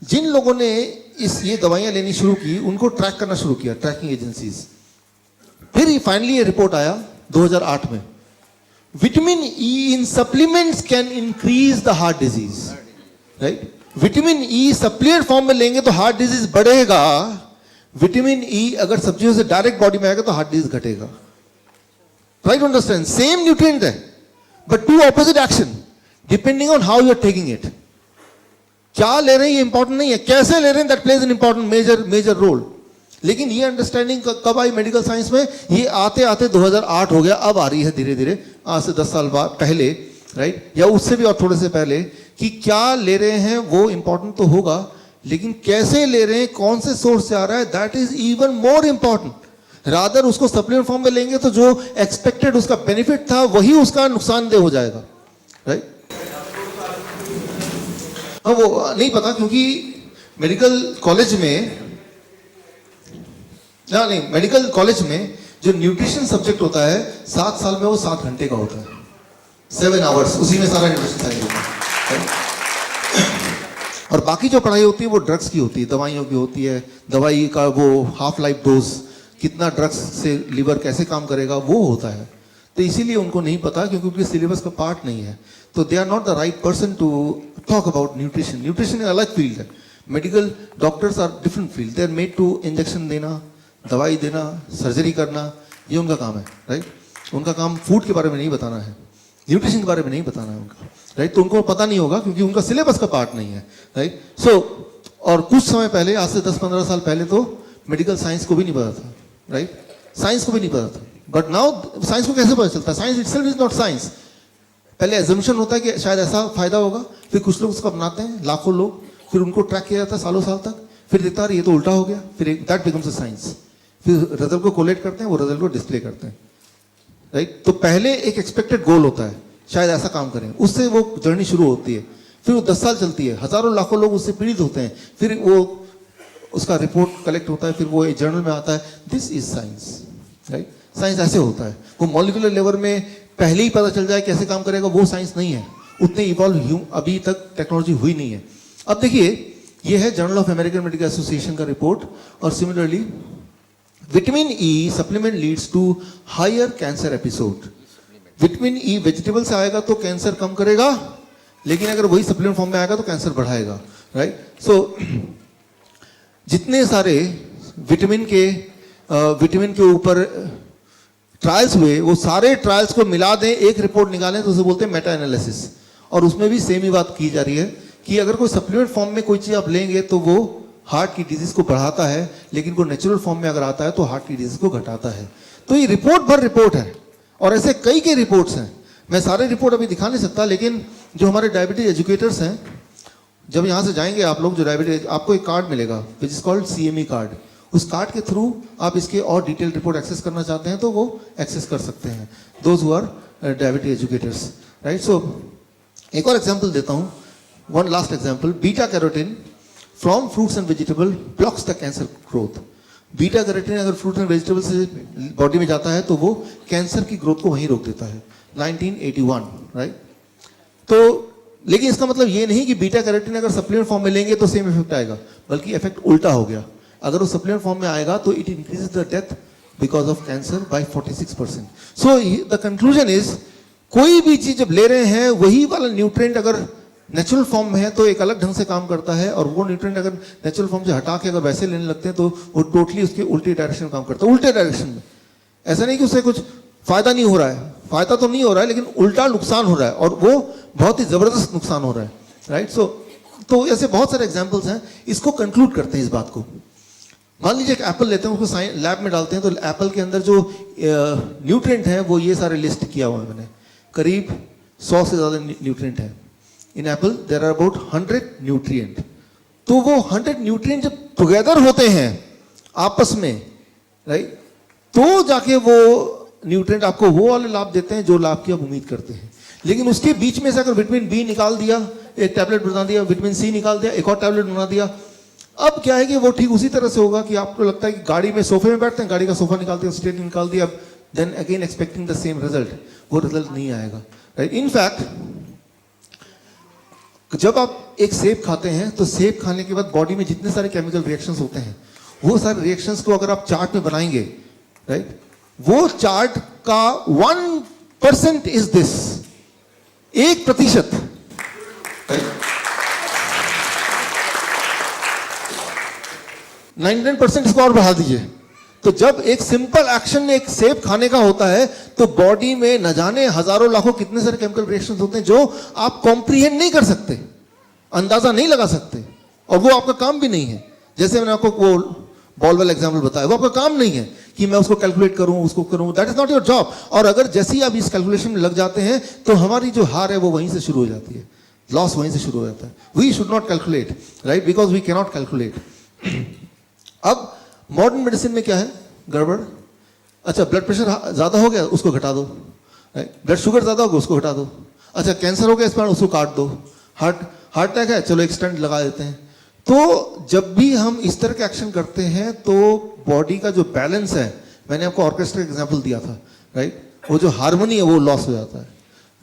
जिन लोगों ने ये दवाइयां लेनी शुरू की उनको ट्रैक करना शुरू किया, ट्रैकिंग एजेंसीज. फिर फाइनली ये रिपोर्ट आया 2008 में, vitamin E in supplements can increase the heart disease, right. Vitamin E supplement form में लेंगे तो हार्ट डिजीज बढ़ेगा, विटामिन ई अगर सब्जियों से डायरेक्ट बॉडी में आएगा तो हार्ट डिजीज घटेगा. Right, understand? सेम न्यूट्रिएंट है but two opposite action depending on how you are taking it. क्या ले रहे हैं ये इंपॉर्टेंट नहीं है, कैसे ले रहे हैं that plays an important major role. लेकिन ये अंडरस्टैंडिंग कब आई मेडिकल साइंस में? ये आते आते 2008 हो गया, अब आ रही है धीरे धीरे, आज से 10 साल बाद पहले, राइट, या उससे भी और थोड़े से पहले, कि क्या ले रहे हैं वो इंपॉर्टेंट तो होगा लेकिन कैसे ले रहे हैं, कौन से सोर्स से आ रहा है, that is even more important, rather उसको सप्लीमेंट फॉर्म में लेंगे तो जो एक्सपेक्टेड उसका बेनिफिट था वही उसका नुकसानदेह हो जाएगा, राइट। हाँ, वो नहीं पता क्योंकि मेडिकल कॉलेज में मेडिकल कॉलेज में जो न्यूट्रिशन सब्जेक्ट होता है 7 साल में वो 7 घंटे का होता है, 7 आवर्स, उसी में सारा न्यूट्रिशन साइंस होता है। और बाकी जो पढ़ाई होती है वो ड्रग्स की होती है, दवाइयों की होती है, दवाई का वो हाफ लाइफ डोज, कितना ड्रग्स से लिवर कैसे काम करेगा वो होता है। तो इसीलिए उनको नहीं पता क्योंकि उनके सिलेबस का पार्ट नहीं है। तो they are not the right person to talk about nutrition. Nutrition एक अलग फील्ड है, medical doctors are different field, they are made to injection देना, दवाई देना, सर्जरी करना, ये उनका काम है, राइट। उनका काम फूड के बारे में नहीं बताना है, न्यूट्रिशन के बारे में नहीं बताना है उनका, राइट। तो उनको पता नहीं होगा क्योंकि उनका सिलेबस का पार्ट नहीं है, राइट। सो और कुछ समय पहले, आज से 10-15 साल पहले तो मेडिकल साइंस को भी नहीं पता था, राइट, साइंस को भी नहीं पता था। बट नाउ साइंस को कैसे पता चलता है? Science itself is not science. पहले एजम्पशन होता है कि शायद ऐसा फायदा होगा, फिर कुछ लोग उसको अपनाते हैं, लाखों लोग, फिर उनको ट्रैक किया जाता है सालों साल तक, फिर देखता है ये तो उल्टा हो गया, फिर दैट बिकम्स अ साइंस। फिर रिजल्ट को कोलेट करते हैं, वो रिजल्ट को डिस्प्ले करते हैं, राइट। तो पहले एक एक्सपेक्टेड गोल होता है, शायद ऐसा काम करें, उससे वो जर्नी शुरू होती है, फिर वो 10 साल चलती है, हजारों लाखों लोग उससे पीड़ित होते हैं, फिर वो उसका रिपोर्ट कलेक्ट होता है, फिर वो जर्नल में आता है, this is science, right. Science ऐसे होता है। वो मॉलिक्यूलर लेवल में पहले ही पता चल जाए कैसे काम करेगा, वो साइंस नहीं है। उतने इवॉल्व अभी तक टेक्नोलॉजी हुई नहीं है। अब देखिए, ये है journal of American medical association का रिपोर्ट। और similarly vitamin E supplement leads to higher cancer episode. Vitamin E vegetable से आएगा तो कैंसर कम करेगा, लेकिन अगर वही सप्लीमेंट फॉर्म में आएगा तो कैंसर बढ़ाएगा, राइट। सो जितने सारे विटामिन के ऊपर ट्रायल्स हुए, वो सारे ट्रायल्स को मिला दें, एक रिपोर्ट निकालें, तो उसे बोलते हैं मेटा एनालिसिस। और उसमें भी सेम ही बात की जा रही है कि अगर कोई सप्लीमेंट फॉर्म में कोई चीज़ आप लेंगे तो वो हार्ट की डिजीज को बढ़ाता है, लेकिन वो नेचुरल फॉर्म में अगर आता है तो हार्ट की डिजीज को घटाता है। तो ये रिपोर्ट भर रिपोर्ट है, और ऐसे कई के रिपोर्ट्स हैं। मैं सारे रिपोर्ट अभी दिखा नहीं सकता, लेकिन जो हमारे डायबिटीज एजुकेटर्स हैं, जब यहाँ से जाएंगे आप लोग, जो डायबिटीज, आपको एक कार्ड मिलेगा विच इज कॉल्ड CME कार्ड। उस कार्ड के थ्रू आप इसके और डिटेल रिपोर्ट एक्सेस करना चाहते हैं तो वो एक्सेस कर सकते हैं, those who are diabetes educators, right. So एक और एग्जाम्पल देता हूँ, one last example. Beta carotene from fruits and vegetable blocks the cancer growth. Beta carotene अगर फ्रूट एंड वेजिटेबल से बॉडी में जाता है तो वो कैंसर की ग्रोथ को वहीं रोक देता है, 1981, राइट। तो लेकिन इसका मतलब ये नहीं कि बीटा कैरोटीन अगर सप्लीमेंट फॉर्म में लेंगे तो सेम इफेक्ट आएगा, बल्कि इफेक्ट उल्टा हो गया। अगर वो सप्लीमेंट फॉर्म में आएगा तो it increases the death because of cancer by 46%। So the conclusion is, कोई भी चीज जब ले रहे हैं, वही वाला न्यूट्रिएंट अगर नेचुरल फॉर्म में है तो एक अलग ढंग से काम करता है, और वो न्यूट्रिएंट अगर नेचुरल फॉर्म से हटा के अगर वैसे लेने लगते हैं तो वो टोटली उसके उल्टी डायरेक्शन में काम करता है, उल्टे डायरेक्शन में। ऐसा नहीं कि उससे कुछ फायदा नहीं हो रहा है, फायदा तो नहीं हो रहा है, लेकिन उल्टा नुकसान हो रहा है, और वो बहुत ही जबरदस्त नुकसान हो रहा है, राइट। सो तो ऐसे बहुत सारे एग्जाम्पल्स हैं। इसको कंक्लूड करते हैं इस बात को। मान लीजिए एक एप्पल लेते हैं, उसको लैब में डालते हैं, तो एप्पल के अंदर जो न्यूट्रिएंट है वो ये सारे लिस्ट किया हुआ है मैंने, करीब 100 से ज़्यादा न्यूट्रिएंट है। In apple there are about 100 nutrient. तो वो 100 न्यूट्रिएंट जब टुगेदर होते हैं आपस में, राइट, तो जाके वो न्यूट्रिएंट आपको वो वाले लाभ देते हैं जो लाभ की आप उम्मीद करते हैं। लेकिन उसके बीच में से अगर विटामिन बी निकाल दिया, एक टैबलेट बना दिया, विटामिन सी निकाल दिया, एक और टैबलेट बना दिया, अब क्या है कि वो ठीक उसी तरह से होगा कि आपको लगता है कि गाड़ी में सोफे में बैठते हैं, गाड़ी का सोफा निकाल दिया, स्टेट निकाल दिया, then again expecting the same result, वो रिजल्ट नहीं आएगा, राइट। इनफैक्ट जब आप एक सेब खाते हैं तो सेब खाने के बाद बॉडी में जितने सारे केमिकल रिएक्शंस होते हैं, वो सारे रिएक्शंस को अगर आप चार्ट में बनाएंगे, राइट, वो चार्ट का 1% इज दिस, 1%, 99% इसको और बढ़ा दीजिए। तो जब एक सिंपल एक्शन एक सेब खाने का होता है तो बॉडी में न जाने हजारों लाखों कितने सारे केमिकल रिएक्शंस होते हैं जो आप कॉम्प्रिहेंड नहीं कर सकते, अंदाजा नहीं लगा सकते, और वो आपका काम भी नहीं है। जैसे मैंने आपको वो बॉल वाला एग्जाम्पल बताया, वो आपका काम नहीं है कि मैं उसको कैलकुलेट करूं, उसको करूं, that is not your job. और अगर जैसे ही आप इस कैलकुलेशन में लग जाते हैं तो हमारी जो हार है वो वहीं से शुरू हो जाती है, लॉस वहीं से शुरू हो जाता है। We should not calculate, right, because we cannot calculate. अब मॉडर्न मेडिसिन में क्या है गड़बड़, अच्छा ब्लड प्रेशर ज़्यादा हो गया, उसको घटा दो। ब्लड शुगर ज़्यादा हो गया, उसको घटा दो। अच्छा कैंसर हो गया, इस पर उसको काट दो। हार्ट अटैक है, चलो एक स्टेंट लगा देते हैं। तो जब भी हम इस तरह के एक्शन करते हैं तो बॉडी का जो बैलेंस है, मैंने आपको ऑर्केस्ट्रा एग्जांपल दिया था, राइट, वो जो हार्मनी है वो लॉस हो जाता है।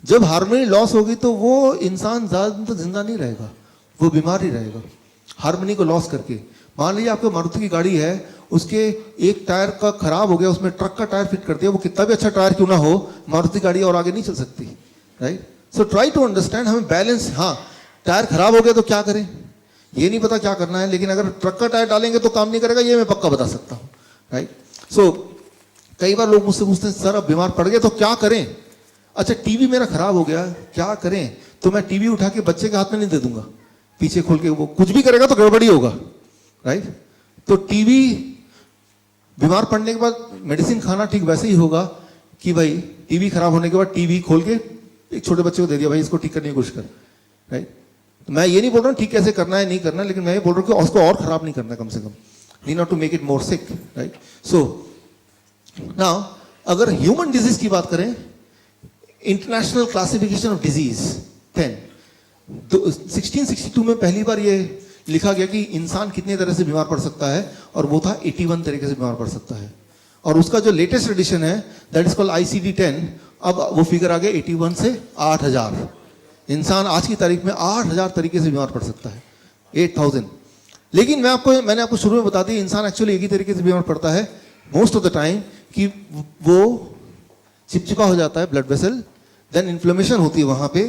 जब हार्मनी लॉस होगी तो वो इंसान ज़्यादा तो जिंदा नहीं रहेगा, वो बीमार ही रहेगा हार्मनी को लॉस करके। मान लीजिए आपको मारुति की गाड़ी है, उसके एक टायर का खराब हो गया, उसमें ट्रक का टायर फिट कर दिया, वो कितना भी अच्छा टायर क्यों ना हो, मारुति गाड़ी और आगे नहीं चल सकती, right. So try to understand, हमें बैलेंस, हाँ टायर खराब हो गया तो क्या करें ये नहीं पता क्या करना है, लेकिन अगर ट्रक का टायर डालेंगे तो काम नहीं करेगा, ये मैं पक्का बता सकता हूँ, राइट। सो कई बार लोग मुझसे पूछते हैं सर अब बीमार पड़ गए तो क्या करें। अच्छा टीवी मेरा खराब हो गया, क्या करें, तो मैं टीवी उठा के बच्चे के हाथ में नहीं दे दूंगा, पीछे खोल के वो कुछ भी करेगा तो गड़बड़ी होगा, राइट। तो टीवी बीमार पड़ने के बाद मेडिसिन खाना ठीक वैसे ही होगा कि भाई टीवी खराब होने के बाद टीवी खोल के एक छोटे बच्चे को दे दिया, भाई इसको ठीक करने की कोशिश कर, राइट। तो मैं ये नहीं बोल रहा हूँ ठीक कैसे करना है नहीं करना, लेकिन मैं ये बोल रहा हूँ कि उसको और खराब नहीं करना, कम से कम need not to make it more sick, right. So now अगर ह्यूमन डिजीज की बात करें, इंटरनेशनल क्लासिफिकेशन ऑफ डिजीज 1662 में पहली बार ये लिखा गया कि इंसान कितने तरह से बीमार पड़ सकता है, और वो था 81 तरीके से बीमार पड़ सकता है। और उसका जो लेटेस्ट एडिशन है दैट इज कॉल्ड ICD-10, अब वो फिगर आ गया 81 से 8000। इंसान आज की तारीख में 8000 तरीके से बीमार पड़ सकता है, 8000। लेकिन मैंने आपको शुरू में बता दिया, इंसान एक्चुअली एक ही तरीके से बीमार पड़ता है मोस्ट ऑफ द टाइम, कि वो चिपचिपा हो जाता है ब्लड वेसल, देन इन्फ्लेमेशन होती है वहाँ पे,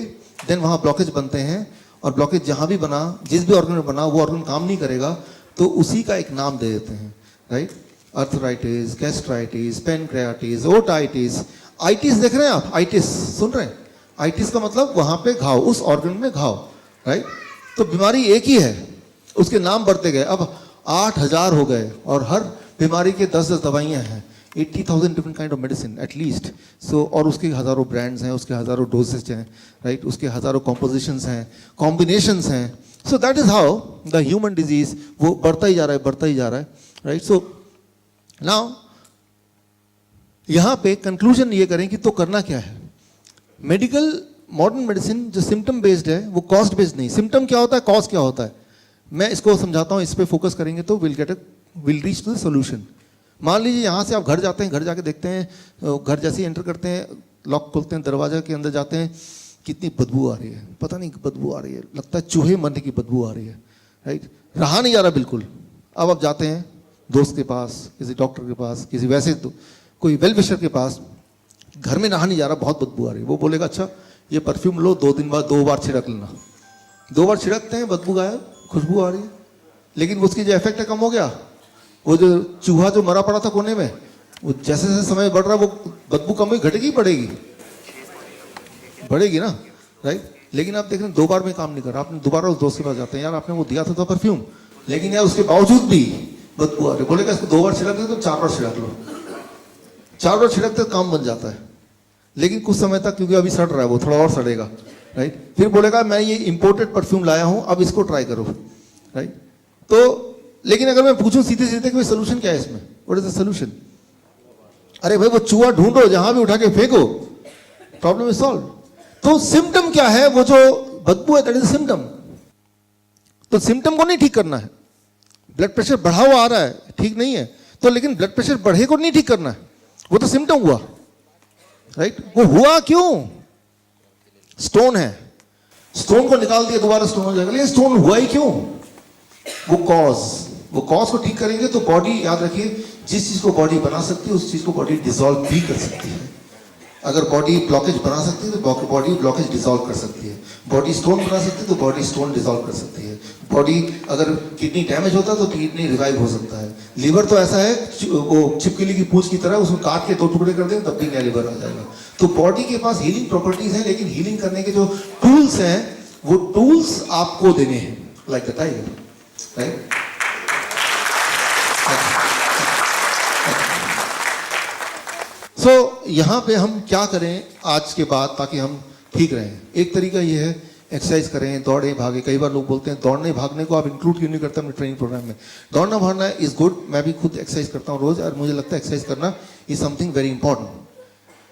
देन वहाँ ब्लॉकेज बनते हैं, और ब्लॉकेज जहाँ भी बना, जिस भी ऑर्गन में बना, वो ऑर्गन काम नहीं करेगा तो उसी का एक नाम दे देते हैं, right. Arthritis, gastritis, pancreatitis, otitis. Itis देख रहे हैं आप, आइटिस सुन रहे हैं, आइटिस का मतलब वहाँ पे घाव, उस ऑर्गन में घाव, राइट। तो बीमारी एक ही है, उसके नाम बढ़ते गए, अब 8000 हो गए, और हर बीमारी के 10-10 दवाइयाँ हैं, 80,000 different kind of medicine at least. So और उसके हज़ारों ब्रांड्स हैं, उसके हज़ारों डोजेज हैं, राइट, उसके हज़ारों कॉम्पोजिशंस हैं, कॉम्बिनेशंस हैं। So that is how the human disease वो बढ़ता ही जा रहा है, बढ़ता ही जा रहा है, राइट। सो नाउ यहाँ पे कंक्लूजन ये करें कि तो करना क्या है। मेडिकल मॉडर्न मेडिसिन जो सिम्टम बेस्ड है वो कॉस्ट बेस्ड नहीं। सिम्टम क्या होता है, कॉज क्या होता है, मैं इसको समझाता हूँ, इस पर फोकस करेंगे तो will reach to the solution. मान लीजिए यहाँ से आप घर जाते हैं, घर जाके देखते हैं, घर जैसे ही एंटर करते हैं, लॉक खोलते हैं, दरवाजा के अंदर जाते हैं, कितनी बदबू आ रही है, पता नहीं बदबू आ रही है, लगता है चूहे मरने की बदबू आ रही है, राइट, रहा नहीं जा रहा बिल्कुल। अब आप जाते हैं दोस्त के पास, किसी डॉक्टर के पास, किसी वैसे तो कोई वेल विशर के पास, घर में नहा नहीं जा रहा, बहुत बदबू आ रही है, वो बोलेगा अच्छा ये परफ्यूम लो, 2 दिन बाद 2 बार छिड़क लेना। 2 बार छिड़कते हैं, बदबू गायब, खुशबू आ रही है। लेकिन उसकी जो इफेक्ट है कम हो गया, वो जो चूहा जो मरा पड़ा था कोने में, वो जैसे जैसे समय बढ़ रहा है वो बदबू कम हुई, घटेगी बढ़ेगी, बढ़ेगी ना, राइट। लेकिन आप देख रहे हैं 2 बार में काम नहीं कर रहा, आपने दोबारा उस दोस्त के पास जाते हैं, यार आपने वो दिया था परफ्यूम, लेकिन यार उसके बावजूद भी बदबू आ रही, बोलेगा इसको 2 बार छिड़क दे तो 4 बार छिड़क लो, 4 बार छिड़कते काम बन जाता है। लेकिन कुछ समय तक, क्योंकि अभी सड़ रहा है, वो थोड़ा और सड़ेगा, राइट, फिर बोलेगा मैं ये इंपोर्टेड परफ्यूम लाया हूं, अब इसको ट्राई करो, राइट। तो लेकिन अगर मैं पूछूं सीधे सीधे कि सोल्यूशन क्या है इसमें, व्हाट इज द सोल्यूशन, अरे भाई वो चूहा ढूंढो, जहां भी उठा के फेंको, प्रॉब्लम इज सॉल्व। तो सिम्टम क्या है, वो जो बदबू है दैट इज सिम्टम। तो सिम्टम को नहीं ठीक करना है, ब्लड प्रेशर बढ़ा हुआ आ रहा है, ठीक नहीं है, तो लेकिन ब्लड प्रेशर बढ़े को नहीं ठीक करना है, वो तो सिम्टम हुआ, राइट। वो हुआ क्यों, स्टोन है, स्टोन को निकाल दिया दोबारा स्टोन हो जाएगा, लेकिन स्टोन हुआ ही क्यों, वो कॉज को ठीक करेंगे तो बॉडी, याद रखिए जिस चीज को बॉडी बना सकती है उस चीज को बॉडी डिसॉल्व भी कर सकती है। अगर बॉडी ब्लॉकेज बना सकती है तो बॉडी ब्लॉकेज डिसॉल्व कर सकती है, बॉडी स्टोन बना सकती है तो बॉडी स्टोन डिसॉल्व कर सकती है, बॉडी अगर किडनी डैमेज होता है तो किडनी रिवाइव हो सकता है। लिवर तो ऐसा है वो छिपकली की पूंछ की तरह, उसको काट के 2 टुकड़े कर दें तब भी नया लिवर आ जाएगा। तो बॉडी के पास हीलिंग प्रॉपर्टीज हैं, लेकिन हीलिंग करने के जो टूल्स हैं वो टूल्स आपको देने हैं, लाइक द टाइगर, राइट। सो यहाँ पे हम क्या करें आज के बाद ताकि हम ठीक रहें। एक तरीका ये है एक्सरसाइज करें, दौड़ें, भागें। कई बार लोग बोलते हैं दौड़ने भागने को आप इंक्लूड क्यों नहीं करते अपने ट्रेनिंग प्रोग्राम में। दौड़ना भागना इज गुड, मैं भी खुद एक्सरसाइज करता हूँ रोज, और मुझे लगता है एक्सरसाइज करना इज समथिंग वेरी इंपॉर्टेंट,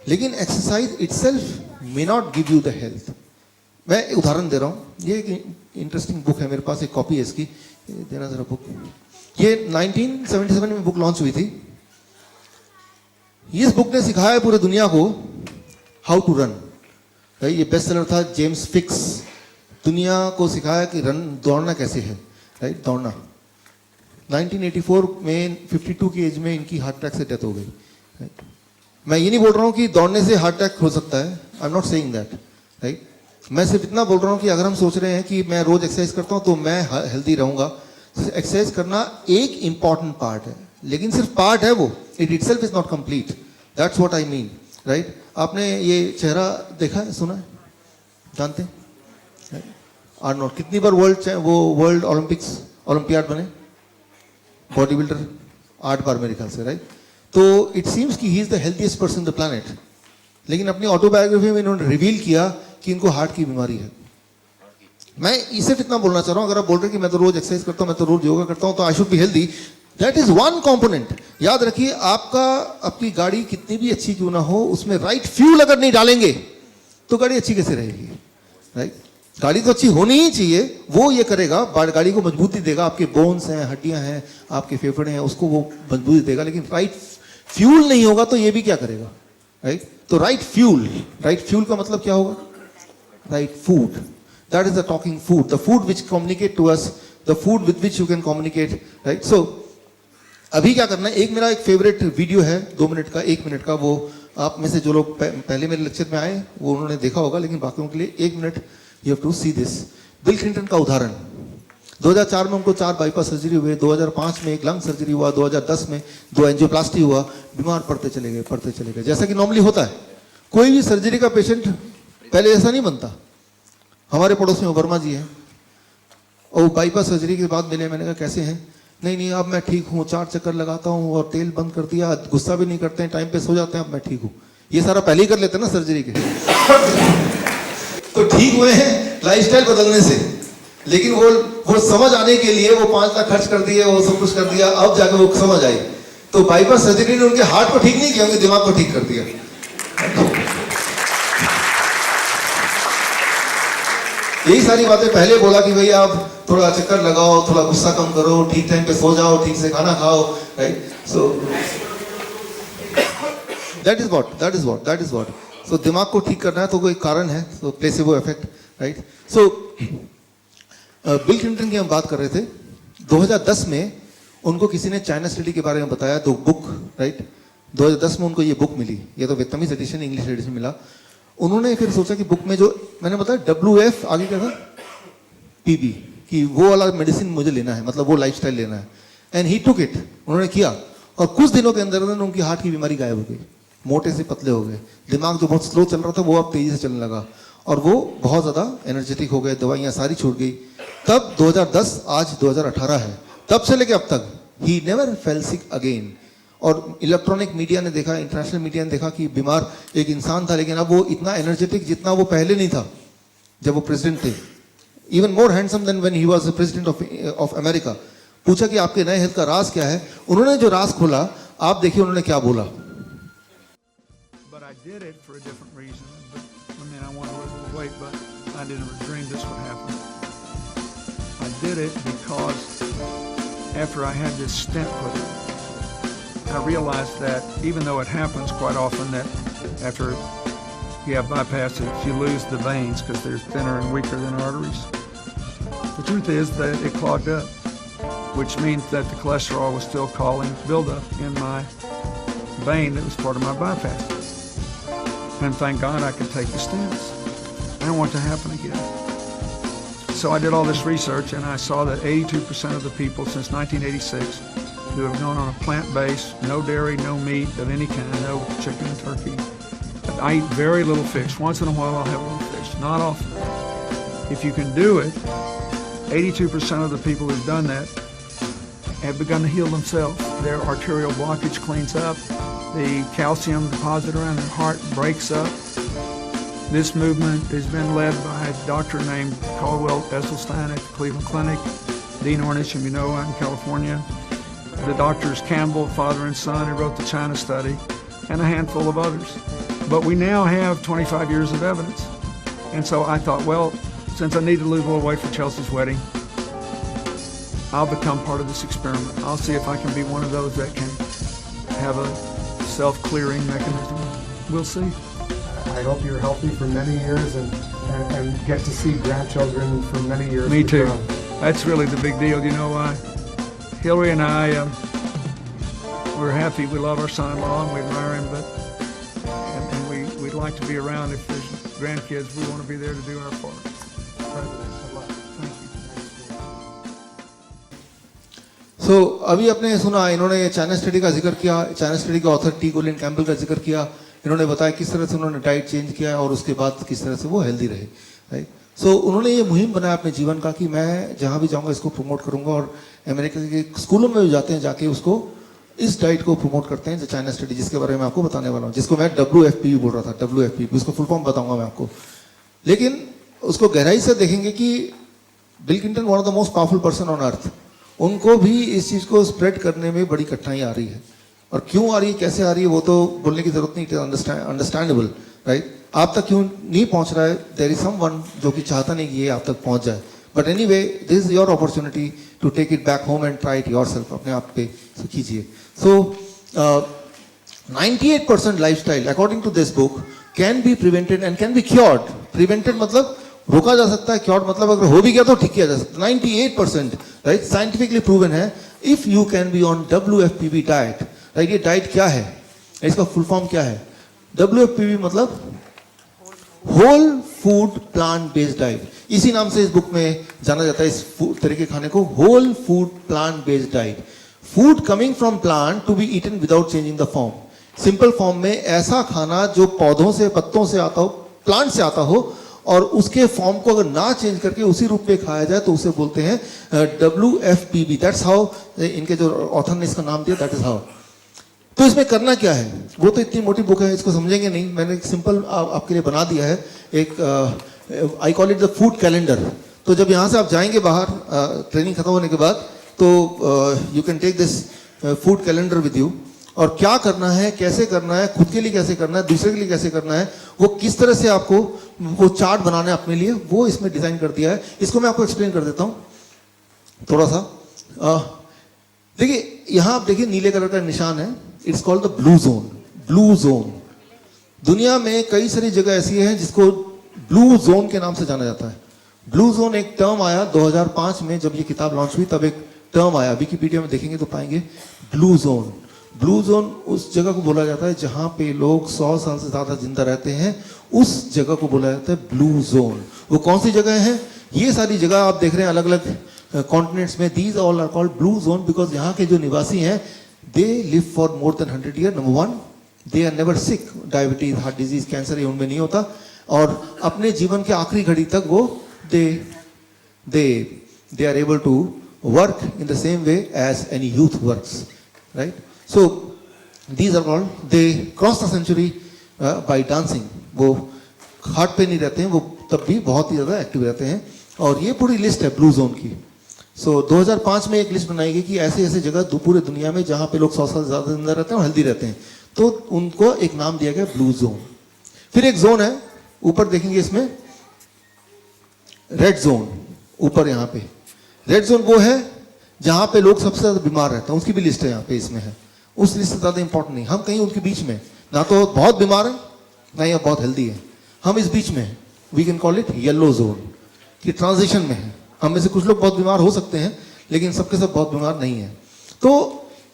लेकिन exercise itself may not give you the health. मैं उदाहरण दे रहा हूँ, ये एक इंटरेस्टिंग बुक है, मेरे पास एक कॉपी है इसकी, देना जरा बुक। ये 1977 में बुक लॉन्च हुई थी। इस बुक ने सिखाया पूरी दुनिया को हाउ टू रन। ये बेस्ट सेलर था, जेम्स फिक्स, दुनिया को सिखाया कि रन दौड़ना कैसे है, राइट, दौड़ना। 1984 में 52 की एज में इनकी हार्ट अटैक से डेथ हो गई, राइट। मैं ये नहीं बोल रहा हूँ कि दौड़ने से हार्ट अटैक हो सकता है, I am not saying that, right. मैं सिर्फ इतना बोल रहा हूँ कि अगर हम सोच रहे हैं कि मैं रोज एक्सरसाइज करता हूँ तो मैं हेल्दी रहूंगा, एक्सरसाइज करना एक इंपॉर्टेंट पार्ट है, लेकिन सिर्फ पार्ट है वो, it itself is not complete, that's what I mean, right. आपने ये चेहरा देखा है, सुना है, जानते हैं? आर्नोल्ड कितनी बार वर्ल्ड ओलंपियाड बने, बॉडी बिल्डर 8 बार मेरे ख्याल से, राइट। तो इट सीम्स कि he is the healthiest person in the planet, लेकिन अपनी ऑटोबायोग्राफी में इन्होंने रिवील किया कि इनको हार्ट की बीमारी है। मैं इसे इतना बोलना चाह रहा हूं, अगर आप बोल रहे हैं कि मैं तो रोज एक्सरसाइज करता हूं, मैं तो रोज योगा करता हूं, तो I should be healthy, that is one component. याद रखिए, आपकी गाड़ी कितनी भी अच्छी क्यों ना हो, उसमें राइट फ्यूल अगर नहीं डालेंगे तो गाड़ी अच्छी कैसे रहेगी, राइट। गाड़ी तो अच्छी होनी ही चाहिए, वो ये करेगा, गाड़ी को मजबूती देगा, आपके बोन्स हैं, हड्डियां हैं, आपके फेफड़े हैं, उसको वो मजबूती देगा, लेकिन राइट फ्यूल नहीं होगा तो ये भी क्या करेगा, राइट। तो राइट फ्यूल का मतलब क्या होगा, right food, that is the talking food, the food which communicate to us, the food with which you can communicate, right। so अभी क्या करना है, मेरा एक फेवरेट वीडियो है 2 मिनट का, 1 मिनट का, वो आप में से जो लोग पहले मेरे लेक्चर में आए वो उन्होंने देखा होगा, लेकिन बाकियों के लिए 1 minute you have to see this. Bill Clinton का उदाहरण, 2004 में उनको 4 बाईपास सर्जरी हुए, 2005 में 1 लंग सर्जरी हुआ, 2010 में 2 एंजियोप्लास्टी हुआ, बीमार पड़ते चले गए, जैसा कि नॉर्मली होता है। कोई भी सर्जरी का पेशेंट पहले ऐसा नहीं बनता। हमारे पड़ोस में वर्मा जी हैं, और बाईपास सर्जरी के बाद मिले, मैंने कहा कैसे हैं, नहीं अब मैं ठीक हूँ, 4 चक्कर लगाता हूँ और तेल बंद कर दिया, गुस्सा भी नहीं करते हैं, टाइम पे सो जाते हैं, अब मैं ठीक हूँ। ये सारा पहले ही कर लेते हैं ना सर्जरी के तो ठीक हुए हैं लाइफस्टाइल बदलने से, लेकिन वो समझ आने के लिए वो 5 लाख खर्च कर दिए, वो सब कुछ कर दिया, अब जाकर वो समझ आई। तो बाईपास सर्जरी ने उनके हार्ट को ठीक नहीं किया, उनके दिमाग को ठीक कर दिया। यही सारी बातें पहले बोला कि भाई आप थोड़ा चक्कर लगाओ, थोड़ा गुस्सा कम करो, ठीक टाइम पे सो जाओ, ठीक से खाना खाओ, right. So that is what so दिमाग को ठीक करना है तो कोई कारण है, सो प्लेसेबो इफेक्ट, राइट। सो बिल क्लिंटन की हम बात कर रहे थे, 2010 में उनको किसी ने चाइना स्टडी के बारे में बताया, तो बुक, राइट, 2010 में उनको ये बुक मिली, ये तो वियतनामीज एडिशन, इंग्लिश एडिशन मिला। उन्होंने फिर सोचा कि बुक में जो मैंने बताया WF आगे क्या था, PB, कि वो वाला मेडिसिन मुझे लेना है, मतलब वो लाइफस्टाइल लेना है, एंड ही टुक इट, उन्होंने किया, और कुछ दिनों के अंदर उनकी हार्ट की बीमारी गायब हो गई, मोटे से पतले हो गए, दिमाग जो बहुत स्लो चल रहा था वो अब तेजी से चलने लगा, और वो बहुत ज़्यादा एनर्जेटिक हो गए, दवाइयाँ सारी छूट गई। तब 2010, आज 2018 है, तब से लेके अब तक he never fail sick again. और इलेक्ट्रॉनिक मीडिया ने देखा, इंटरनेशनल मीडिया ने देखा कि बीमार एक इंसान था, लेकिन अब वो इतना एनर्जेटिक जितना वो पहले नहीं था जब वो प्रेसिडेंट थे, even more handsome than when he was the president of America. पूछा कि आपके नए हेल्थ का राज क्या है, उन्होंने जो राज खोला, आप देखिए उन्होंने क्या बोला। But I did it for a different reason. But I mean, I wanted to lose weight, but I didn't ever dream this would happen. I did it because after I had this stent put in, I realized that even though it happens quite often that after you have bypass, if you lose the veins because they're thinner and weaker than arteries, the truth is that it clogged up, which means that the cholesterol was still causing buildup in my vein that was part of my bypass. And thank God I could take the stents. I don't want it to happen again. So I did all this research and I saw that 82% of the people since 1986 who have gone on a plant-based, no dairy, no meat of any kind, no chicken and turkey. I eat very little fish. Once in a while I'll have a little fish, not often. If you can do it, 82% of the people who've done that have begun to heal themselves. Their arterial blockage cleans up. The calcium deposit around their heart breaks up. This movement has been led by a doctor named Caldwell Esselstyn at the Cleveland Clinic, Dean Ornish in California. The doctors Campbell, father and son, who wrote the China study, and a handful of others. But we now have 25 years of evidence. And so I thought, well, since I need to lose a little weight for Chelsea's wedding, I'll become part of this experiment. I'll see if I can be one of those that can have a self-clearing mechanism. We'll see. I hope you're healthy for many years and get to see grandchildren for many years. Me to too. come. That's really the big deal. You know, Hillary and I, we're happy. We love our son-in-law and we admire him, and we'd like to be around. If there's grandkids, we want to be there to do our part. Good luck. Thank you. सो अभी आपने सुना, इन्होंने चाइना स्टडी का जिक्र किया, चाइना स्टडी के ऑथर टी गोलिन कैम्पबेल का जिक्र किया, इन्होंने बताया किस तरह से उन्होंने डाइट चेंज किया और उसके बाद किस तरह से वो हेल्दी रहे, राइट। सो उन्होंने ये मुहिम बनाया अपने जीवन का कि मैं जहाँ भी जाऊँगा इसको प्रमोट करूँगा, और अमेरिका के स्कूलों में भी जाते हैं, जाके उसको इस डाइट को प्रमोट करते हैं, जो चाइना स्टडी जिसके बारे में आपको बताने वाला हूँ, जिसको मैं WFP बोल रहा था, WFP, उसको फुल फॉर्म बताऊँगा मैं आपको। लेकिन उसको गहराई से देखेंगे कि bill Clinton one of the most powerful person on earth, उनको भी इस चीज़ को स्प्रेड करने में बड़ी कठिनाई आ रही है, और क्यों आ रही है, कैसे आ रही है, वो तो बोलने की जरूरत नहीं, इट इज अंडरस्टैंडेबल, राइट। आप तक क्यों नहीं पहुंच रहा है, देयर इज समवन जो कि चाहता नहीं कि ये आप तक पहुंच जाए, but anyway this is your opportunity to take it back home and try it yourself, अपने आप पे कीजिए। So 98% lifestyle according to this book can be prevented and can be cured. Prevented मतलब रोका जा सकता है, क्योर्ड मतलब अगर हो भी गया तो ठीक किया जा सकता है। 98%, राइट, साइंटिफिकली प्रूवन है। If you can be on WFPB diet, right. ये डाइट क्या है, इसका फुल फॉर्म क्या है? WFPB मतलब whole food plant based diet, इसी नाम से इस बुक में जाना जाता है, इस तरह के खाने को, whole food plant based diet. Food coming from plant to be eaten without changing the form. Simple form में ऐसा खाना जो पौधों से, पत्तों से आता हो, प्लांट से आता हो, और उसके फॉर्म को अगर ना चेंज करके उसी रूप में खाया जाए तो उसे बोलते हैं WFPB। दैट्स हाउ, इनके जो ऑथर ने इसका नाम दिया, दैट इज हाउ। तो इसमें करना क्या है, वो तो इतनी मोटी बुक है, इसको समझेंगे नहीं, मैंने एक सिंपल आपके लिए बना दिया है, एक I call it the food calendar. तो जब यहाँ से आप जाएंगे बाहर ट्रेनिंग खत्म होने के बाद, तो you can take this food calendar with you, और क्या करना है, कैसे करना है, खुद के लिए कैसे करना है, दूसरे के लिए कैसे करना है, वो किस तरह से आपको वो चार्ट बनाना है अपने लिए, वो इसमें डिजाइन कर दिया है। इसको मैं आपको एक्सप्लेन कर देता हूँ थोड़ा सा। देखिए यहाँ आप देखिए नीले कलर का निशान है, it's called the blue zone. Blue zone, दुनिया में कई सारी जगह ऐसी है जिसको ब्लू जोन के नाम से जाना जाता है। ब्लू जोन एक टर्म आया 2005 में, जब ये किताब लॉन्च हुई तब एक टर्म आया, विकिपीडिया में देखेंगे तो पाएंगे ब्लू जोन। ब्लू जोन उस जगह को बोला जाता है जहां पे लोग 100 साल से ज्यादा जिंदा रहते हैं, उस जगह को बोला जाता है ब्लू जोन। वो कौन सी जगह है? ये सारी जगह आप देख रहे हैं अलग अलग कॉन्टिनेंट्स में, these all are called blue zone because यहाँ के जो निवासी हैं they live for more than 100 year. Number one, they are never sick, diabetes, heart disease, cancer ये उनमें नहीं होता, और अपने जीवन के आखिरी घड़ी तक वो they are able to work in the same way as any youth works, right. So these are called, they cross the century by dancing। वो हार्ट पे नहीं रहते हैं, वो तब भी बहुत ही ज़्यादा एक्टिव रहते हैं, और ये पूरी लिस्ट है ब्लू जोन की। सो 2005 में एक लिस्ट बनाई गई कि ऐसे ऐसे जगह पूरे दुनिया में जहाँ पे लोग 100 साल से ज़्यादा जिंदा रहते हैं और हेल्दी रहते हैं, तो उनको एक नाम दिया गया ब्लू जोन। फिर एक जोन है, ऊपर देखेंगे इसमें रेड जोन, ऊपर यहाँ पे रेड जोन वो है जहाँ पे लोग सबसे ज़्यादा बीमार रहते हैं, उसकी भी लिस्ट है यहाँ पे इसमें है। उस लिस्ट से ज़्यादा इंपॉर्टेंट नहीं, हम कहीं उनके बीच में, ना तो बहुत बीमार है ना ही बहुत हेल्दी है, हम इस बीच में हैं। We can call it yellow zone, कि ट्रांजिशन में है। हम में से कुछ लोग बहुत बीमार हो सकते हैं, लेकिन सबके सब बहुत बीमार नहीं है। तो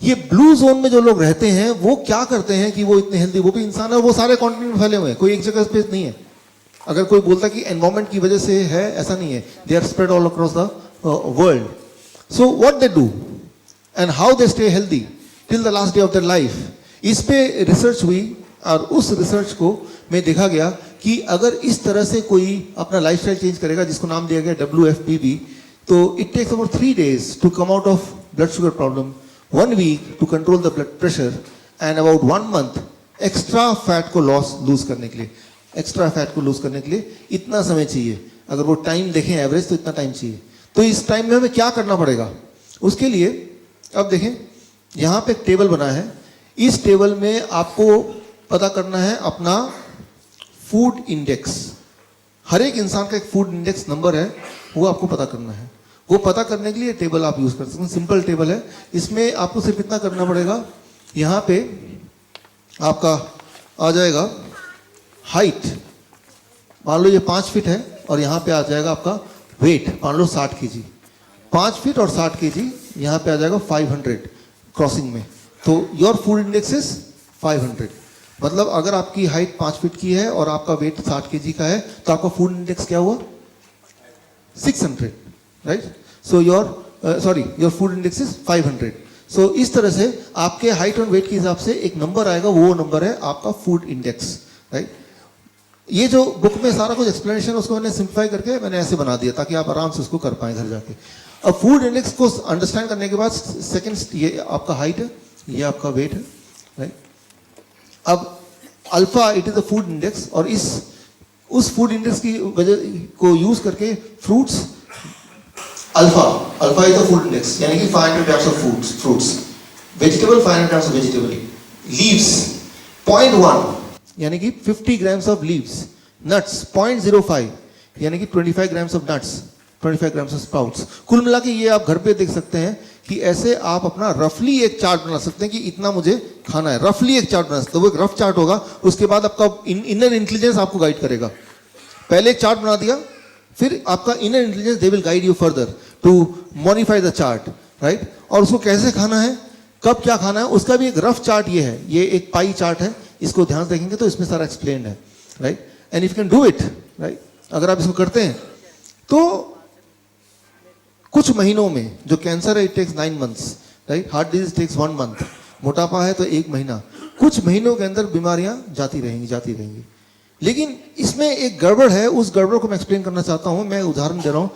ये ब्लू जोन में जो लोग रहते हैं वो क्या करते हैं कि वो इतने हेल्दी, वो भी इंसान है, वो सारे कॉन्टिनेंट में फैले हुए हैं, कोई एक जगह स्पेस नहीं है। अगर कोई बोलता है कि एनवायरमेंट की वजह से है, ऐसा नहीं है, they are spread all across the world. So what they do and how they stay healthy till the last day of their life, इस पे रिसर्च हुई, और उस रिसर्च को में देखा गया कि अगर इस तरह से कोई अपना लाइफस्टाइल चेंज करेगा, जिसको नाम दिया गया WFPB, तो it takes about 3 days to come out of blood sugar problem, 1 week to control the blood pressure, and about 1 month extra fat को लूज करने के लिए। एक्स्ट्रा फैट को लूज करने के लिए इतना समय चाहिए, अगर वो टाइम देखें एवरेज तो इतना टाइम चाहिए। तो इस टाइम में हमें क्या करना पड़ेगा उसके लिए? अब देखें यहाँ पे एक टेबल बना है, इस टेबल में आपको पता करना है अपना फूड इंडेक्स। हर एक इंसान का एक फूड इंडेक्स नंबर है, वो आपको पता करना है। वो पता करने के लिए टेबल आप यूज कर सकते हैं, सिंपल टेबल है। इसमें आपको सिर्फ इतना करना पड़ेगा, यहाँ पे आपका आ जाएगा हाइट, मान लो ये 5 फीट है, और यहाँ पे आ जाएगा आपका वेट, मान लो 60 kg। 5 फीट और 60 kg, यहाँ पे आ जाएगा 500 क्रॉसिंग में, तो योर फूड इंडेक्स इज 500। मतलब अगर आपकी हाइट 5 फीट की है और आपका वेट 60 kg का है, तो आपका फूड इंडेक्स क्या हुआ? 600, right? So your food index is 500। सो इस तरह से आपके हाइट और वेट के हिसाब से एक नंबर आएगा, वो नंबर है आपका फूड इंडेक्स, राइट? ये जो बुक में सारा कुछ एक्सप्लेनेशन, उसको मैंने सिंप्लीफाई करके मैंने ऐसे बना दिया ताकि आप आराम से उसको कर पाएं घर जाके। अब फूड इंडेक्स को अंडरस्टैंड करने के बाद सेकंड, ये आपका हाइट है, ये आपका वेट है, राइट? अब alpha it is the food index, और उस फूड इंडेक्स की वजह को यूज करके fruits, alpha is the food index, यानी कि 500 grams of fruits, vegetable 500 grams of vegetable, leaves 0.1 यानी कि 50 grams ऑफ लीव्स, नट्स 0.05 यानी कि 25 grams of nuts, 25 grams of sprouts. कुल मिला के ये आप घर पे देख सकते हैं कि ऐसे आप अपना रफली एक चार्ट बना सकते हैं कि इतना मुझे खाना है, रफली एक चार्ट बना सकते हैं। वो एक रफ चार्ट होगा, उसके बाद आपका इनर इंटेलिजेंस आपको गाइड करेगा। पहले एक चार्ट बना दिया, फिर आपका inner intelligence they will guide you further to modify the chart, right? और उसको कैसे खाना है, कब क्या खाना है, उसका भी एक रफ चार्ट ये है। ये एक पाई चार्ट है, इसको ध्यान से देखेंगे तो इसमें सारा एक्सप्लेन है, right? And if you can do it, right, अगर आप इसको करते हैं तो कुछ महीनों में, जो कैंसर है it takes 9 months, right? Heart disease takes 1 month, मोटापा है तो 1 महीना, कुछ महीनों के अंदर बीमारियां जाती रहेंगी। लेकिन इसमें एक गड़बड़ है, उस गड़बड़ को मैं एक्सप्लेन करना चाहता हूं। मैं उदाहरण दे रहा हूं,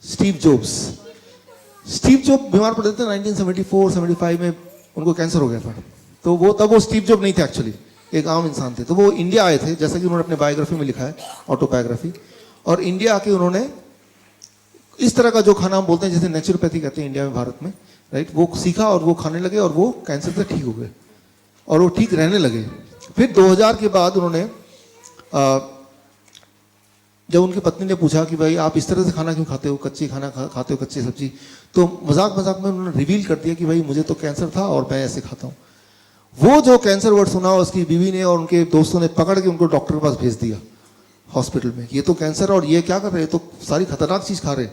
स्टीव जॉब बीमार पड़े थे 1974-75 में, उनको कैंसर हो गया था। तो तब वो स्टीव जॉब नहीं थे, एक्चुअली एक आम इंसान थे। तो वो इंडिया आए थे, जैसा कि उन्होंने अपने बायोग्राफी में लिखा है, ऑटोबायोग्राफी। और इंडिया आके उन्होंने इस तरह का जो खाना हम बोलते हैं, जैसे नेचुरोपैथी कहते हैं इंडिया में, भारत में, राइट, वो सीखा और वो खाने लगे और वो कैंसर से ठीक हो गए और वो ठीक रहने लगे। फिर 2000 के बाद उन्होंने जब उनकी पत्नी ने पूछा कि भाई आप इस तरह से खाना क्यों खाते हो, कच्ची खाना खाते हो, कच्ची सब्जी, तो मजाक में उन्होंने रिवील कर दिया कि भाई मुझे तो कैंसर था और मैं ऐसे खाता हूँ। वो जो कैंसर वर्ड सुना, उसकी बीवी ने और उनके दोस्तों ने पकड़ के उनको डॉक्टर के पास भेज दिया हॉस्पिटल में। ये तो कैंसर, और ये क्या कर रहे हैं, तो सारी खतरनाक चीज खा रहे,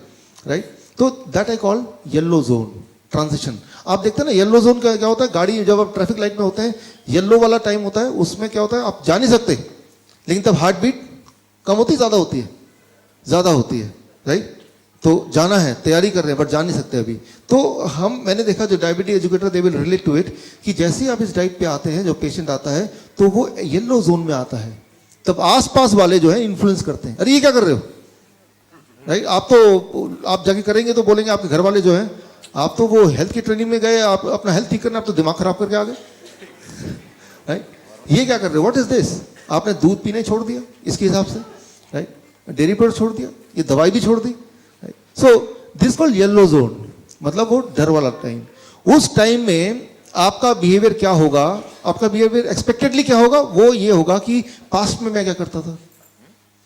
राइट? तो that I call yellow zone transition. आप देखते हैं ना, येलो जोन का क्या होता है, गाड़ी जब आप ट्रैफिक लाइट में होते हैं, येलो वाला टाइम होता है, उसमें क्या होता है, आप जा नहीं सकते, लेकिन तब हार्ट बीट कम होती, ज्यादा होती है, राइट? तो जाना है, तैयारी कर रहे हैं, बट जा नहीं सकते अभी। तो मैंने देखा जो diabetes educator they will relate to it, कि जैसे ही आप इस डाइट पे आते हैं, जो पेशेंट आता है तो वो येलो जोन में आता है, तब आसपास वाले जो है इन्फ्लुएंस करते हैं, अरे ये क्या कर रहे हो, राइट? आप जाके करेंगे तो बोलेंगे आपके घर वाले जो है, आप तो वो हेल्थ की ट्रेनिंग में गए, आप अपना हेल्थ ठीक करना, आप तो दिमाग खराब करके आ गए, राइट? ये क्या कर रहे हो, व्हाट इज दिस? आपने दूध पीने छोड़ दिया इसके हिसाब से, राइट? डेयरी प्रोडक्ट छोड़ दिया, ये दवाई भी छोड़ दी। So this called yellow zone, मतलब वो डर वाला टाइम। उस टाइम में आपका बिहेवियर क्या होगा, आपका बिहेवियर एक्सपेक्टेडली क्या होगा, वो ये होगा कि पास्ट में मैं क्या करता था।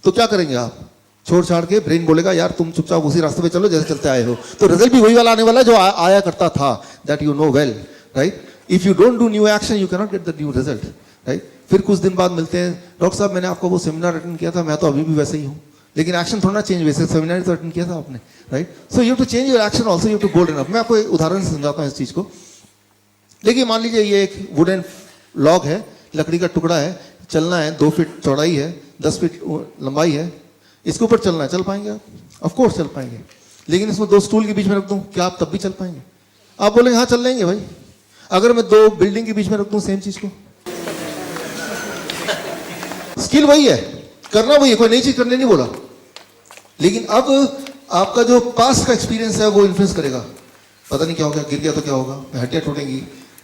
तो क्या करेंगे आप, छोड़ छाड़ के ब्रेन बोलेगा यार तुम चुपचाप उसी रास्ते पे चलो जैसे चलते आए हो, तो रिजल्ट भी वही वाला आने वाला है जो आया करता था, that you know well, right? If you don't do new action you can not get the new result, right? फिर कुछ दिन बाद मिलते हैं, डॉक्टर साहब मैंने आपका वो सेमिनार अटेंड किया था, मैं तो अभी भी वैसे ही हूँ, लेकिन एक्शन थोड़ा चेंज, वैसे सेमिनार तो अटेंड किया था आपने, right? So you have to change your action also, you have to bold enough. मैं आपको एक उदाहरण से समझाता हूँ इस चीज को। देखिए मान लीजिए ये एक वुडन लॉग है, लकड़ी का टुकड़ा है, चलना है, 2 फीट चौड़ाई है, 10 फीट लंबाई है, इसके ऊपर चलना है, चल पाएंगे आप? ऑफ कोर्स चल पाएंगे। लेकिन इसमें 2 स्टूल के बीच में रख दूं, क्या आप तब भी चल पाएंगे? आप बोलेंगे हाँ चल लेंगे भाई। अगर मैं 2 बिल्डिंग के बीच में रख दूं सेम चीज को, स्किल वही है, करना वही है, कोई नई चीज करने नहीं बोला, लेकिन अब आपका जो पास्ट का एक्सपीरियंस है वो इन्फ्लुएंस करेगा। पता नहीं क्या होगा, गिर गया तो क्या होगा, हड्डियां टूटेंगी,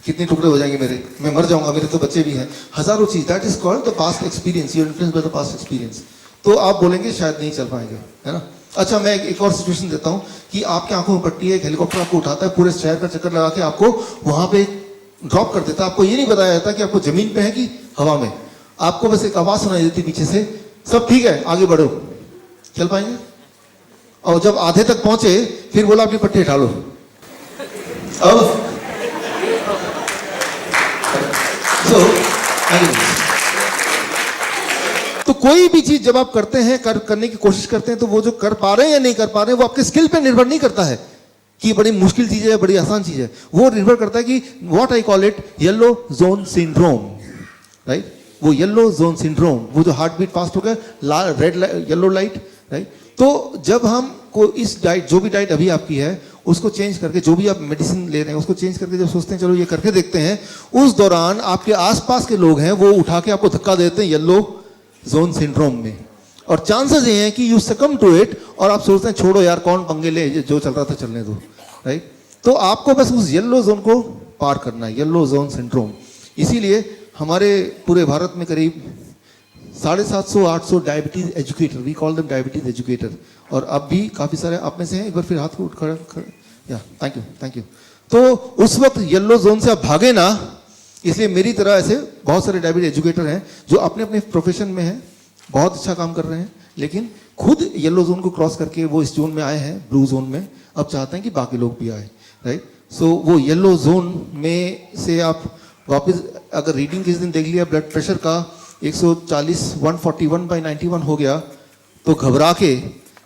कितने टुकड़े हो जाएंगे मेरे, मैं मर जाऊंगा, मेरे तो बच्चे भी हैं, हजारों चीज, that is called the past experience, you are influenced by the past experience. तो आप बोलेंगे शायद नहीं चल पाएंगे, है ना? अच्छा मैं एक और सिचुएशन देता हूं कि आपकी आंखों में पट्टी है, एक हेलीकॉप्टर आपको उठाता है, पूरे शहर का चक्कर लगा के आपको वहां पे ड्रॉप कर देता, आपको ये नहीं बताया जाता कि आपको जमीन पे है कि हवा में, आपको बस एक आवाज सुनाई देती पीछे से, सब ठीक है आगे बढ़ो, चल पाएंगे? और जब आधे तक पहुंचे फिर बोला अपनी पट्टी उठा लो। अब तो कोई भी चीज जब आप करते हैं, करने की कोशिश करते हैं, तो वो जो कर पा रहे हैं या नहीं कर पा रहे हैं वो आपके स्किल पे निर्भर नहीं करता है कि बड़ी मुश्किल चीज है बड़ी आसान चीज है, वो निर्भर करता है कि what I call it yellow zone syndrome, right? वो येलो जोन सिंड्रोम, वो जो हार्ट बीट फास्ट हो गया, रेड येलो लाइट, राइट? तो जब हम को इस डाइट, जो भी डाइट अभी आपकी है उसको चेंज करके, जो भी आप मेडिसिन ले रहे हैं उसको चेंज करके जब सोचते हैं चलो ये करके देखते हैं, उस दौरान आपके आसपास के लोग हैं वो उठा के आपको धक्का देते हैं येलो जोन सिंड्रोम में, और चांसेस ये हैं कि यू सकम टू इट, और आप सोचते हैं छोड़ो यार कौन पंगे ले, जो चल रहा था चलने दो, राइट? तो आपको बस उस येलो जोन को पार करना है, येलो जोन सिंड्रोम। इसीलिए हमारे पूरे भारत में करीब 750-800 diabetes educator, we call them diabetes educator, और अब भी काफी सारे आप में से हैं, एक बार फिर हाथ को उठ खड़ा, या थैंक यू। तो उस वक्त येलो जोन से आप भागे ना, इसलिए मेरी तरह ऐसे बहुत सारे डायबिटीज एजुकेटर हैं जो अपने अपने प्रोफेशन में हैं, बहुत अच्छा काम कर रहे हैं, लेकिन खुद येलो जोन को क्रॉस करके वो इस जोन में आए हैं, ब्लू जोन में, अब चाहते हैं कि बाकी लोग भी आए, राइट? सो वो येलो जोन में से आप वापस, अगर रीडिंग किस दिन देख लिया ब्लड प्रेशर का 140 141/91 हो गया, तो घबरा के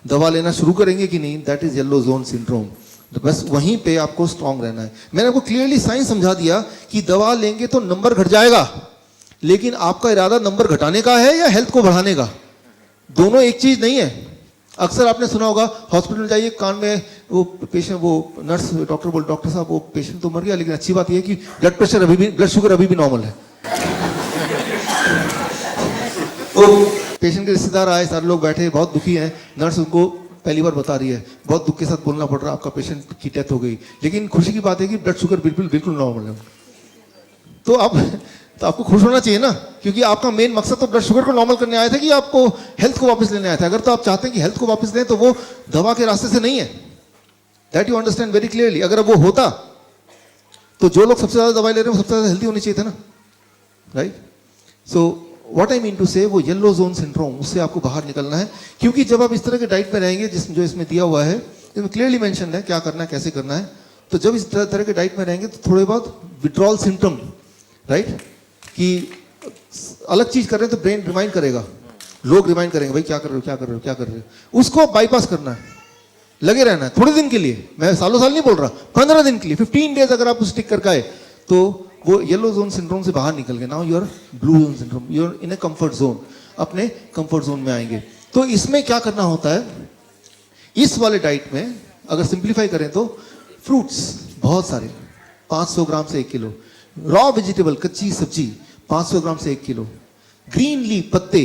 दवा लेना शुरू करेंगे कि नहीं? That is yellow zone syndrome. तो बस वहीं पे आपको स्ट्रांग रहना है। मैंने आपको क्लियरली साइंस समझा दिया कि दवा लेंगे तो नंबर घट जाएगा, लेकिन आपका इरादा नंबर घटाने का है या हेल्थ को बढ़ाने का? दोनों एक चीज नहीं है। अक्सर आपने सुना होगा हॉस्पिटल जाइए, कान में वो पेशेंट, वो नर्स डॉक्टर बोल, डॉक्टर साहब वो पेशेंट तो मर गया, लेकिन अच्छी बात यह है कि ब्लड प्रेशर अभी भी, ब्लड शुगर अभी भी नॉर्मल है। तो पेशेंट के रिश्तेदार आए, सारे लोग बैठे बहुत दुखी हैं, नर्स उनको पहली बार बता रही है, बहुत दुख के साथ बोलना पड़ रहा है आपका पेशेंट की डेथ हो गई, लेकिन खुशी की बात है कि ब्लड शुगर बिल्कुल नॉर्मल है। तो आपको खुश होना चाहिए ना, क्योंकि आपका मेन मकसद तो ब्लड शुगर को नॉर्मल करने आया था कि आपको हेल्थ को वापस लेने आया था। अगर तो आप चाहते हैं कि हेल्थ को वापस लें तो वो दवा के रास्ते से नहीं है, that you understand very clearly. अगर वो होता तो जो लोग सबसे ज्यादा दवाई ले रहे हैं वो सबसे ज्यादा हेल्थी होने चाहिए थे ना, right? So what I mean to say, वो येलो जोन सिंड्रोम, उससे आपको बाहर निकलना है, क्योंकि जब आप इस तरह के डाइट में रहेंगे, जो इसमें दिया हुआ है, इसमें क्लियरली मेंशन है क्या करना है, कैसे करना है, तो जब इस तरह के डाइट में रहेंगे तो थोड़े बहुत विड्रॉल सिम्टम, राइट, कि अलग चीज कर रहे हैं तो ब्रेन रिमाइंड करेगा, लोग रिमाइंड करेंगे भाई क्या कर रहे हो, क्या कर रहे हो, क्या कर रहे हो, उसको बाईपास करना है, लगे रहना है थोड़े दिन के लिए। मैं सालों साल नहीं बोल रहा, 15 दिन के लिए, 15 डेज अगर आप स्टिक करके आए तो वो येलो जोन सिंड्रोम से बाहर निकल गए। Now you're blue zone syndrome, you're in a comfort zone, अपने कंफर्ट जोन में आएंगे। तो इसमें क्या करना होता है, इस वाले डाइट में अगर सिंप्लीफाई करें तो फ्रूट्स बहुत सारे, 500 ग्राम से 1 किलो, रॉ वेजिटेबल कच्ची सब्जी 500 ग्राम से 1 किलो, ग्रीन लीफ पत्ते,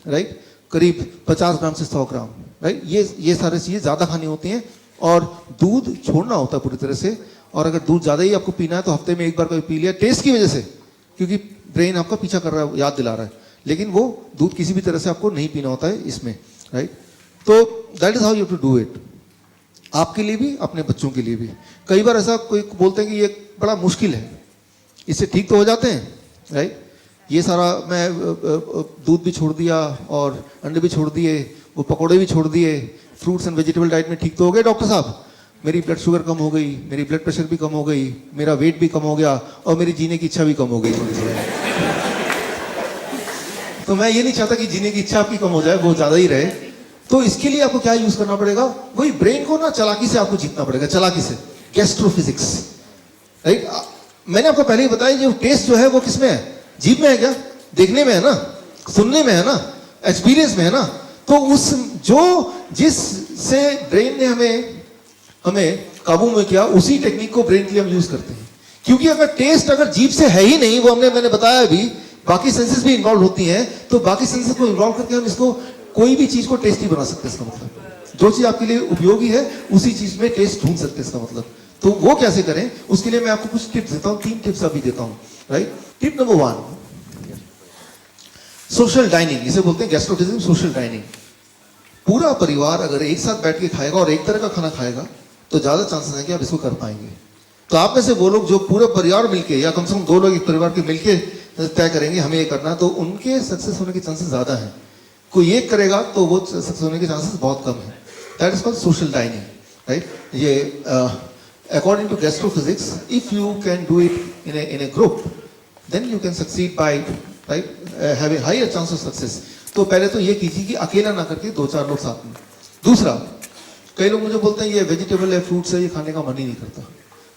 राइट, करीब 50 ग्राम से 100 ग्राम, राइट, ये सारी चीजें ज्यादा खानी होती हैं, और दूध छोड़ना होता है पूरी तरह से। और अगर दूध ज्यादा ही आपको पीना है तो हफ्ते में एक बार कभी पी लिया, टेस्ट की वजह से, क्योंकि ब्रेन आपका पीछा कर रहा है, याद दिला रहा है, लेकिन वो दूध किसी भी तरह से आपको नहीं पीना होता है इसमें, राइट? तो that is how you to do it, आपके लिए भी अपने बच्चों के लिए भी। कई बार ऐसा कोई बोलते हैं कि ये बड़ा मुश्किल है, इससे ठीक तो हो जाते हैं, राइट? ये सारा मैं दूध भी छोड़ दिया और अंडे भी छोड़ दिए, वो पकौड़े भी छोड़ दिए, फ्रूट्स एंड वेजिटेबल डाइट में ठीक तो हो गए डॉक्टर साहब, मेरी ब्लड शुगर कम हो गई, मेरी ब्लड प्रेशर भी कम हो गई, मेरा वेट भी कम हो गया, और मेरी जीने की इच्छा भी कम हो गई। तो मैं ये नहीं चाहता कि जीने की इच्छा आपकी कम हो जाए, वो ज्यादा ही रहे। तो इसके लिए आपको क्या यूज करना पड़ेगा, वही ब्रेन को ना चालाकी से आपको जीतना पड़ेगा, चालाकी से, गैस्ट्रोफिजिक्स, राइट? मैंने आपको पहले ही बताया, जो टेस्ट जो है वो किसमें है, जीभ में है क्या, देखने में है ना, सुनने में है ना, एक्सपीरियंस में है ना। तो उस जिससे ब्रेन ने हमें काबू में किया, उसी टेक्निक को ब्रेन के लिए हम यूज करते हैं। क्योंकि अगर टेस्ट अगर जीभ से है ही नहीं, वो मैंने बताया भी, बाकी सेंसेस भी इन्वॉल्व होती हैं, तो बाकी सेंसेस को इन्वॉल्व करके हम इसको कोई भी चीज को टेस्टी बना सकते हैं। इसका मतलब जो चीज आपके लिए उपयोगी है उसी चीज में टेस्ट ढूंढ सकते हैं, इसका मतलब। तो वो कैसे करें, उसके लिए मैं आपको कुछ टिप्स देता हूँ, 3 टिप्स अभी देता हूँ, right? Tip number 1, social dining, इसे बोलते हैं गैस्ट्रोफिजिज्म, सोशल डाइनिंग। पूरा परिवार अगर एक साथ बैठ के खाएगा और एक तरह का खाना खाएगा तो ज्यादा चांसेस है कि आप इसको कर पाएंगे। तो आप में से वो लोग जो पूरे परिवार मिलके या कम से कम 2 लोग एक परिवार के मिलके तय करेंगे हमें ये करना, तो उनके सक्सेस होने के चांसेस ज़्यादा हैं। कोई एक करेगा तो वो सक्सेस होने के चांसेस बहुत कम है। That is called social dining, right. ये according to gastrophysics, if you can do it in a group, then you can succeed by right have a higher chance of success. तो पहले तो ये कीजिए कि अकेला ना करके 2-4 लोग साथ में। दूसरा, कई लोग मुझे बोलते हैं ये वेजिटेबल है, फ्रूट्स है, ये खाने का मन ही नहीं करता,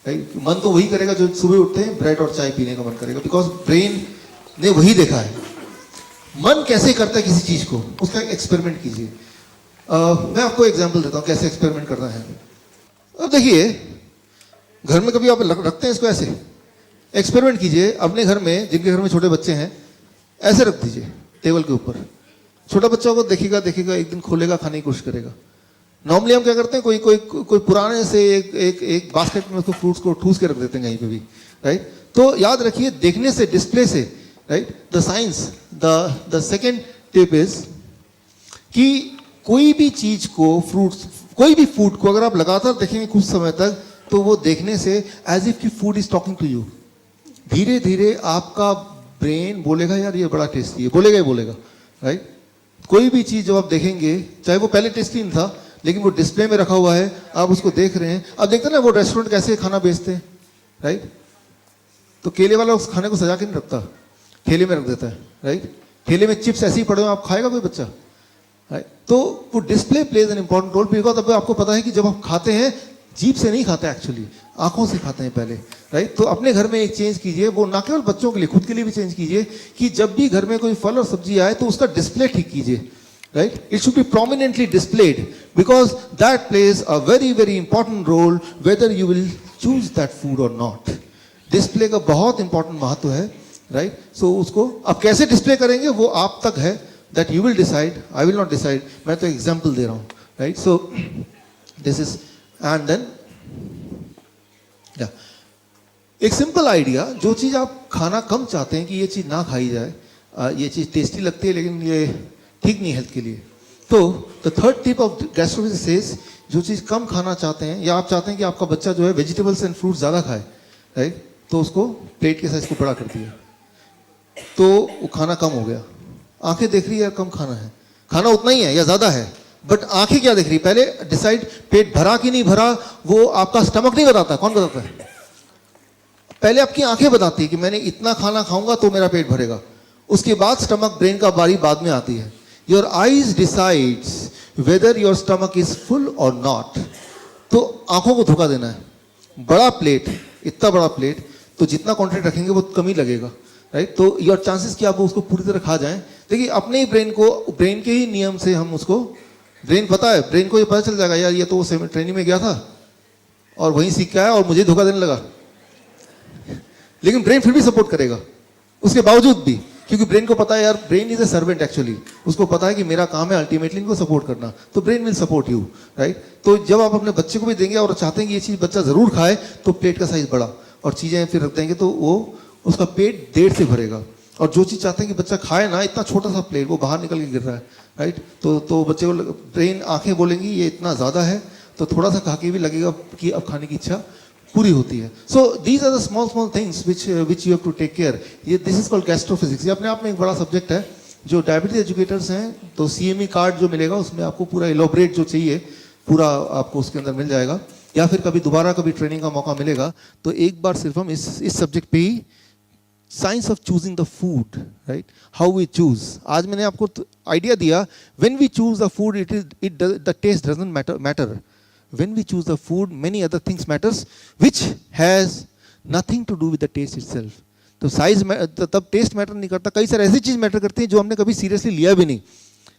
राइट। मन तो वही करेगा जो सुबह उठते हैं ब्रेड और चाय पीने का मन करेगा, बिकॉज ब्रेन ने वही देखा है। मन कैसे करता है किसी चीज को, उसका एक्सपेरिमेंट कीजिए। मैं आपको एग्जांपल देता हूँ कैसे एक्सपेरिमेंट करना है। अब देखिए, घर में कभी आप रखते हैं इसको, ऐसे एक्सपेरिमेंट कीजिए अपने घर में, जिनके घर में छोटे बच्चे हैं, ऐसे रख दीजिए टेबल के ऊपर। छोटा बच्चा को देखेगा एक दिन खोलेगा, खाने की कोशिश करेगा। नॉर्मली हम क्या करते हैं, कोई पुराने से एक बास्केट में उसको फ्रूट्स को ठूस के रख देते हैं कहीं पे भी, राइट। तो याद रखिए, देखने से, डिस्प्ले से, right, the science, the second tip is कि कोई भी चीज को, फ्रूट्स, कोई भी फूड को अगर आप लगातार देखेंगे कुछ समय तक, तो वो देखने से एज इफ की food is talking to you. धीरे धीरे आपका ब्रेन बोलेगा यार ये बड़ा टेस्टी है, बोलेगा ही बोलेगा, राइट। कोई भी चीज जब आप देखेंगे, चाहे वो पहले टेस्टी नहीं था, लेकिन वो डिस्प्ले में रखा हुआ है, आप उसको देख रहे हैं। अब देखते हैं ना वो रेस्टोरेंट कैसे खाना बेचते हैं, राइट। तो केले वाला उस खाने को सजा के नहीं रखता, ठेले में रख देता है, राइट। ठेले में चिप्स ऐसे ही पड़े हो, आप खाएगा कोई बच्चा, राइट। तो वो display plays an important role, because अब आपको पता है कि जब आप खाते हैं, जीभ से नहीं खाते, एक्चुअली आंखों से खाते हैं पहले, राइट। तो अपने घर में एक चेंज कीजिए, वो ना केवल बच्चों के लिए, खुद के लिए भी चेंज कीजिए कि जब भी घर में कोई फल और सब्जी आए तो उसका डिस्प्ले ठीक कीजिए, right? It should be prominently displayed because that plays a very very important role whether you will choose that food or not. Display का बहुत important महत्व है, right? So उसको अब कैसे डिस्प्ले करेंगे वो आप तक है, that you will decide. I will not decide. मैं तो एग्जाम्पल दे रहा हूँ, right? So this is and then yeah. एक सिंपल आइडिया, जो चीज़ आप खाना कम चाहते हैं कि ये चीज़ ना खाई जाए, ये चीज़ टेस्टी लगती है लेकिन ये ठीक नहीं हेल्थ के लिए, तो the third tip of gastrophysics says, जो चीज़ कम खाना चाहते हैं या आप चाहते हैं कि आपका बच्चा जो है वेजिटेबल्स एंड फ्रूट ज़्यादा खाए, राइट, तो उसको प्लेट के साइज को बड़ा कर दिया, तो वो खाना कम हो गया। आंखें देख रही है यार कम खाना है, खाना उतना ही है या ज़्यादा है, बट आंखें क्या देख रही है? पहले डिसाइड पेट भरा कि नहीं भरा, वो आपका स्टमक नहीं बताता, कौन बताता है? पहले आपकी आंखें बताती है कि मैंने इतना खाना खाऊंगा तो मेरा पेट भरेगा, उसके बाद स्टमक ब्रेन का बारी बाद में आती है। Your eyes decides whether your stomach is full और नॉट। तो आंखों को धोखा देना है। बड़ा प्लेट, इतना बड़ा प्लेट, तो जितना क्वांटिटी रखेंगे वो कम ही लगेगा, राइट। तो योर चांसेस कि आप उसको पूरी तरह खा जाएं, देखिए अपने ही ब्रेन को, ब्रेन के ही नियम से हम उसको, ब्रेन पता है, ब्रेन को ये पता चल जाएगा यार ये तो वो ट्रेनिंग में गया था और वहीं सीख के आया और मुझे धोखा देने लगा, लेकिन ब्रेन फिर भी सपोर्ट करेगा उसके बावजूद भी, क्योंकि ब्रेन को पता है यार brain is a servant actually, उसको पता है कि मेरा काम है अल्टीमेटली इनको सपोर्ट करना, तो brain will support you, right. तो जब आप अपने बच्चे को भी देंगे और चाहते हैं कि ये चीज़ बच्चा ज़रूर खाए, तो प्लेट का साइज बड़ा और चीज़ें फिर रख देंगे तो वो उसका पेट देर से भरेगा। और जो चीज़ चाहते हैं कि बच्चा खाए ना, इतना छोटा सा प्लेट वो बाहर निकल के गिर रहा है, राइट। तो बच्चे को ब्रेन, आंखें बोलेंगी ये इतना ज़्यादा है, तो थोड़ा सा खा के भी लगेगा कि अब खाने की इच्छा पूरी होती है। So these are the small things which you have to take care. ये दिस इज कॉल्ड गैस्ट्रोफिजिक्स। ये अपने आप में एक बड़ा सब्जेक्ट है। जो डायबिटीज एजुकेटर्स हैं तो CME कार्ड जो मिलेगा उसमें आपको पूरा इलोबरेट जो चाहिए पूरा आपको उसके अंदर मिल जाएगा, या फिर कभी दोबारा कभी ट्रेनिंग का मौका मिलेगा तो एक बार सिर्फ हम इस सब्जेक्ट पे ही, science of choosing the food, right, how we choose. आज मैंने आपको आइडिया दिया, when we choose the food it the taste doesn't matter. When we choose the food, many other things matters, which has nothing to do with the taste itself. तो साइज तब टेस्ट मैटर नहीं करता, कई सारे ऐसी चीज़ मैटर करती हैं जो हमने कभी सीरियसली लिया भी नहीं,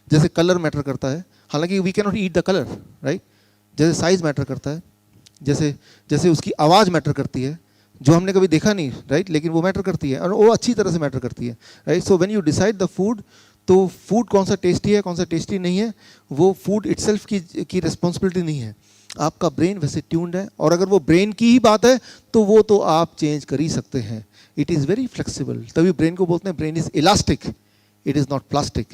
जैसे कलर मैटर करता है, हालांकि we can not eat the colour, right. जैसे साइज मैटर करता है, जैसे उसकी आवाज़ मैटर करती है, जो हमने कभी देखा नहीं, राइट, लेकिन वो मैटर करती है और वो अच्छी तरह से मैटर करती है, right. So when you decide the food, तो फूड कौन सा टेस्टी है कौन सा टेस्टी नहीं है, वो फूड इटसेल्फ की रिस्पॉन्सिबिलिटी नहीं है। आपका ब्रेन वैसे ट्यून्ड है, और अगर वो ब्रेन की ही बात है तो वो तो आप चेंज कर ही सकते हैं। इट इज़ वेरी फ्लेक्सिबल, तभी ब्रेन को बोलते हैं brain is elastic, it is not plastic.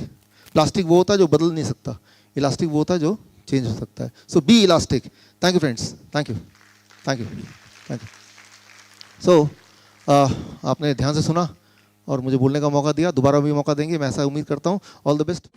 Plastic वो होता है जो बदल नहीं सकता, इलास्टिक वो होता है जो चेंज हो सकता है। So be elastic. Thank you friends, thank you, thank you, thank you. So आपने ध्यान से सुना और मुझे बोलने का मौका दिया, दोबारा भी मौका देंगे, मैं ऐसा उम्मीद करता हूँ। All the best.